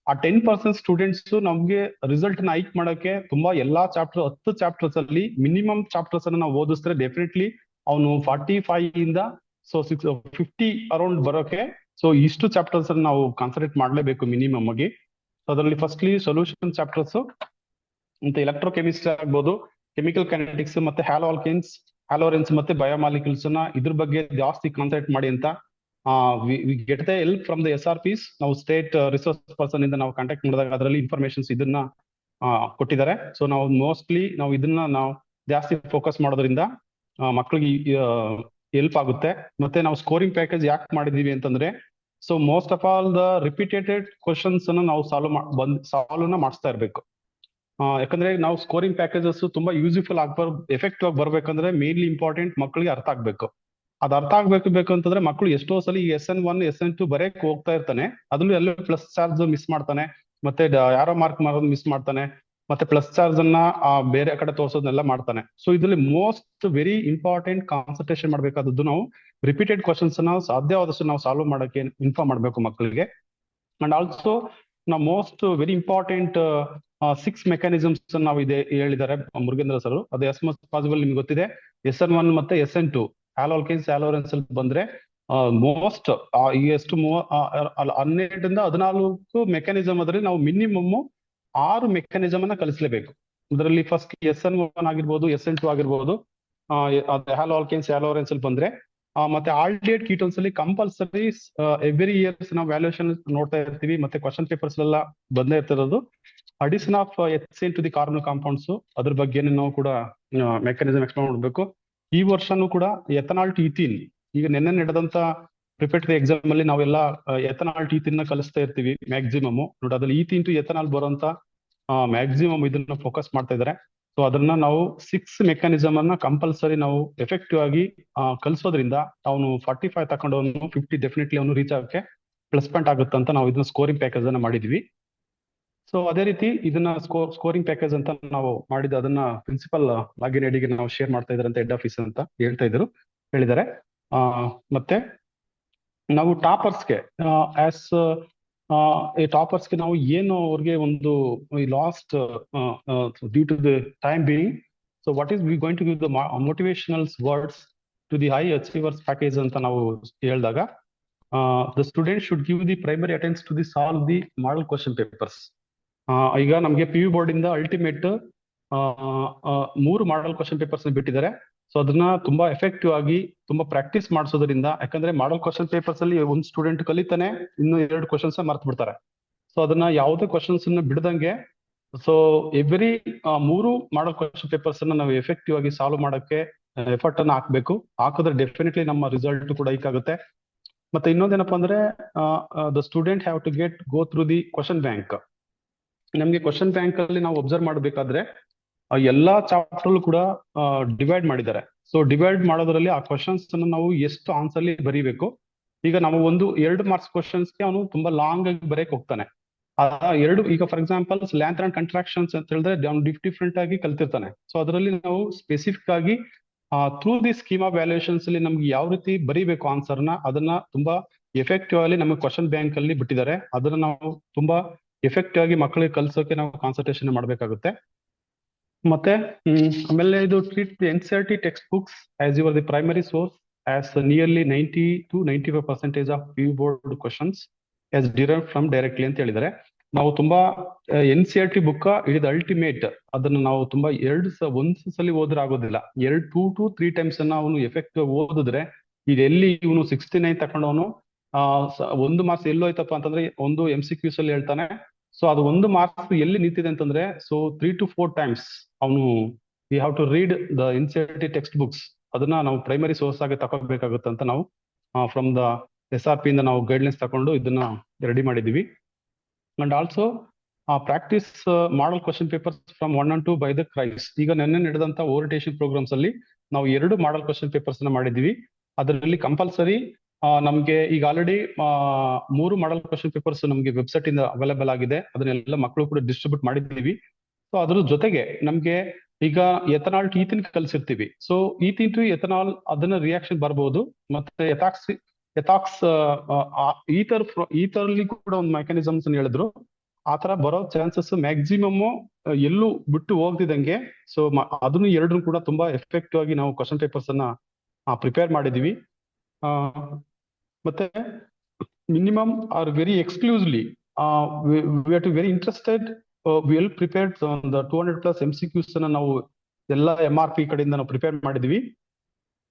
ಆ 10% ಸ್ಟೂಡೆಂಟ್ಸ್ ನಮ್ಗೆ ರಿಸಲ್ಟ್ ನ ಹೈಕ್ ಮಾಡಕ್ಕೆ ತುಂಬಾ ಎಲ್ಲಾ ಚಾಪ್ಟರ್ 10 ಚಾಪ್ಟರ್ಸ್ ಅಲ್ಲಿ ಮಿನಿಮಮ್ ಚಾಪ್ಟರ್ಸ್ ಅನ್ನ ನಾವು ಓದಿಸಿದ್ರೆ ಡೆಫಿನೆಟ್ಲಿ ಅವನು 45 ಇಂದ ಸೊ 50 ಅರೌಂಡ್ ಬರೋಕೆ ಸೊ ಇಷ್ಟು ಚಾಪ್ಟರ್ಸ್ ಅನ್ನು ನಾವು ಕಾನ್ಸಂಟ್ರೇಟ್ ಮಾಡಲೇಬೇಕು ಮಿನಿಮಮ್ ಆಗಿ. ಅದರಲ್ಲಿ ಫಸ್ಟ್ಲಿ ಸೊಲ್ಯೂಷನ್ ಚಾಪ್ಟರ್ಸ್ ಮತ್ತೆ ಎಲೆಕ್ಟ್ರೋಕೆಮಿಸ್ಟ್ರಿ ಆಗ್ಬೋದು, ಕೆಮಿಕಲ್ ಕೈನೆಟಿಕ್ಸ್ ಮತ್ತೆ ಹ್ಯಾಲೋಆಲ್ಕೇನ್ಸ್, ಹ್ಯಾಲೋರೆನ್ಸ್ ಮತ್ತೆ ಬಯೋಮಾಲಿಕ್ಯೂಲ್ಸ್ ನ ಇದ್ರ ಬಗ್ಗೆ ಜಾಸ್ತಿ ಕಾನ್ಸಂಟ್ರೇಟ್ ಮಾಡಿ ಅಂತ we get the help from the SRPs. ನಾವು ಸ್ಟೇಟ್ ರಿಸೋರ್ಸ್ ಪರ್ಸನ್ ಇಂದ ನಾವು ಕಾಂಟ್ಯಾಕ್ಟ್ ಮಾಡಿದಾಗ ಅದರಲ್ಲಿ ಇನ್ಫಾರ್ಮೇಶನ್ಸ್ ಇದನ್ನ ಕೊಟ್ಟಿದ್ದಾರೆ. ಸೊ ನಾವು ಮೋಸ್ಟ್ಲಿ ನಾವು ಇದನ್ನ ನಾವು ಜಾಸ್ತಿ ಫೋಕಸ್ ಮಾಡೋದ್ರಿಂದ ಮಕ್ಕಳಿಗೆ ಹೆಲ್ಪ್ ಆಗುತ್ತೆ. ಮತ್ತೆ ನಾವು ಸ್ಕೋರಿಂಗ್ ಪ್ಯಾಕೇಜ್ ಯಾಕೆ ಮಾಡಿದೀವಿ ಅಂತಂದ್ರೆ, so most of all the repeated questions ಅನ್ನ ನಾವು ಸಾಲ್ವ್ ಮಾಡಿಸ್ತಾ ಇರ್ಬೇಕು. ಯಾಕಂದ್ರೆ ನಾವು ಸ್ಕೋರಿಂಗ್ ಪ್ಯಾಕೇಜಸ್ ತುಂಬಾ ಯೂಸ್ಫುಲ್ ಎಫೆಕ್ಟಿವ್ ಆಗಿ ಬರ್ಬೇಕಂದ್ರೆ ಮೇನ್ಲಿ ಇಂಪಾರ್ಟೆಂಟ್ ಮಕ್ಕಳಿಗೆ ಅರ್ಥ ಆಗ್ಬೇಕು. ಅದ್ ಅರ್ಥ ಆಗ್ಬೇಕು ಅಂತಂದ್ರೆ ಮಕ್ಕಳು ಎಷ್ಟೋ ಸಲ ಈ SN1 SN2 ಬರೆಯಕ್ ಹೋಗ್ತಾ ಇರ್ತಾನೆ, ಅದ್ರಲ್ಲೂ ಎಲ್ಲ ಪ್ಲಸ್ ಚಾರ್ಜ್ ಮಿಸ್ ಮಾಡ್ತಾನೆ, ಮತ್ತೆ ಯಾರೋ ಮಾರ್ಕ್ ಮಾಡೋದು ಮಿಸ್ ಮಾಡ್ತಾನೆ, ಮತ್ತೆ ಪ್ಲಸ್ ಚಾರ್ಜ್ ಅನ್ನ ಬೇರೆ ಕಡೆ ತೋರ್ಸೋದನ್ನೆಲ್ಲ ಮಾಡ್ತಾನೆ. ಸೊ ಇದ್ರಲ್ಲಿ ಮೋಸ್ಟ್ ವೆರಿ ಇಂಪಾರ್ಟೆಂಟ್ ಕಾನ್ಸಂಟ್ರೇಷನ್ ಮಾಡ್ಬೇಕಾದದ್ದು ನಾವು ರಿಪೀಟೆಡ್ ಕ್ವಶನ್ಸ್ ಅನ್ನ ಸಾಧ್ಯವಾದಷ್ಟು ನಾವು ಸಾಲ್ವ್ ಮಾಡಕ್ಕೆ ಇನ್ಫಾರ್ಮ್ ಮಾಡ್ಬೇಕು ಮಕ್ಕಳಿಗೆ. ಅಂಡ್ ಆಲ್ಸೋ ನಾವು ಮೋಸ್ಟ್ ವೆರಿ ಇಂಪಾರ್ಟೆಂಟ್ 6 ಮೆಕ್ಯಾನಿಸಮ್ಸ್ ನಾವು ಇದೆ ಹೇಳಿದ್ದಾರೆ ಮುರುಗೇಂದ್ರ ಸರ್. ಅದು ಎಸ್ ಮಚ್ ಪಾಸಿಬಲ್ ನಿಮ್ಗೆ ಗೊತ್ತಿದೆ. SN1 ಮತ್ತೆ SN2 ಹ್ಯಾಲೋಆಲ್ಕೇನ್ಸ್ ಹ್ಯಾಲೋರೆನ್ಸ್ ಬಂದ್ರೆ ಮೋಸ್ಟ್ ಎಷ್ಟು 12 ಇಂದ 14 ಮೆಕ್ಯಾನಿಸಮ್ ಅದರಲ್ಲಿ ನಾವು ಮಿನಿಮಮ್ 6 ಮೆಕ್ಯಾನಿಸಮ್ ಅನ್ನ ಕಲಿಸಲೇಬೇಕು. ಇದರಲ್ಲಿ ಫಸ್ಟ್ SN1 ಆಗಿರ್ಬೋದು, SN2 ಆಗಿರ್ಬೋದು, ಹ್ಯಾಲೋಆಲ್ಕೇನ್ಸ್ ಹ್ಯಾಲೋರೆನ್ಸ್ ಬಂದ್ರೆ ಮತ್ತೆ ಆಲ್ಡಿಹೈಡ್ ಕೀಟೋನ್ಸ್ ಅಲ್ಲಿ ಕಂಪಲ್ಸರಿ ಎವ್ರಿ ಇಯರ್ಸ್ ನಾವು ವ್ಯಾಲ್ಯೂಯೇಷನ್ ನೋಡ್ತಾ ಇರ್ತೀವಿ. ಮತ್ತೆ ಕ್ವಶನ್ ಪೇಪರ್ಸ್ ಎಲ್ಲ ಬಂದೇ ಇರ್ತಿರೋದು addition of HCl to the carbon compounds, ಅದ್ರ ಬಗ್ಗೆ ನಾವು ಕೂಡ ಮೆಕ್ಯಾನಿಸಮ್ ಎಕ್ಸ್ಪ್ಲೈನ್ ಮಾಡಬೇಕು. ಈ ವರ್ಷನೂ ಕೂಡ ಎಥನಾಲ್ ಟು ಈಥೀನ್, ಈಗ ನೆನ್ನೆ ನಡೆದಂತ ಪ್ರಿಪೇಟರಿ ಎಕ್ಸಾಮ್ ಅಲ್ಲಿ ನಾವೆಲ್ಲ ಎಥನಾಲ್ ಟು ಈಥೀನ್ ನ ಕಲಿಸ್ತಾ ಇರ್ತೀವಿ ಮ್ಯಾಕ್ಸಿಮಮ್ ನೋಡಿ. ಅದ್ರಲ್ಲಿ ಈಥೀನ್ ಟು ಎಥನಾಲ್ ಬರುವಂತ ಮ್ಯಾಕ್ಸಿಮಮ್ ಇದನ್ನ ಫೋಕಸ್ ಮಾಡ್ತಾ ಇದ್ದಾರೆ. ಸೊ ಅದನ್ನ ನಾವು 6 ಮೆಕ್ಯಾನಿಸಮ್ ಅನ್ನ ಕಂಪಲ್ಸರಿ ನಾವು ಎಫೆಕ್ಟಿವ್ ಆಗಿ ಕಲಿಸೋದ್ರಿಂದ ಅವನು 45 ತಗೊಂಡು 50 ಡೆಫಿನೆಟ್ಲಿ ಅವನು ರೀಚ್ ಆಗಕ್ಕೆ ಪ್ಲಸ್ ಪಾಯಿಂಟ್ ಆಗುತ್ತೆ ಅಂತ ನಾವು ಇದನ್ನ ಸ್ಕೋರಿಂಗ್ ಪ್ಯಾಕೇಜ್ ಅನ್ನ ಮಾಡಿದ್ವಿ. ಸೊ ಅದೇ ರೀತಿ ಇದನ್ನ ಸ್ಕೋರಿಂಗ್ ಪ್ಯಾಕೇಜ್ ಅಂತ ನಾವು ಮಾಡಿದ ಅದನ್ನ ಪ್ರಿನ್ಸಿಪಲ್ ಲಾಗಿನ್ ನಾವು ಶೇರ್ ಮಾಡ್ತಾ ಇದ್ದಾರೆ ಅಂತ ಹೆಡ್ ಆಫೀಸ್ ಅಂತ ಹೇಳಿದ್ದಾರೆ. ಮತ್ತೆ ನಾವು ಟಾಪರ್ಸ್ಗೆ ಈ ಟಾಪರ್ಸ್ಗೆ ನಾವು ಏನು ಅವ್ರಿಗೆ ಒಂದು last due to the time being, so what is we going to give the motivationals words to the high achievers package ಅಂತ ನಾವು ಹೇಳಿದಾಗ, the student should give the primary attempts to the solve the model question papers. ಈಗ ನಮಗೆ PU board ಇಂದ ultimate 3 model question papers ಬಿಟ್ಟಿದ್ದಾರೆ. So ಅದನ್ನ ತುಂಬಾ effective ಆಗಿ ತುಂಬಾ ಪ್ರಾಕ್ಟೀಸ್ ಮಾಡಿಸೋದ್ರಿಂದ, ಯಾಕಂದ್ರೆ ಮಾಡೆಲ್ ಕ್ವಶನ್ ಪೇಪರ್ಸ್ ಅಲ್ಲಿ ಒಂದು ಸ್ಟೂಡೆಂಟ್ ಕಲಿತಾನೆ, ಇನ್ನು 2 ಕ್ವಶನ್ಸ್ ಮರ್ತು ಬಿಡ್ತಾರೆ. ಸೊ ಅದನ್ನ ಯಾವುದೇ ಕ್ವಶನ್ಸ್ ಬಿಡದಂಗೆ so every 3 model question papers ಅನ್ನ ನಾವು ಎಫೆಕ್ಟಿವ್ ಆಗಿ ಸಾಲ್ವ್ ಮಾಡಕ್ಕೆ ಎಫರ್ಟ್ ಅನ್ನ ಹಾಕ್ಬೇಕು. ಹಾಕಿದ್ರೆ ಡೆಫಿನೆಟ್ಲಿ ನಮ್ಮ ರಿಸಲ್ಟ್ ಕೂಡ ಹೈಕ್ ಆಗುತ್ತೆ. ಮತ್ತೆ ಇನ್ನೊಂದೇನಪ್ಪಾ ಅಂದ್ರೆ the student have to go through the question bank. ನಮ್ಗೆ ಕ್ವಶನ್ ಬ್ಯಾಂಕ್ ಅಲ್ಲಿ ನಾವು ಅಬ್ಸರ್ವ್ ಮಾಡಬೇಕಾದ್ರೆ ಎಲ್ಲಾ ಚಾಪ್ಟರ್ ಕೂಡ ಡಿವೈಡ್ ಮಾಡಿದ್ದಾರೆ. ಸೊ ಡಿವೈಡ್ ಮಾಡೋದ್ರಲ್ಲಿ ಆ ಕ್ವಶನ್ಸ್ ಅನ್ನು ನಾವು ಎಷ್ಟು ಆನ್ಸರ್ಲಿ ಬರೀಬೇಕು. ಈಗ ನಾವು 2 ಮಾರ್ಕ್ಸ್ ಕ್ವಶನ್ಸ್ಗೆ ಅವನು ತುಂಬಾ ಲಾಂಗ್ ಆಗಿ ಬರೆಯಕ್ ಹೋಗ್ತಾನೆ. ಈಗ ಫಾರ್ ಎಕ್ಸಾಂಪಲ್ ಲ್ಯಾಂಥರ್ ಅಂಡ್ ಕಂಟ್ರಾಕ್ಷನ್ಸ್ ಅಂತ ಹೇಳಿದ್ರೆ ಡಿಫ್ರೆಂಟ್ ಆಗಿ ಕಲ್ತಿರ್ತಾನೆ. ಸೊ ಅದರಲ್ಲಿ ನಾವು ಸ್ಪೆಸಿಫಿಕ್ ಆಗಿ through the scheme of valuations ಅಲ್ಲಿ ನಮ್ಗೆ ಯಾವ ರೀತಿ ಬರೀಬೇಕು ಆನ್ಸರ್ನ, ಅದನ್ನ ತುಂಬಾ ಎಫೆಕ್ಟಿವ್ ಆಗಿ ನಮಗೆ ಕ್ವಶನ್ ಬ್ಯಾಂಕ್ ಅಲ್ಲಿ ಬಿಟ್ಟಿದ್ದಾರೆ. ಅದನ್ನ ನಾವು ತುಂಬಾ ಎಫೆಕ್ಟಿವ್ ಆಗಿ ಮಕ್ಕಳಿಗೆ ಕಲ್ಸೋಕೆ ನಾವು ಕಾನ್ಸಂಟ್ರೇಷನ್ ಮಾಡ್ಬೇಕಾಗುತ್ತೆ. ಮತ್ತೆ ಆಮೇಲೆ ಇದು treat the NCERT text books as your the primary source as nearly 90 to 95% of PU board questions as derived from directly ಅಂತ ಹೇಳಿದ್ದಾರೆ. ನಾವು ತುಂಬಾ NCERT ಬುಕ್ ಇಟ್ ಅಲ್ಟಿಮೇಟ್, ಅದನ್ನ ನಾವು ತುಂಬಾ ಒಂದು ಸಲ ಓದ್ರೆ ಆಗೋದಿಲ್ಲ, 2 to 3 times ಅವನು ಎಫೆಕ್ಟಿವ್ ಓದಿದ್ರೆ, ಈಗ ಎಲ್ಲಿ ಇವನು 69 ತಕೊಂಡವನು 1 ಮಾರ್ಕ್ಸ್ ಎಲ್ಲೋಯ್ತಪ್ಪ ಅಂತಂದ್ರೆ ಒಂದು MCQs ಅಲ್ಲಿ ಹೇಳ್ತಾನೆ. ಸೊ ಅದು 1 ಮಾರ್ಕ್ಸ್ ಎಲ್ಲಿ ನಿಂತಿದೆ ಅಂತಂದ್ರೆ, ಸೊ 3 to 4 times ಅವನು we have to read the NCERT text books. ಅದನ್ನ ನಾವು ಪ್ರೈಮರಿ ಸೋರ್ಸ್ ಆಗಿ ತಗೋಬೇಕಾಗುತ್ತೆ ಅಂತ ನಾವು ಫ್ರಮ್ ದ SRP ಇಂದ ನಾವು ಗೈಡ್ಲೈನ್ಸ್ ತಗೊಂಡು ಇದನ್ನ ರೆಡಿ ಮಾಡಿದೀವಿ. And also practice model question papers from 1 and 2 by the ಕ್ರೈಸ್. ಈಗ ನೆನ್ನೆ ನಡೆದಂತ ಓರಿಯಂಟೇಷನ್ ಪ್ರೋಗ್ರಾಮ್ಸ್ ಅಲ್ಲಿ ನಾವು 2 ಮಾಡಲ್ ಕ್ವಶನ್ ಪೇಪರ್ಸ್ ನ ಮಾಡಿದೀವಿ. ಅದರಲ್ಲಿ ಕಂಪಲ್ಸರಿ ನಮ್ಗೆ ಈಗ ಆಲ್ರೆಡಿ 3 ಮಾಡಲ್ ಕ್ವಶನ್ ಪೇಪರ್ಸ್ ನಮ್ಗೆ ವೆಬ್ಸೈಟ್ ಇಂದ ಅವೈಲೇಬಲ್ ಆಗಿದೆ. ಅದನ್ನೆಲ್ಲ ಮಕ್ಕಳು ಕೂಡ ಡಿಸ್ಟ್ರಿಬ್ಯೂಟ್ ಮಾಡಿದ್ದೀವಿ. ಸೊ ಅದ್ರ ಜೊತೆಗೆ ನಮ್ಗೆ ಈಗ ಎಥನಾಲ್ ಟು ಈಥಿನ್ ಕಲ್ಸಿರ್ತೀವಿ. ಸೊ ಈಥಿನ್ ಟು ಎಥನಾಲ್ ಅದನ್ನ ರಿಯಾಕ್ಷನ್ ಬರ್ಬೋದು. ಮತ್ತೆ ಎಥಾಕ್ಸ್ ಈಥರ್ಲಿ ಕೂಡ ಒಂದು ಮೆಕ್ಯಾನಿಸಮ್ಸ್ ಹೇಳಿದ್ರು. ಆತರ ಬರೋ ಚಾನ್ಸಸ್ ಮ್ಯಾಕ್ಸಿಮಮ್ ಎಲ್ಲೂ ಬಿಟ್ಟು ಹೋಗ್ತಿದಂಗೆ. ಸೊ ಅದನ್ನು 2 ಕೂಡ ತುಂಬಾ ಎಫೆಕ್ಟಿವ್ ಆಗಿ ನಾವು ಕ್ವಶನ್ ಪೇಪರ್ಸ್ ಅನ್ನ ಪ್ರಿಪೇರ್ ಮಾಡಿದೀವಿ. ಮತ್ತೆ minimum are very exclusively we are to very interested well prepared the 200+ MCQs ಅನ್ನ ನಾವು ಎಲ್ಲ MRP ಕಡೆಯಿಂದ ನಾವು ಪ್ರಿಪೇರ್ ಮಾಡಿದೀವಿ.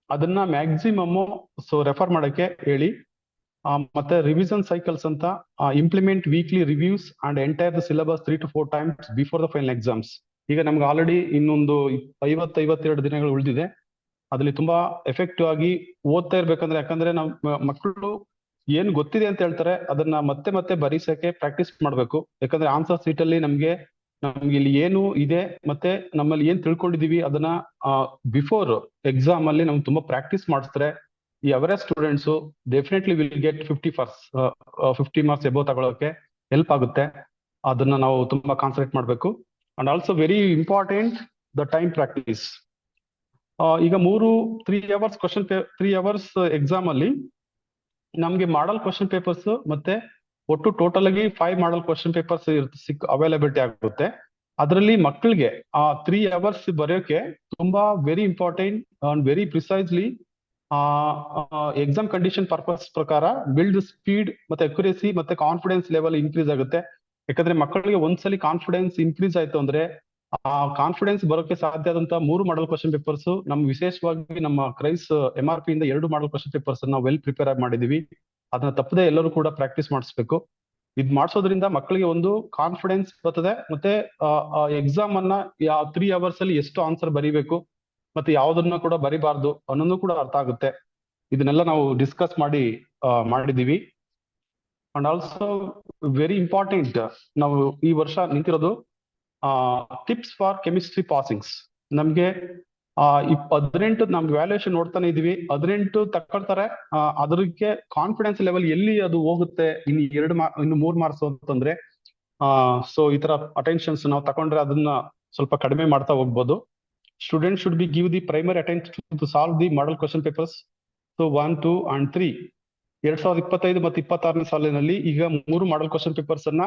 ಅದನ್ನ ಮ್ಯಾಕ್ಸಿಮಮ್ ಸೊ ರೆಫರ್ ಮಾಡಕ್ಕೆ ಹೇಳಿ. ಮತ್ತೆ ರಿವಿಷನ್ ಸೈಕಲ್ಸ್ ಅಂತ implement weekly reviews and entire the syllabus 3 to 4 times before the final exams. ಈಗ ನಮ್ಗೆ ಆಲ್ರೆಡಿ ಇನ್ನೊಂದು 52 ದಿನಗಳು ಉಳಿದಿದೆ. ಅದ್ರಲ್ಲಿ ತುಂಬಾ ಎಫೆಕ್ಟಿವ್ ಆಗಿ ಓದ್ತಾ ಇರ್ಬೇಕಂದ್ರೆ, ಯಾಕಂದ್ರೆ ನಾವು ಮಕ್ಕಳು ಏನ್ ಗೊತ್ತಿದೆ ಅಂತ ಹೇಳ್ತಾರೆ ಅದನ್ನ ಮತ್ತೆ ಮತ್ತೆ ಬರೀಸಕ್ಕೆ ಪ್ರಾಕ್ಟೀಸ್ ಮಾಡ್ಬೇಕು. ಯಾಕಂದ್ರೆ ಆನ್ಸರ್ ಸೀಟ್ ಅಲ್ಲಿ ನಮ್ಗೆ ಇಲ್ಲಿ ಏನು ಇದೆ ಮತ್ತೆ ನಮ್ಮಲ್ಲಿ ಏನ್ ತಿಳ್ಕೊಂಡಿದೀವಿ ಅದನ್ನ ಬಿಫೋರ್ ಎಕ್ಸಾಮ್ ಅಲ್ಲಿ ನಾವು ತುಂಬಾ ಪ್ರಾಕ್ಟೀಸ್ ಮಾಡಿಸ್ತಾರೆ. ಈ average students definitely will get 50 marks above ತಗೊಳ್ಳೋಕೆ ಹೆಲ್ಪ್ ಆಗುತ್ತೆ. ಅದನ್ನ ನಾವು ತುಂಬಾ ಕಾನ್ಸಂಟ್ರೇಟ್ ಮಾಡ್ಬೇಕು. And also very important the time practice. ಈಗ 3 hours 3 hours ಎಕ್ಸಾಮ್ ಅಲ್ಲಿ ನಮ್ಗೆ ಮಾಡಲ್ ಕ್ವಶನ್ ಪೇಪರ್ಸ್ ಮತ್ತೆ ಒಟ್ಟು ಟೋಟಲ್ ಆಗಿ 5 ಮಾಡಲ್ ಕ್ವಶನ್ ಪೇಪರ್ಸ್ ಅವೈಲಬಿಲಿಟಿ ಆಗುತ್ತೆ. ಅದರಲ್ಲಿ ಮಕ್ಕಳಿಗೆ 3 hours ಬರೆಯೋಕೆ ತುಂಬಾ very important and very precisely exam condition purpose ಪ್ರಕಾರ ಬಿಲ್ಡ್ ಸ್ಪೀಡ್ ಮತ್ತೆ ಅಕ್ಯುರೇಸಿ ಮತ್ತೆ ಕಾನ್ಫಿಡೆನ್ಸ್ ಲೆವೆಲ್ ಇನ್ಕ್ರೀಸ್ ಆಗುತ್ತೆ. ಯಾಕಂದ್ರೆ ಮಕ್ಕಳಿಗೆ ಒಂದ್ಸಲಿ ಕಾನ್ಫಿಡೆನ್ಸ್ ಇನ್ಕ್ರೀಸ್ ಆಯ್ತು ಅಂದ್ರೆ ಕಾನ್ಫಿಡೆನ್ಸ್ ಬರೋಕೆ ಸಾಧ್ಯ ಆದಂತ 3 ಮಾಡಲ್ ಕ್ವಶನ್ ಪೇಪರ್ಸ್ ನಮ್ ವಿಶೇಷವಾಗಿ ನಮ್ಮ ಕ್ರೈಸ್ MRP ಇಂದ 2 ಮಾಡಲ್ ಕ್ವಶನ್ ಪೇಪರ್ಸ್ ನಾವು ವೆಲ್ ಪ್ರಿಪೇರ್ ಆಗಿ ಮಾಡಿದೀವಿ. ಅದನ್ನ ತಪ್ಪದೆ ಎಲ್ಲರೂ ಕೂಡ ಪ್ರಾಕ್ಟೀಸ್ ಮಾಡಿಸ್ಬೇಕು. ಇದ್ ಮಾಡಿಸೋದ್ರಿಂದ ಮಕ್ಕಳಿಗೆ ಒಂದು ಕಾನ್ಫಿಡೆನ್ಸ್ ಬರ್ತದೆ. ಮತ್ತೆ ಎಕ್ಸಾಮ್ ಅನ್ನ 3 hours ಅಲ್ಲಿ ಎಷ್ಟು ಆನ್ಸರ್ ಬರೀಬೇಕು ಮತ್ತೆ ಯಾವ್ದನ್ನ ಕೂಡ ಬರಿಬಾರ್ದು ಅನ್ನೋದು ಕೂಡ ಅರ್ಥ ಆಗುತ್ತೆ. ಇದನ್ನೆಲ್ಲ ನಾವು ಡಿಸ್ಕಸ್ ಮಾಡಿದೀವಿ. ಅಂಡ್ ಆಲ್ಸೋ ವೆರಿ ಇಂಪಾರ್ಟೆಂಟ್, ನಾವು ಈ ವರ್ಷ ನಿಂತಿರೋದು ಟಿಪ್ಸ್ ಫಾರ್ ಕೆಮಿಸ್ಟ್ರಿ ಪಾಸಿಂಗ್ಸ್. ನಮ್ಗೆ 18 ನಮ್ಗೆ ವ್ಯಾಲ್ಯೂಯೇಷನ್ ನೋಡ್ತಾನೆ ಇದೀವಿ. 18 ತಕೊಳ್ತಾರೆ. ಅದಕ್ಕೆ ಕಾನ್ಫಿಡೆನ್ಸ್ ಲೆವೆಲ್ ಎಲ್ಲಿ ಅದು ಹೋಗುತ್ತೆ ಇನ್ನು 3 ಮಾರ್ಕ್ಸ್ ಅಂತಂದ್ರೆ ಸೊ ಈ ತರ ಅಟೆನ್ಷನ್ಸ್ ನಾವು ತಕೊಂಡ್ರೆ ಅದನ್ನ ಸ್ವಲ್ಪ ಕಡಿಮೆ ಮಾಡ್ತಾ ಹೋಗ್ಬೋದು. Student should be give the primary attention to solve the model question papers. So 1, 2 and 3 2025 ಮತ್ತು 26ನೇ ಸಾಲಿನಲ್ಲಿ ಈಗ 3 ಮಾಡಲ್ ಕ್ವಶನ್ ಪೇಪರ್ಸ್ ಅನ್ನ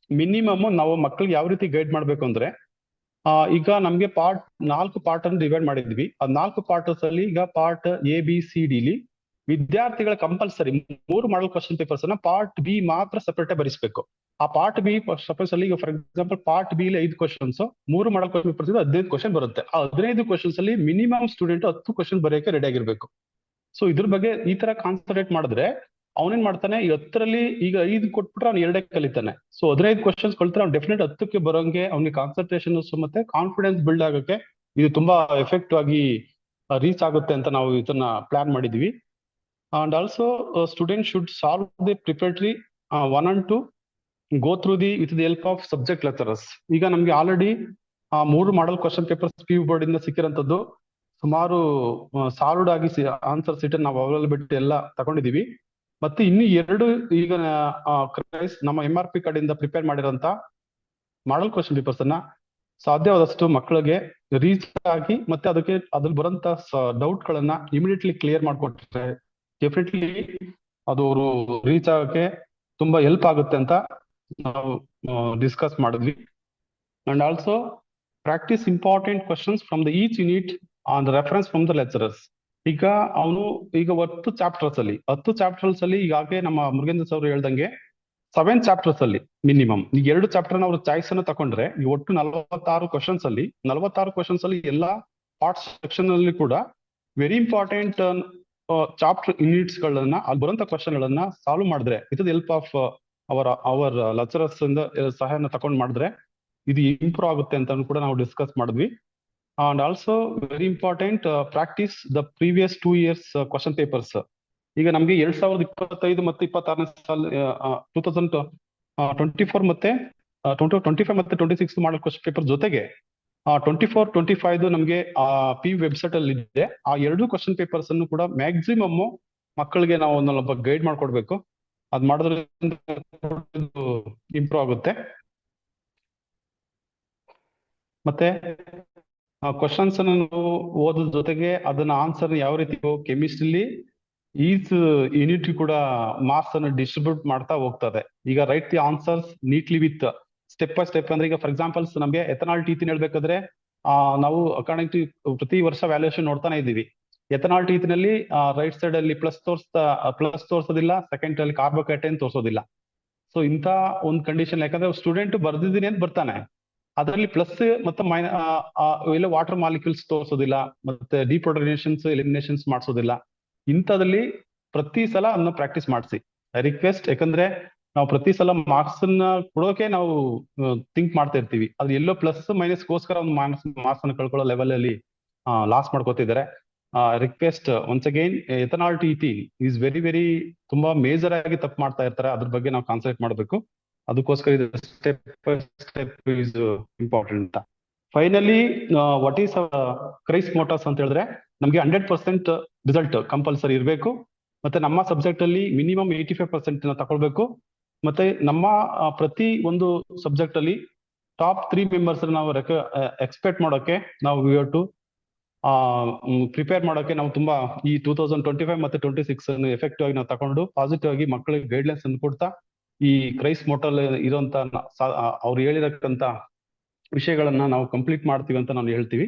ಮಿನಿಮಮ್ ನಾವು ಮಕ್ಕಳಿಗೆ ಯಾವ ರೀತಿ ಗೈಡ್ ಮಾಡ್ಬೇಕು ಅಂದ್ರೆ, ಈಗ ನಮ್ಗೆ 4 ಪಾರ್ಟ್ ಅನ್ನು ಡಿವೈಡ್ ಮಾಡಿದ್ವಿ. ಆ 4 ಪಾರ್ಟ್ಸ್ ಅಲ್ಲಿ ಈಗ ಪಾರ್ಟ್ ABCD ಲಿ ವಿದ್ಯಾರ್ಥಿಗಳ ಕಂಪಲ್ಸರಿ 3 ಮಾಡಲ್ ಕ್ವಶನ್ ಪೇಪರ್ಸ್ ಅನ್ನ ಪಾರ್ಟ್ B ಮಾತ್ರ ಸಪರೇಟ್ ಬರಿಸಬೇಕು. ಆ ಪಾರ್ಟ್ B ಸಪೋಸ್ ಅಲ್ಲಿ ಫಾರ್ ಎಕ್ಸಾಂಪಲ್ ಪಾರ್ಟ್ B ಲಿ 5 questions, 3 model question papers 15 question ಬರುತ್ತೆ. ಆ 15 ಕ್ವಶನ್ಸ್ ಅಲ್ಲಿ ಮಿನಿಮಮ್ ಸ್ಟೂಡೆಂಟ್ 10 ಕ್ವಶನ್ ಬರೆಯಕ್ಕೆ ರೆಡಿ ಆಗಿರ್ಬೇಕು. ಸೊ ಇದ್ರ ಬಗ್ಗೆ ಈ ತರ ಕಾನ್ಸಂಟ್ರೇಟ್ ಮಾಡಿದ್ರೆ ಅವನೇನ್ ಮಾಡ್ತಾನೆ, 10ರಲ್ಲಿ ಈಗ 5 ಕೊಟ್ಬಿಟ್ರೆ ಅವ್ನು 2 ಕಲಿತಾನೆ. ಸೊ 15 ಕ್ವಶನ್ಸ್ ಕಲ್ತ್ರೆ ಅವ್ನು ಡೆಫಿನೆಟ್ 10ಕ್ಕೆ ಬರೋಂಗೆ ಅವ್ನಿಗೆ ಕಾನ್ಸಂಟ್ರೇಷನ್ ಮತ್ತೆ ಕಾನ್ಫಿಡೆನ್ಸ್ ಬಿಲ್ಡ್ ಆಗೋಕೆ ಇದು ತುಂಬಾ ಎಫೆಕ್ಟಿವ್ ಆಗಿ ರೀಚ್ ಆಗುತ್ತೆ ಅಂತ ನಾವು ಇದನ್ನ ಪ್ಲಾನ್ ಮಾಡಿದೀವಿ. And also student should solve the preparatory 1 and 2 go through with the help of subject lecturers. ಈಗ ನಮ್ಗೆ already 3 model question papers PU board ಇಂದ ಸಿಕ್ಕಿರೋಂಥದ್ದು ಸುಮಾರು ಸಾಲ್ಡ್ ಆಗಿ ಆನ್ಸರ್ ಸೀಟ್ ನಾವು ಅವೈಲಬಿಲಿಟಿ ಎಲ್ಲ ತಗೊಂಡಿದೀವಿ. ಮತ್ತೆ ಇನ್ನು 2 ಈಗ ನಮ್ಮ MRP ಕಡೆಯಿಂದ ಪ್ರಿಪೇರ್ ಮಾಡಿರೋಂತ ಮಾಡಲ್ ಕ್ವಶನ್ ಪೇಪರ್ಸ್ ಅನ್ನ ಸಾಧ್ಯವಾದಷ್ಟು ಮಕ್ಕಳಿಗೆ ರೀಚ್ ಆಗಿ ಮತ್ತೆ ಅದ್ರಲ್ಲಿ ಬರೋಂತ ಡೌಟ್ ಗಳನ್ನ ಇಮಿಡಿಯೇಟ್ಲಿ ಕ್ಲಿಯರ್ ಮಾಡ್ಕೊಟ್ರೆ ಡೆಫಿನೆಟ್ಲಿ ಅದು ಅವರು ರೀಚ್ ಆಗಕ್ಕೆ ತುಂಬಾ ಹೆಲ್ಪ್ ಆಗುತ್ತೆ ಅಂತ ನಾವು ಡಿಸ್ಕಸ್ ಮಾಡಿದ್ವಿ. And also practice important questions from the each unit on the reference from the lecturers. ಈಗ ಅವನು ಈಗ 10 ಚಾಪ್ಟರ್ಸ್ ಅಲ್ಲಿ 10 ಚಾಪ್ಟರ್ಸ್ ಅಲ್ಲಿ ಈಗಾಗಲೇ ನಮ್ಮ ಮುರುಗೇಂದ್ರ ಸರ್ ಹೇಳ್ದಂಗೆ 7 ಚಾಪ್ಟರ್ಸ್ ಅಲ್ಲಿ ಮಿನಿಮಮ್ ಈಗ 2 ಚಾಪ್ಟರ್ ಅವ್ರ ಚಾಯ್ಸ್ ಅನ್ನು ತಕೊಂಡ್ರೆ ಈ ಒಟ್ಟು 46 ಕ್ವಶನ್ಸ್ ಅಲ್ಲಿ ಎಲ್ಲಾ ಪಾರ್ಟ್ಸ್ ಸೆಕ್ಷನ್ ಅಲ್ಲಿ ಕೂಡ ವೆರಿ ಇಂಪಾರ್ಟೆಂಟ್ ಚಾಪ್ಟರ್ ಯೂನಿಟ್ಸ್ ಗಳನ್ನ ಅಲ್ಲಿ ಬರುವಂತ ಕ್ವಶನ್ ಗಳನ್ನ ಸಾಲ್ವ್ ಮಾಡಿದ್ರೆ with the help of our lecturers ಇಂದ ಸಹಾಯನ ತಗೊಂಡ್ ಮಾಡಿದ್ರೆ ಇದು ಇಂಪ್ರೂವ್ ಆಗುತ್ತೆ ಅಂತ ಕೂಡ ನಾವು ಡಿಸ್ಕಸ್ ಮಾಡಿದ್ವಿ. And also very important practice the previous 2 years question papers. ಈಗ ನಮ್ಗೆ 2025 ಮತ್ತು 26ನೇ ಸಾಲ 2024 ಮತ್ತೆ 2025 ಮತ್ತೆ 26 ಮಾಡಲ್ ಕ್ವಶನ್ ಪೇಪರ್ ಜೊತೆಗೆ 24-25 ನಮ್ಗೆ ಪಿ ವೆಬ್ಸೈಟ್ ಅಲ್ಲಿ ಇದೆ. ಆ 2 ಕ್ವಶನ್ ಪೇಪರ್ಸ್ ಅನ್ನು ಕೂಡ ಮ್ಯಾಕ್ಸಿಮಮ್ ಮಕ್ಕಳಿಗೆ ನಾವು ಒಂದೊಬ್ಬ ಗೈಡ್ ಮಾಡ್ಕೊಡ್ಬೇಕು. ಅದ್ ಮಾಡೋದ್ರಿಂದ ಇಂಪ್ರೂವ್ ಆಗುತ್ತೆ. ಮತ್ತೆ ಕ್ವಶನ್ಸ್ ಅನ್ನು ಓದೋದ್ರ ಜೊತೆಗೆ ಅದನ್ನ ಆನ್ಸರ್ ಯಾವ ರೀತಿ ಕೆಮಿಸ್ಟ್ರಿಲಿ ಈಚ್ ಯೂನಿಟ್ ಕೂಡ ಮಾರ್ಕ್ಸ್ ಅನ್ನು ಡಿಸ್ಟ್ರಿಬ್ಯೂಟ್ ಮಾಡ್ತಾ ಹೋಗ್ತದೆ. ಈಗ right the answers neatly with step by step. ಅಂದ್ರೆ ಈಗ ಫಾರ್ ಎಕ್ಸಾಂಪಲ್ಸ್ ನಮಗೆ ಎಥನಾಲ್ ಟೀತಿನ್ ಹೇಳ್ಬೇಕಾದ್ರೆ ನಾವು ಅಕಾರ್ಡಿಂಗ್ ಟು ಪ್ರತಿ ವರ್ಷ ವ್ಯಾಲ್ಯೂಯೇಷನ್ ನೋಡ್ತಾನೆ ಇದ್ದೀವಿ. ಎಥನಾಲ್ ಟೀತಿನಲ್ಲಿ ರೈಟ್ ಸೈಡ್ ಅಲ್ಲಿ ಪ್ಲಸ್ ತೋರ್ಸೋದಿಲ್ಲ, ಸೆಕೆಂಡ್ ಅಲ್ಲಿ ಕಾರ್ಬೋಕೇಟೈನ್ ತೋರ್ಸೋದಿಲ್ಲ. ಸೊ ಇಂಥ ಒಂದು ಕಂಡೀಷನ್, ಯಾಕಂದ್ರೆ ಸ್ಟೂಡೆಂಟ್ ಬರ್ದಿದ್ದೀನಿ ಅಂತ ಬರ್ತಾನೆ, ಅದರಲ್ಲಿ ಪ್ಲಸ್ ಮತ್ತೆ ಎಲ್ಲ ವಾಟರ್ ಮಾಲಿಕ್ಯೂಲ್ಸ್ ತೋರಿಸೋದಿಲ್ಲ, ಮತ್ತೆ ಡಿಪ್ರೊಟನೇಷನ್ಸ್ ಎಲಿಮಿನೇಷನ್ಸ್ ಮಾಡಿಸೋದಿಲ್ಲ. ಇಂಥದ್ರಲ್ಲಿ ಪ್ರತಿ ಸಲ ಅದನ್ನ ಪ್ರಾಕ್ಟೀಸ್ ಮಾಡಿಸಿ. ಐ ರಿಕ್ವೆಸ್ಟ್, ಯಾಕಂದ್ರೆ ನಾವು ಪ್ರತಿ ಸಲ ಮಾರ್ಕ್ಸ್ ಅನ್ನ ಕೊಡೋಕೆ ನಾವು ಥಿಂಕ್ ಮಾಡ್ತಾ ಇರ್ತೀವಿ, ಅದು ಎಲ್ಲೋ ಪ್ಲಸ್ ಮೈನಸ್ಗೋಸ್ಕರ ಒಂದು ಮಾರ್ಕ್ಸ್ ಅನ್ನು ಕಳ್ಕೊಳ್ಳೋ ಲೆವೆಲ್ ಅಲ್ಲಿ ಲಾಸ್ ಮಾಡ್ಕೋತಿದ್ದಾರೆ. ರಿಕ್ವೆಸ್ಟ್ ಒನ್ಸ್ ಅಗೈನ್, ಎಥನಾಲ್ ಟೀತಿ ಈಸ್ ವೆರಿ ತುಂಬಾ ಮೇಜರ್ ಆಗಿ ತಪ್ಪು ಮಾಡ್ತಾ ಇರ್ತಾರೆ. ಅದ್ರ ಬಗ್ಗೆ ನಾವು ಕಾನ್ಸಂಟ್ರೇಟ್ ಮಾಡಬೇಕು. ಅದಕ್ಕೋಸ್ಕರ ಇದು step by step is important. Finally what is cries motors ಅಂತ ಹೇಳಿದ್ರೆ, ನಮ್ಗೆ 100% ರಿಸಲ್ಟ್ ಕಂಪಲ್ಸರಿ ಇರಬೇಕು. ಮತ್ತೆ ನಮ್ಮ ಸಬ್ಜೆಕ್ಟ್ ಅಲ್ಲಿ ಮಿನಿಮಮ್ 85% ತಗೊಳ್ಬೇಕು. ಮತ್ತೆ ನಮ್ಮ ಪ್ರತಿ ಒಂದು ಸಬ್ಜೆಕ್ಟ್ ಅಲ್ಲಿ ಟಾಪ್ 3 ಮೆಂಬರ್ಸ್ ನಾವು ಎಕ್ಸ್ಪೆಕ್ಟ್ ಮಾಡೋಕೆ ನಾವು ಟು ಪ್ರಿಪೇರ್ ಮಾಡೋಕೆ ನಾವು ತುಂಬಾ ಈ 2025 ಮತ್ತೆ 26 ಎಫೆಕ್ಟಿವ್ ಆಗಿ ನಾವು ತಗೊಂಡು ಪಾಸಿಟಿವ್ ಆಗಿ ಮಕ್ಕಳಿಗೆ ಗೈಡ್ಲೈನ್ಸ್ ಅನ್ನು ಕೊಡ್ತಾ ಈ ಕ್ರೈಸ್ ಮೋಟಲ್ ಇರುವಂತ ಅವ್ರು ಹೇಳಿರಕ್ಕಂತ ವಿಷಯಗಳನ್ನ ನಾವು ಕಂಪ್ಲೀಟ್ ಮಾಡ್ತೀವಿ ಅಂತ ನಾವು ಹೇಳ್ತೀವಿ.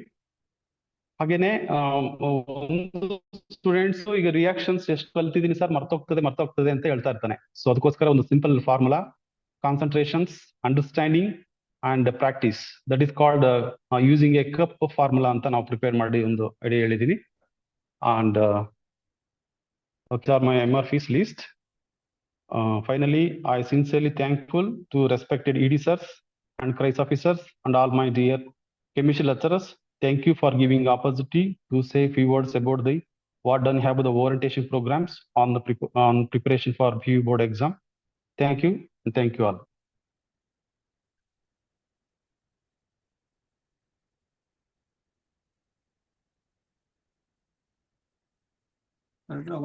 ಹಾಗೇನೆ ಒಂದು ಸ್ಟೂಡೆಂಟ್ಸ್ ಈಗ ರಿಯಾಕ್ಷನ್ಸ್ ಎಷ್ಟು ಕಲ್ತಿದ್ದೀನಿ ಸರ್, ಮರ್ತೋಗ್ತದೆ ಅಂತ ಹೇಳ್ತಾ ಇರ್ತಾನೆ. ಸೊ ಅದಕ್ಕೋಸ್ಕರ ಒಂದು simple formula, concentrations, understanding and practice, that is called using A cup formula ಅಂತ ನಾವು ಪ್ರಿಪೇರ್ ಮಾಡಿ ಒಂದು ಐಡಿಯಾ ಹೇಳಿದೀನಿ. And my MRFs list. Finally, I sincerely thankful to respected ED sirs and CRIS officers and all my dear chemistry lecturers. Thank you for giving opportunity to say few words about the what done have the orientation programs on the preparation for PU board exam. Thank you and thank you all.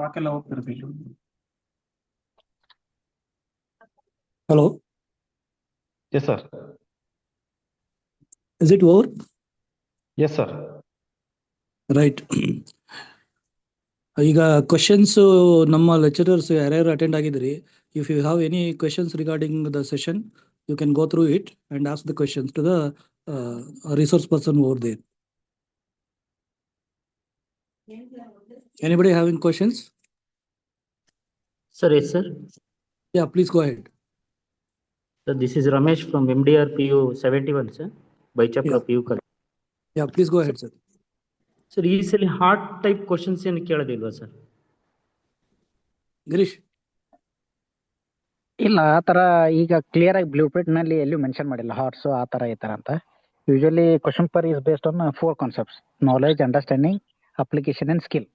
ವಾಕೆಲ್ಲ ಹೋಗ್ತಿರ್ತೀವಿ. Hello, Yes, sir. is it over? Yes, sir. Right. ಈಗ questions ನಮ್ಮ lecturers ಯಾರ್ಯಾರು attend ಆಗಿದ್ರಿ, if you have any questions regarding the session, you can go through it and ask the questions to the resource person over there. Anybody having questions? Sir, yes, sir. Yeah, please go ahead. So this is Ramesh from MDR PU 71, sir. Baichapra PU college. Yeah, please go ahead, sir. Sir, ಈ ಸಲ heart type questions ಏನು ಕೇಳೋದಿಲ್ವಾ sir? Girish? ಇಲ್ಲ, ಆ ಥರ ಈಗ clear ಆಗಿ blue print ನಲ್ಲಿ ಎಲ್ಲೂ ಮೆನ್ಷನ್ ಮಾಡಿಲ್ಲ ಹಾರ್ಟ್ಸ್ ಆ ಥರ ಈ ಥರ ಅಂತ. Usually question paper is based on 4 concepts: knowledge, understanding, application and skill.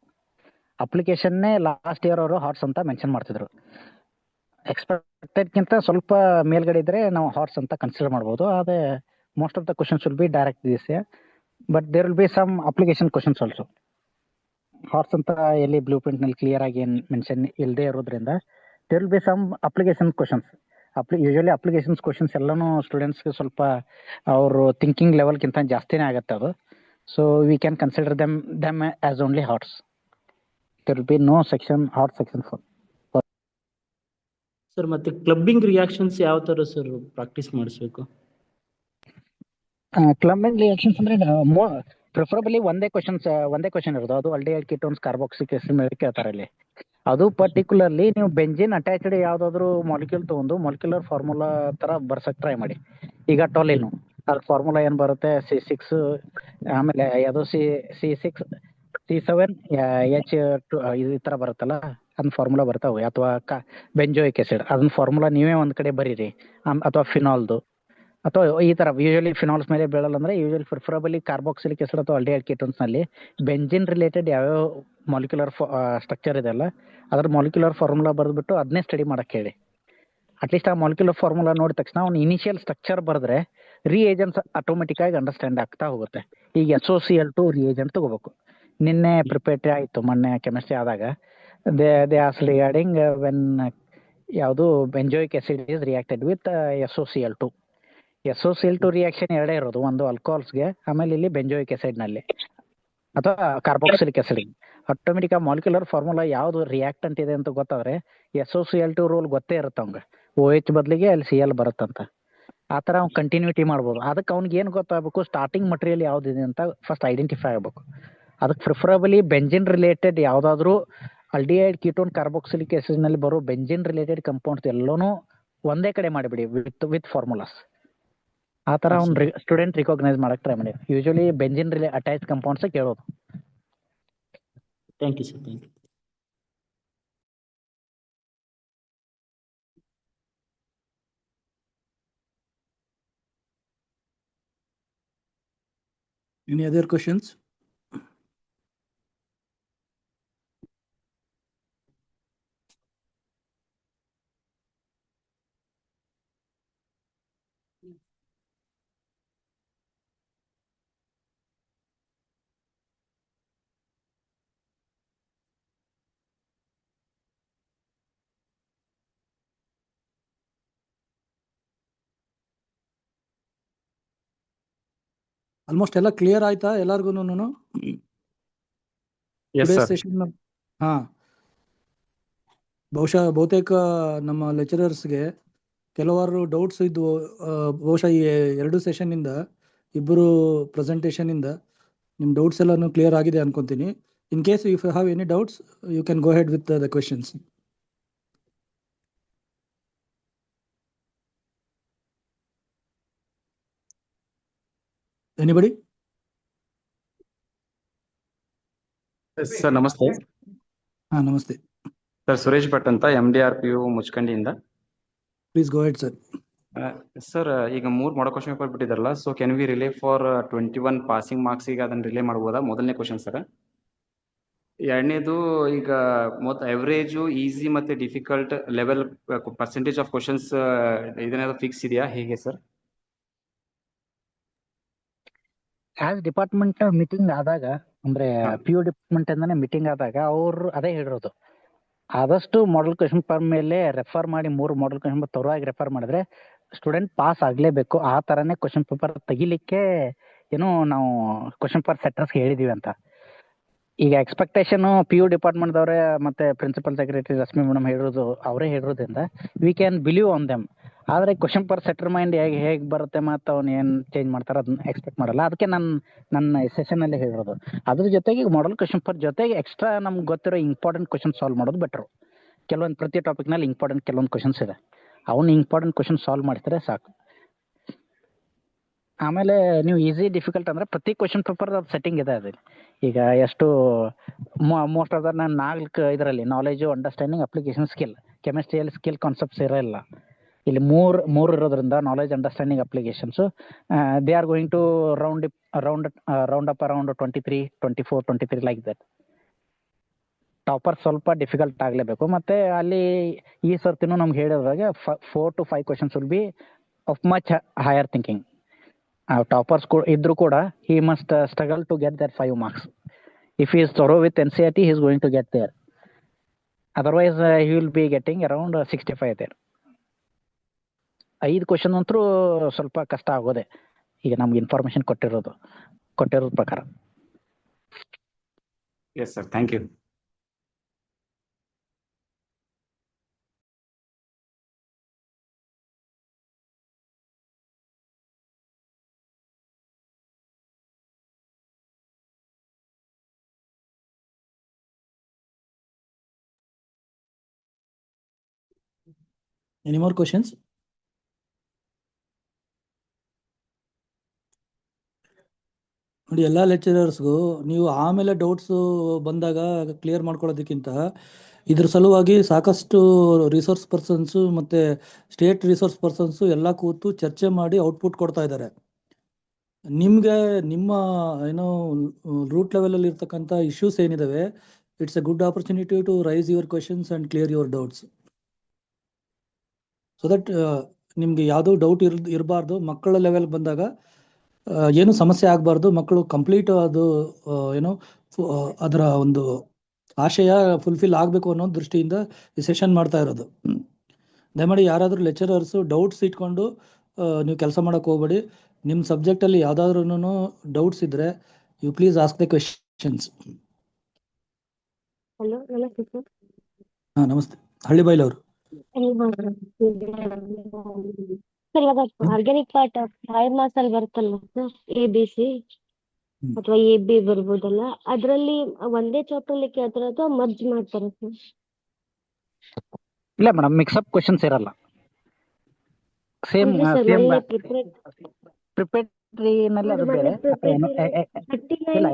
ಅಪ್ಲಿಕೇಶನ್ನೇ ಲಾಸ್ಟ್ ಇಯರ್ ಅವರು ಹಾರ್ಟ್ಸ್ ಅಂತ ಮೆನ್ಷನ್ ಮಾಡ್ತಿದ್ರು. ಎಕ್ಸ್ಪೆಕ್ಟೆಡ್ಗಿಂತ ಸ್ವಲ್ಪ ಮೇಲ್ಗಡೆ ಇದ್ರೆ ನಾವು ಹಾರ್ಟ್ಸ್ ಅಂತ ಕನ್ಸಿಡರ್ ಮಾಡ್ಬೋದು. ಅದೇ most of the questions will be direct this year, but there will be some application questions also. HOTS ಅಂತ ಎಲ್ಲಿ ಬ್ಲೂ ಪ್ರಿಂಟ್ ನಲ್ಲಿ ಕ್ಲಿಯರ್ ಆಗಿ ಏನು ಮೆನ್ಷನ್ ಇಲ್ಲದೆ ಇರೋದ್ರಿಂದ there will be some application questions. Usually applications questions ಎಲ್ಲಾನು ಸ್ಟೂಡೆಂಟ್ಸ್ಗೆ ಸ್ವಲ್ಪ ಅವರು ಥಿಂಕಿಂಗ್ ಲೆವೆಲ್ಗಿಂತ ಜಾಸ್ತಿನೇ ಆಗುತ್ತೆ ಅದು. So we can consider them as only HOTS. There will be no section ಹಾರ್ಟ್ ಸೆಕ್ಷನ್ ಫಾರ್. ಸರ್, ಮತ್ತೆ ಕ್ಲಬ್ಬಿಂಗ್ ರಿಯಾಕ್ಷನ್ಸ್ ಯಾವ ತರ ಸರ್ ಪ್ರಾಕ್ಟೀಸ್ ಮಾಡಿಸ್ಬೇಕು? ಕ್ಲಂಬಿಂಗ್ ರಿಯಾಕ್ಷನ್ಸ್ ಅಂದ್ರೆ ಪ್ರಿಫರಬಲಿ ಒಂದೇ ಕ್ವಶನ್ ಇರೋದು, ಅದು ಆಲ್ಡಿಹೈಡ್ ಕೀಟೋನ್ಸ್ ಕಾರ್ಬಾಕ್ಸಿಲಿಕ್ ಆಸಿಡ್ ಮೇಲೆ ಕೇಳ್ತಾರೆ ಇಲ್ಲಿ. ಅದು ಪರ್ಟಿಕ್ಯುಲರ್ಲಿ ನೀವು ಬೆಂಜಿನ್ ಅಟ್ಯಾಚ್ಡ್ ಯಾವ್ದಾದ್ರು ಮಾಲಿಕ್ಯೂಲ್ ತಗೊಂಡು ಮಾಲಿಕ್ಯುಲರ್ ಫಾರ್ಮುಲಾ ತರ ಬರ್ಸಕ್ ಟ್ರೈ ಮಾಡಿ. ಈಗ ಟೊಲಿನು ಅದ್ರ ಫಾರ್ಮುಲಾ ಏನ್ ಬರುತ್ತೆ, C6, ಆಮೇಲೆ ಯಾವ್ದು C6 C7 H2 ಈ ತರ ಬರುತ್ತಲ್ಲ, ಅದನ್ನ ಫಾರ್ಮುಲಾ ಬರ್ತಾವೆ. ಅಥವಾ ಬೆಂಜೋಯಿಕ್ ಆಸಿಡ್ ಅದನ್ನ ಫಾರ್ಮುಲಾ ನೀವೇ ಒಂದ್ ಕಡೆ ಬರೀರಿ. ಅಥವಾ ಫಿನಾಲ್ದು ಅಥವಾ ಈ ತರ ಯೂಶಲಿ ಫಿನಾಲ್ಸ್ ಮೇಲೆ ಬೀಳಲ್ಲ ಅಂದ್ರೆ ಯೂಶಲಿ ಪ್ರಿಫರಬಲಿ ಕಾರ್ಬಾಕ್ಸಿಲಿಕ್ ಆಸಿಡ್ ಅಥವಾ ಆಲ್ಡಿಹೈಡ್ ಕೀಟೋನ್ಸ್ ನಲ್ಲಿ ಬೆಂಜಿನ್ ರಿಲೇಟೆಡ್ ಯಾವ್ಯಾವ ಮಾಲಿಕ್ಯುಲರ್ ಸ್ಟ್ರಕ್ಚರ್ ಇದೆಯಲ್ಲ ಅದ್ರ ಮಾಲಿಕ್ಯುಲರ್ ಫಾರ್ಮುಲಾ ಬರೆದ್ಬಿಟ್ಟು ಅದನ್ನೇ ಸ್ಟಡಿ ಮಾಡಕ್ ಹೇಳಿ. ಅಟ್ಲೀಸ್ಟ್ ಆ ಮಾಲಿಕ್ಯುಲರ್ ಫಾರ್ಮುಲಾ ನೋಡಿದ ತಕ್ಷಣ ಅವ್ನು ಇನಿಷಿಯಲ್ ಸ್ಟ್ರಕ್ಚರ್ ಬರೆದ್ರೆ ರಿಏಜೆಂಟ್ಸ್ ಆಟೋಮೆಟಿಕ್ ಆಗಿ ಅಂಡರ್ಸ್ಟ್ಯಾಂಡ್ ಆಗ್ತಾ ಹೋಗುತ್ತೆ. ಈಗ SOCl2 ರಿಏಜೆಂಟ್ ತಗೋಬೇಕು. ನಿನ್ನೆ ಪ್ರಿಪೇರ್ ಆಯ್ತು, ಮೊನ್ನೆ ಕೆಮಿಸ್ಟ್ರಿ ಆದಾಗ ದೇ ಆಸ್ ರಿಗಾರ್ಡಿಂಗ್ ವೆನ್ ಯಾವುದು benzoic acid is reacted with SOCl2. SOCl2 reaction ಎರಡೇ ಇರೋದು, ಒಂದು ಆಲ್ಕೋಹಾಲ್ಸ್ಗೆ, ಆಮೇಲೆ ಇಲ್ಲಿ ಬೆಂಜೋಯಿಕ್ ಆಸಿಡ್ ನಲ್ಲಿ ಅಥವಾ ಕಾರ್ಬಾಕ್ಸಿಲಿಕ್ ಆಸಿಡ್. ಆಟೋಮೆಟಿಕ್ ಆ ಮಾಲಿಕ್ಯುಲರ್ ಫಾರ್ಮುಲಾ ಯಾವ್ದು ರಿಯಾಕ್ಟೆಂಟ್ ಇದೆ ಅಂತ ಗೊತ್ತಾದ್ರೆ SOCl2 ರೋಲ್ ಗೊತ್ತೇ ಇರುತ್ತೆ ಅವಂಗ. OH ಬದಲಿಗೆ ಅಲ್ಲಿ Cl ಬರುತ್ತಂತ. ಆ ತರ ಅವ್ನು ಕಂಟಿನ್ಯೂಟಿ ಮಾಡ್ಬೋದು. ಅದಕ್ಕೆ ಅವ್ನಿಗೆ ಏನು ಗೊತ್ತಾಗಬೇಕು, ಸ್ಟಾರ್ಟಿಂಗ್ ಮಟೀರಿಯಲ್ ಯಾವ್ದಿದೆ ಅಂತ ಫಸ್ಟ್ ಐಡೆಂಟಿಫೈ ಆಗಬೇಕು. ಅದಕ್ಕೆ ಪ್ರಿಫರಬಲಿ ಬೆಂಜಿನ್ ರಿಲೇಟೆಡ್ ಯಾವ್ದಾದ್ರು ಆಲ್ಡಿಹೈಡ್ ಕೀಟೋನ್ ಕಾರ್ಬಾಕ್ಸಿಲಿಕ್ ಆಸಿಡ್ ನಲ್ಲಿ ಬರೋ ಬೆಂಜಿನ್ ರಿಲೇಟೆಡ್ ಕಂಪೌಂಡ್ಸ್ ಎಲ್ಲಾನು ಒಂದೇ ಕಡೆ ಮಾಡಿಬಿಡಿ ವಿತ್ ಫಾರ್ಮುಲಾಸ್. ಆ ತರ ಅವ್ನು ಸ್ಟೂಡೆಂಟ್ ರಿಕಾಗ್ನೈಸ್ ಮಾಡಕ್ ಟ್ರೈ ಮಾಡಿ. ಯೂಶಲಿ ಬೆಂಜಿನ್ ಅಟ್ಯಾಚ್ ಕಂಪೌಂಡ್ಸ್ ಕೇಳೋದು. Thank you, sir. Thank you. Any other questions? Almost ಎಲ್ಲ ಕ್ಲಿಯರ್ ಆಯ್ತಾ ಎಲ್ಲಾರ್ಗುನು? Yes, sir. ಸೆಷನ್ ಹಾ, ಬಹುತೇಕ ನಮ್ಮ ಲೆಕ್ಚರರ್ಸ್ಗೆ ಕೆಲವಾರು ಡೌಟ್ಸ್ ಇದ್ವು. ಬಹುಶಃ ಈ 2 ಸೆಷನ್ ಇಂದ, ಇಬ್ಬರು ಪ್ರೆಸೆಂಟೇಷನ್ ಇಂದ ನಿಮ್ ಡೌಟ್ಸ್ ಎಲ್ಲಾನು ಕ್ಲಿಯರ್ ಆಗಿದೆ ಅನ್ಕೊಂತೀನಿ. In case if you have any doubts you can go ahead with the questions. Anybody? Sir ನಮಸ್ತೆ. ಹಾ, ನಮಸ್ತೆ. ಸರ್ ಸುರೇಶ್ ಭಟ್ ಅಂತ, MDR PU ಮುಚ್ಕಂಡಿಯಿಂದ. Please go ahead sir. Sir ಈಗ 3 ಮಾಡೋ ಕ್ವಶನ್ ಪೇಪರ್ ಬಿಟ್ಟಿದಾರಲ್ಲ, so can we rely for 21 passing marks? ಈಗ ಅದನ್ನ ರಿಲೇ ಮಾಡ್ಬೋದಾ? ಮೊದಲನೇ ಕ್ವಶನ್ ಸರ್. ಎರಡನೇದು, ಈಗ ಎವರೇಜು, ಈಸಿ ಮತ್ತೆ difficult level percentage of questions ಇದನ್ನೆಲ್ಲ ಫಿಕ್ಸ್ ಇದೆಯಾ, ಹೇಗೆ ಸರ್? ಆಸ್ ಡಿಪಾರ್ಟ್ಮೆಂಟ್ ಮೀಟಿಂಗ್ ಆದಾಗ, ಅಂದ್ರೆ PU ಡಿಪಾರ್ಟ್ಮೆಂಟ್ ಇಂದಾನೆ ಮೀಟಿಂಗ್ ಆದಾಗ ಅವ್ರು ಅದೇ ಹೇಳಿರೋದು, ಆದಷ್ಟು ಮಾಡೆಲ್ ಕ್ವಶನ್ ಪೇಪರ್ ಮೇಲೆ ರೆಫರ್ ಮಾಡಿ 3 ಮಾಡೆಲ್ ಕ್ವಶನ್ ಪೇಪರ್ ತರವಾಗಿ ರೆಫರ್ ಮಾಡಿದ್ರೆ ಸ್ಟೂಡೆಂಟ್ ಪಾಸ್ ಆಗ್ಲೇಬೇಕು. ಆ ತರನೇ ಕ್ವಶನ್ ಪೇಪರ್ ತೆಗಿಲಿಕ್ಕೆ ಏನೋ ನಾವು ಕ್ವಶನ್ ಪೇಪರ್ ಸೆಟ್ಟರ್ಸ್ ಹೇಳಿದೀವಿ ಅಂತ. ಈಗ ಎಕ್ಸ್ಪೆಕ್ಟೇಷನ್ PU ಡಿಪಾರ್ಟ್ಮೆಂಟ್ ದವ್ರೆ ಮತ್ತೆ ಪ್ರಿನ್ಸಿಪಲ್ ಸೆಕ್ರೆಟರಿ ರಶ್ಮಿ ಮೇಡಮ್ ಅವರೇ ಹೇಳಿರೋದ್ರಿಂದ we can believe on them. ಆದ್ರೆ ಕ್ವಶನ್ ಪೇಪರ್ ಸೆಟರ್ ಮೈಂಡ್ ಹೇಗೆ ಬರುತ್ತೆ ಮತ್ತೆ ಅವ್ನು ಏನ್ ಚೇಂಜ್ ಮಾಡ್ತಾರ ಅದನ್ನ ಎಕ್ಸ್ಪೆಕ್ಟ್ ಮಾಡಲ್ಲ. ಅದಕ್ಕೆ ನನ್ನ ಸೆಷನ್ ಅಲ್ಲಿ ಹೇಳಿರೋದು. ಅದ್ರ ಜೊತೆಗೆ ಮಾಡೆಲ್ ಕ್ವಶನ್ ಪೇಪರ್ ಜೊತೆಗೆ ಎಕ್ಸ್ಟ್ರಾ ನಮ್ಗೆ ಗೊತ್ತಿರೋ ಇಂಪಾರ್ಟೆಂಟ್ ಕ್ವಶನ್ ಸಾಲ್ವ್ ಮಾಡೋದು ಬೆಟರ್. ಕೆಲವೊಂದು ಪ್ರತಿ ಟಾಪಿಕ್ ನಲ್ಲಿ ಇಂಪಾರ್ಟೆಂಟ್ ಕೆಲವೊಂದು ಕ್ವಶನ್ಸ್ ಇದೆ, ಅವ್ನು ಇಂಪಾರ್ಟೆಂಟ್ ಕ್ವಶನ್ ಸಾಲ್ವ್ ಮಾಡ್ತಾರೆ ಸಾಕು. ಆಮೇಲೆ ನೀವು ಈಸಿ ಡಿಫಿಕಲ್ಟ್ ಅಂದ್ರೆ ಪ್ರತಿ ಕ್ವಶನ್ ಪೇಪರ್ ಸೆಟ್ಟಿಂಗ್ ಇದೆ ಅದ್ರಲ್ಲಿ. ಈಗ ಎಷ್ಟು ಮೋಸ್ಟ್ ಆಫ್ ನಾನು 4 ಇದರಲ್ಲಿ ನಾಲೆಜ್, ಅಂಡರ್ಸ್ಟ್ಯಾಂಡಿಂಗ್, ಅಪ್ಲಿಕೇಶನ್, ಸ್ಕಿಲ್. ಕೆಮಿಸ್ಟ್ರಿಯಲ್ಲಿ ಸ್ಕಿಲ್ ಕಾನ್ಸೆಪ್ಟ್ಸ್ ಇರಲ್ಲ. ಇಲ್ಲಿ ಮೂರು ಇರೋದ್ರಿಂದ knowledge, understanding, applications, they are going to round up around 23, 24, 23 like that. Topper ಸ್ವಲ್ಪ ಡಿಫಿಕಲ್ಟ್ ಆಗ್ಲೇಬೇಕು. ಮತ್ತೆ ಅಲ್ಲಿ ಈ ಸರ್ತಿನೂ ನಮ್ಗೆ ಹೇಳಿದಾಗ 4 to 5 questions will be of much higher thinking. Toppers ಇದ್ರು ಕೂಡ he must struggle to get that 5 marks. If he is thorough with NCERT, he is going to get there. Otherwise he will be getting around 65 there. 5 question ಅಂತೂ ಸ್ವಲ್ಪ ಕಷ್ಟ ಆಗೋದೆ, ಈಗ ನಮ್ಗೆ information ಕೊಟ್ಟಿರೋದು ಪ್ರಕಾರ. Yes sir, thank you. Any more questions? ನೋಡಿ, ಎಲ್ಲ ಲೆಕ್ಚರರ್ಸ್ಗೂ ನೀವು ಆಮೇಲೆ ಡೌಟ್ಸ್ ಬಂದಾಗ ಕ್ಲಿಯರ್ ಮಾಡ್ಕೊಳ್ಳೋದಕ್ಕಿಂತ ಇದ್ರ ಸಲುವಾಗಿ ಸಾಕಷ್ಟು ರಿಸೋರ್ಸ್ ಪರ್ಸನ್ಸು ಮತ್ತು ಸ್ಟೇಟ್ ರಿಸೋರ್ಸ್ ಪರ್ಸನ್ಸು ಎಲ್ಲ ಕೂತು ಚರ್ಚೆ ಮಾಡಿ ಔಟ್ಪುಟ್ ಕೊಡ್ತಾ ಇದ್ದಾರೆ. ನಿಮಗೆ ನಿಮ್ಮ ಏನೋ ರೂಟ್ ಲೆವೆಲಲ್ಲಿ ಇರ್ತಕ್ಕಂಥ ಇಶ್ಯೂಸ್ ಏನಿದಾವೆ, it's a good opportunity to raise your questions and clear your doubts. So that ನಿಮಗೆ ಯಾವುದೋ ಡೌಟ್ ಇರಬಾರ್ದು. ಮಕ್ಕಳ ಲೆವೆಲ್ ಬಂದಾಗ ಏನು ಸಮಸ್ಯೆ ಆಗಬಾರ್ದು. ಮಕ್ಕಳು ಕಂಪ್ಲೀಟ್ ಅದು ಏನೋ ಅದರ ಒಂದು ಆಶಯ ಫುಲ್ಫಿಲ್ ಆಗಬೇಕು ಅನ್ನೋ ದೃಷ್ಟಿಯಿಂದ ಈ ಸೆಷನ್ ಮಾಡ್ತಾ ಇರೋದು. ದಯಮಾಡಿ ಯಾರಾದರೂ ಲೆಕ್ಚರರ್ಸು ಡೌಟ್ಸ್ ಇಟ್ಕೊಂಡು ನೀವು ಕೆಲಸ ಮಾಡೋಕೆ ಹೋಗ್ಬೇಡಿ. ನಿಮ್ಮ ಸಬ್ಜೆಕ್ಟಲ್ಲಿ ಯಾವುದಾದ್ರೂ ಡೌಟ್ಸ್ ಇದ್ದರೆ you please ask the questions. Hello, ನಮಸ್ತೆ ಸರ್. ಹಾಂ, ನಮಸ್ತೆ. ಹಳ್ಳಿಬೈಲ್ ಅವರು. ಸರ್, ಇವಾಗ ಆರ್ಗ್ಯಾನಿಕ್ ಪಾರ್ಟ್ 5 ಮಾರ್ಕ್ಸ್ ಅಲ್ಲಿ ಬರುತ್ತಲ್ಲ ಸರ್, ABC ಅಥವಾ AB ಬರ್ಬೋದಲ್ಲ, ಅದರಲ್ಲಿ ಒಂದೇ ಚಾಪ್ಟರ್ ಅಲ್ಲಿ ಕೇಳ್ತಾರ ಅಥವಾ ಮರ್ಜ್ ಮಾಡ್ತಾರ ಸರ್? ಇಲ್ಲ ಮೇಡಮ್, ಮಿಕ್ಸಪ್ ಕ್ವಶನ್ಸ್ ಇರಲ್ಲ. ಸೇಮ್ ಪ್ರಿಪೇಟರಿ ನಲ್ಲಿ ಅದು ಬೇರೆ. ಇಲ್ಲ,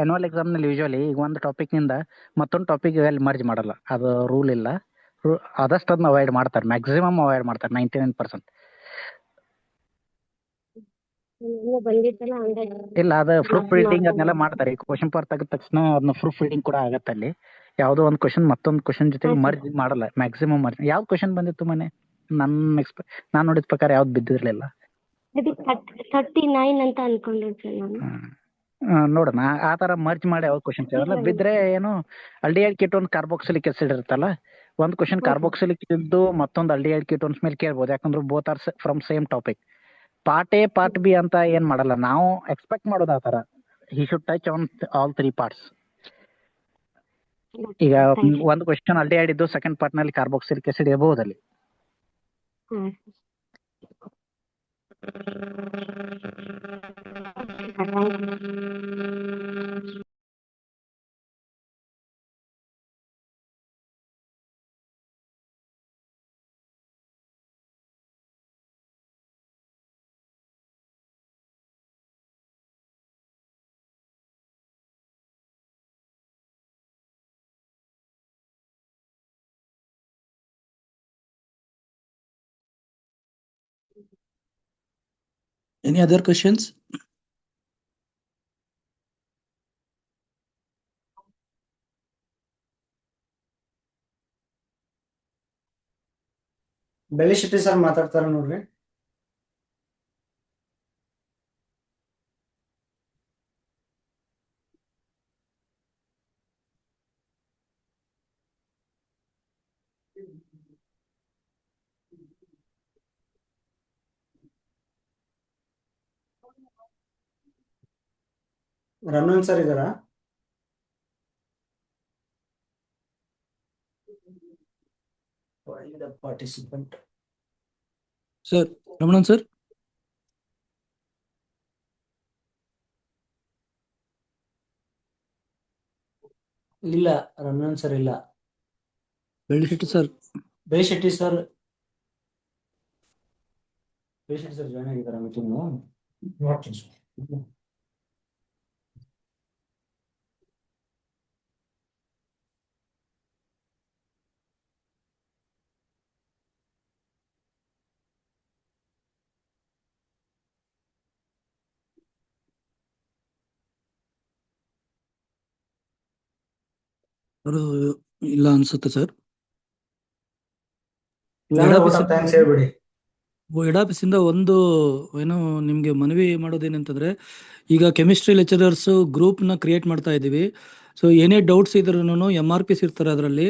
ಎನ್ಯುವಲ್ ಎಕ್ಸಾಮ್ ನಲ್ಲಿ ಯೂಶುವಲಿ ಈಗ ಒಂದು ಟಾಪಿಕ್ ನಿಂದ ಮತ್ತೊಂದು ಟಾಪಿಕ್ ಅಲ್ಲಿ ಮರ್ಜ್ ಮಾಡಲ್ಲ. ಅದು ರೂಲ್ ಇಲ್ಲ. ಆದಷ್ಟು ಅದನ್ನ ಅವಾಯ್ಡ್ ಮಾಡ್ತಾರೆ, ಮ್ಯಾಕ್ಸಿಮಮ್ ಅವಾಯ್ಡ್ ಮಾಡ್ತಾರೆ, 99%. ಇಲ್ಲ, ಅದು ಪ್ರೂಫ್ ರೀಡಿಂಗ್ ಅದನ್ನೆಲ್ಲ ಮಾಡ್ತಾರೆ. ಈಗ ಕ್ವಶನ್ ಪೇಪರ್ ತೆಗೆದ ತಕ್ಷಣ ಅದನ್ನ ಪ್ರೂಫ್ ರೀಡಿಂಗ್ ಕೂಡ ಆಗತ್ತೆ. ಅಲ್ಲಿ ಯಾವುದೋ ಒಂದು ಕ್ವಶನ್ ಮತ್ತೊಂದು ಕ್ವಶನ್ ಜೊತೆ ಮರ್ಜ್ ಮಾಡಲ್ಲ, ಮ್ಯಾಕ್ಸಿಮಮ್ ಮರ್ಜ್. ಯಾವ್ದು ಕ್ವಶನ್ ಬಂದಿತ್ತು ಮನೆ? ನಾನು ನೋಡಿದ ಪ್ರಕಾರ ಯಾವ್ದು ಬಿದ್ದಿರ್ಲಿಲ್ಲ. 39 ಅಂತ ಅನ್ಕೊಂಡಿದ್ದೆ ನಾನು. ನೋಡೋಣ, ಆ ತರ ಮರ್ಜ್ ಮಾಡಿ ಯಾವ ಕ್ವಶನ್ಸ್ ಇರಲ್ಲ. ಬಿದ್ರೆ ಏನು, ಅಲ್ಡಿಹೈಡ್ ಕೀಟೋನ್ ಕಾರ್ಬಾಕ್ಸಿಲಿಕ್ ಆಸಿಡ್ ಇರುತ್ತಲ್ಲ, ಒಂದು ಕ್ವಶನ್ ಕಾರ್ಬಾಕ್ಸಿಲಿಕ್ ಇದ್ದು ಮತ್ತೊಂದು ಅಲ್ಡಿಹೈಡ್ ಕೀಟೋನ್ಸ್ ಮೇಲೆ ಕೇಳ್ಬೋದು. ಯಾಕಂದ್ರೆ both are from same topic. Part A part B ಅಂತ ಏನ್ ಮಾಡಲ್ಲ. ನಾವು ಎಕ್ಸ್ಪೆಕ್ಟ್ ಮಾಡೋದು ಆ ತರ, he should touch on all 3 parts. ಈಗ ಒಂದು ಕ್ವಶನ್ ಅಲ್ಡಿಹೈಡ್ ಇದ್ದು ಸೆಕೆಂಡ್ ಪಾರ್ಟ್ ನಲ್ಲಿ ಕಾರ್ಬಾಕ್ಸಿಲಿಕ್ ಆಸಿಡ್ ಇರಬಹುದು ಅಲ್ಲಿ. Any other questions? ಬೆಳ್ಳಿ ಶೆಟ್ಟಿ ಸರ್ ಮಾತಾಡ್ತಾರ ನೋಡ್ರಿ. ರಮಣನ್ ಸರ್ ಇದಾರಾ? Participant sir, Ramanan sir. ಇಲ್ಲ, ರಮಣನ್ ಸರ್ ಇಲ್ಲ. Belli Shetty sir. Belli Shetty sir join ಆಗಿದಾರ ಮೀಟಿಂಗ್? ಇಲ್ಲ ಅನ್ಸುತ್ತೆ ಸರ್. ಎಡಾಪಿಸಿಂದ ಒಂದು ಏನೋ ನಿಮ್ಗೆ ಮನವಿ ಮಾಡೋದೇನಂತಂದ್ರೆ, ಈಗ ಕೆಮಿಸ್ಟ್ರಿ ಲೆಕ್ಚರರ್ಸ್ ಗ್ರೂಪ್ನ ಕ್ರಿಯೇಟ್ ಮಾಡ್ತಾ ಇದ್ದೀವಿ. ಸೊ ಏನೇ ಡೌಟ್ಸ್ ಇದ್ರೂ MRPs ಇರ್ತಾರೆ ಅದರಲ್ಲಿ.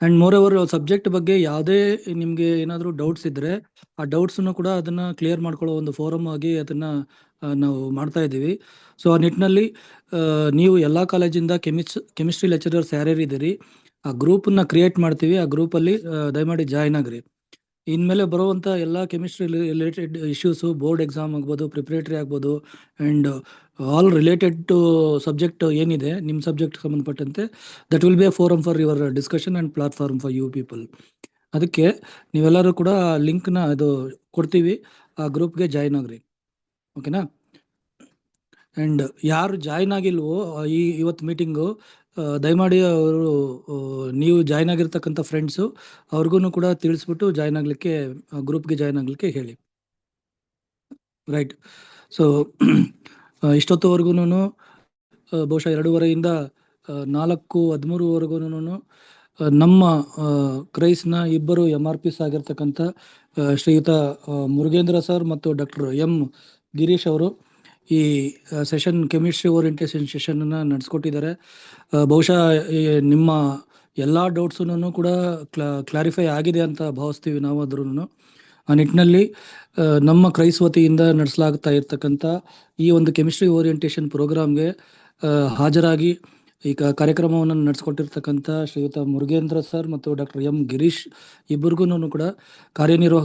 ಆ್ಯಂಡ್ ಮೋರ್ ಓವರ್ ಸಬ್ಜೆಕ್ಟ್ ಬಗ್ಗೆ ಯಾವುದೇ ನಿಮಗೆ ಏನಾದರೂ ಡೌಟ್ಸ್ ಇದ್ದರೆ ಆ ಡೌಟ್ಸನ್ನು ಕೂಡ ಅದನ್ನು ಕ್ಲಿಯರ್ ಮಾಡ್ಕೊಳ್ಳೋ ಒಂದು ಫೋರಮ್ ಆಗಿ ಅದನ್ನು ನಾವು ಮಾಡ್ತಾ ಇದ್ದೀವಿ. ಸೊ ಆ ನಿಟ್ಟಿನಲ್ಲಿ ನೀವು ಎಲ್ಲ ಕಾಲೇಜಿಂದ ಕೆಮಿಸ್ಟ್ರಿ ಲೆಕ್ಚರರ್ಸ್ ಯಾರ್ಯಾರು ಇದ್ದೀರಿ, ಆ ಗ್ರೂಪನ್ನ ಕ್ರಿಯೇಟ್ ಮಾಡ್ತೀವಿ. ಆ ಗ್ರೂಪಲ್ಲಿ ದಯಮಾಡಿ ಜಾಯ್ನ್ ಆಗ್ರಿ. ಇನ್ಮೇಲೆ ಬರುವಂಥ ಎಲ್ಲ chemistry related issues, board exam ಆಗ್ಬೋದು, ಪ್ರಿಪ್ರೇಟರಿ ಆಗ್ಬೋದು, and all related to subject ಏನಿದೆ ನಿಮ್ಮ ಸಬ್ಜೆಕ್ಟ್ ಸಂಬಂಧಪಟ್ಟಂತೆ, that will be a forum for your discussion and platform for you people. ಅದಕ್ಕೆ ನೀವೆಲ್ಲರೂ ಕೂಡ ಲಿಂಕ್ನ ಅದು ಕೊಡ್ತೀವಿ, ಆ ಗ್ರೂಪ್ಗೆ ಜಾಯಿನ್ ಆಗ್ರಿ. ಓಕೆನಾ? ಆ್ಯಂಡ್ ಯಾರು ಜಾಯಿನ್ ಆಗಿಲ್ವೋ ಇವತ್ತು ಮೀಟಿಂಗು, ದಯಮಾಡಿ ಅವರು ನೀವು ಜಾಯಿನ್ ಆಗಿರ್ತಕ್ಕಂಥ ಫ್ರೆಂಡ್ಸು ಅವ್ರಿಗೂ ಕೂಡ ತಿಳಿಸ್ಬಿಟ್ಟು ಜಾಯಿನ್ ಆಗಲಿಕ್ಕೆ, ಗ್ರೂಪ್ಗೆ ಜಾಯಿನ್ ಆಗಲಿಕ್ಕೆ ಹೇಳಿ. ರೈಟ್. ಸೊ ಇಷ್ಟೊತ್ತುವರೆಗೂ ಬಹುಶಃ 2:30ಯಿಂದ 4:13ವರೆಗೂ ನಮ್ಮ ಕ್ರೈಸ್ನ ಇಬ್ಬರು MRPs ಆಗಿರ್ತಕ್ಕಂಥ ಶ್ರೀಯುತ ಮುರುಗೇಂದ್ರ ಸರ್ ಮತ್ತು ಡಾಕ್ಟರ್ ಎಂ ಗಿರೀಶ್ ಅವರು ಈ ಸೆಷನ್, ಕೆಮಿಸ್ಟ್ರಿ ಓರಿಯೆಂಟೇಷನ್ ಸೆಷನ್ನ ನಡೆಸ್ಕೊಟ್ಟಿದ್ದಾರೆ. ಬಹುಶಃ ನಿಮ್ಮ ಎಲ್ಲ ಡೌಟ್ಸನ್ನು ಕೂಡ ಕ್ಲಾರಿಫೈ ಆಗಿದೆ ಅಂತ ಭಾವಿಸ್ತೀವಿ ನಾವು. ಆದ್ರೂ ಆ ನಿಟ್ಟಿನಲ್ಲಿ ನಮ್ಮ ಕ್ರೈಸ್ ವತಿಯಿಂದ ನಡೆಸಲಾಗ್ತಾ ಇರ್ತಕ್ಕಂಥ ಈ ಒಂದು ಕೆಮಿಸ್ಟ್ರಿ ಓರಿಯೆಂಟೇಷನ್ ಪ್ರೋಗ್ರಾಮ್ಗೆ ಹಾಜರಾಗಿ ಈಗ ಕಾರ್ಯಕ್ರಮವನ್ನು ನಡೆಸ್ಕೊಟ್ಟಿರ್ತಕ್ಕಂಥ ಶ್ರೀಯುತ ಮುರುಗೇಂದ್ರ ಸರ್ ಮತ್ತು ಡಾಕ್ಟರ್ ಎಂ ಗಿರೀಶ್ ಇಬ್ಬರಿಗೂ ಕೂಡ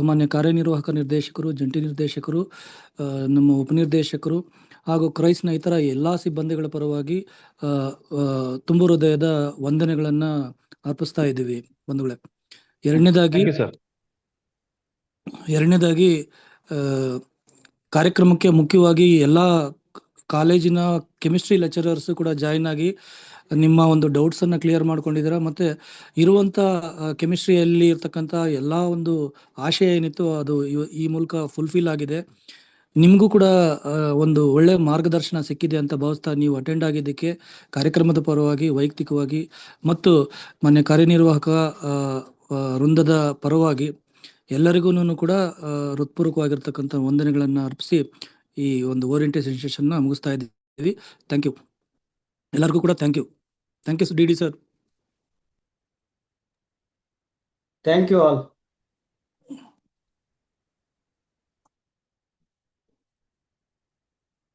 ಮಾನ್ಯ ಕಾರ್ಯನಿರ್ವಾಹಕ ನಿರ್ದೇಶಕರು, ಜಂಟಿ ನಿರ್ದೇಶಕರು, ನಮ್ಮ ಉಪನಿರ್ದೇಶಕರು ಹಾಗೂ ಕ್ರೈಸ್ನ ಇತರ ಎಲ್ಲ ಸಿಬ್ಬಂದಿಗಳ ಪರವಾಗಿ ತುಂಬು ಹೃದಯದ ವಂದನೆಗಳನ್ನು ಅರ್ಪಿಸ್ತಾ ಇದ್ದೀವಿ ಬಂಧುಗಳೇ. ಎರಡನೇದಾಗಿ ಕಾರ್ಯಕ್ರಮಕ್ಕೆ ಮುಖ್ಯವಾಗಿ ಎಲ್ಲ ಕಾಲೇಜಿನ ಕೆಮಿಸ್ಟ್ರಿ ಲೆಕ್ಚರರ್ಸ್ ಕೂಡ ಜಾಯಿನ್ ಆಗಿ ನಿಮ್ಮ ಒಂದು ಡೌಟ್ಸನ್ನು ಕ್ಲಿಯರ್ ಮಾಡ್ಕೊಂಡಿದ್ದೀರಾ. ಮತ್ತು ಇರುವಂಥ ಕೆಮಿಸ್ಟ್ರಿಯಲ್ಲಿ ಇರ್ತಕ್ಕಂಥ ಎಲ್ಲ ಒಂದು ಆಶಯ ಏನಿತ್ತು ಅದು ಈ ಮೂಲಕ ಫುಲ್ಫಿಲ್ ಆಗಿದೆ. ನಿಮಗೂ ಕೂಡ ಒಂದು ಒಳ್ಳೆ ಮಾರ್ಗದರ್ಶನ ಸಿಕ್ಕಿದೆ ಅಂತ ಭಾವಿಸ್ತಾ ನೀವು ಅಟೆಂಡ್ ಆಗಿದ್ದಕ್ಕೆ ಕಾರ್ಯಕ್ರಮದ ಪರವಾಗಿ, ವೈಯಕ್ತಿಕವಾಗಿ ಮತ್ತು ಮಾನ್ಯ ಕಾರ್ಯನಿರ್ವಾಹಕ ವೃಂದದ ಪರವಾಗಿ ಎಲ್ಲರಿಗೂ ಕೂಡ ಹೃತ್ಪೂರ್ವಕವಾಗಿರ್ತಕ್ಕಂಥ ವಂದನೆಗಳನ್ನು ಅರ್ಪಿಸಿ ಈ ಒಂದು ಓರಿಯೆಂಟೇಷನ್ ಸೆಷನ್ನ ಮುಗಿಸ್ತಾ ಇದ್ದೀವಿ. ಥ್ಯಾಂಕ್ ಯು ಎಲ್ಲರಿಗೂ ಕೂಡ. Thank you D D sir. Thank you all.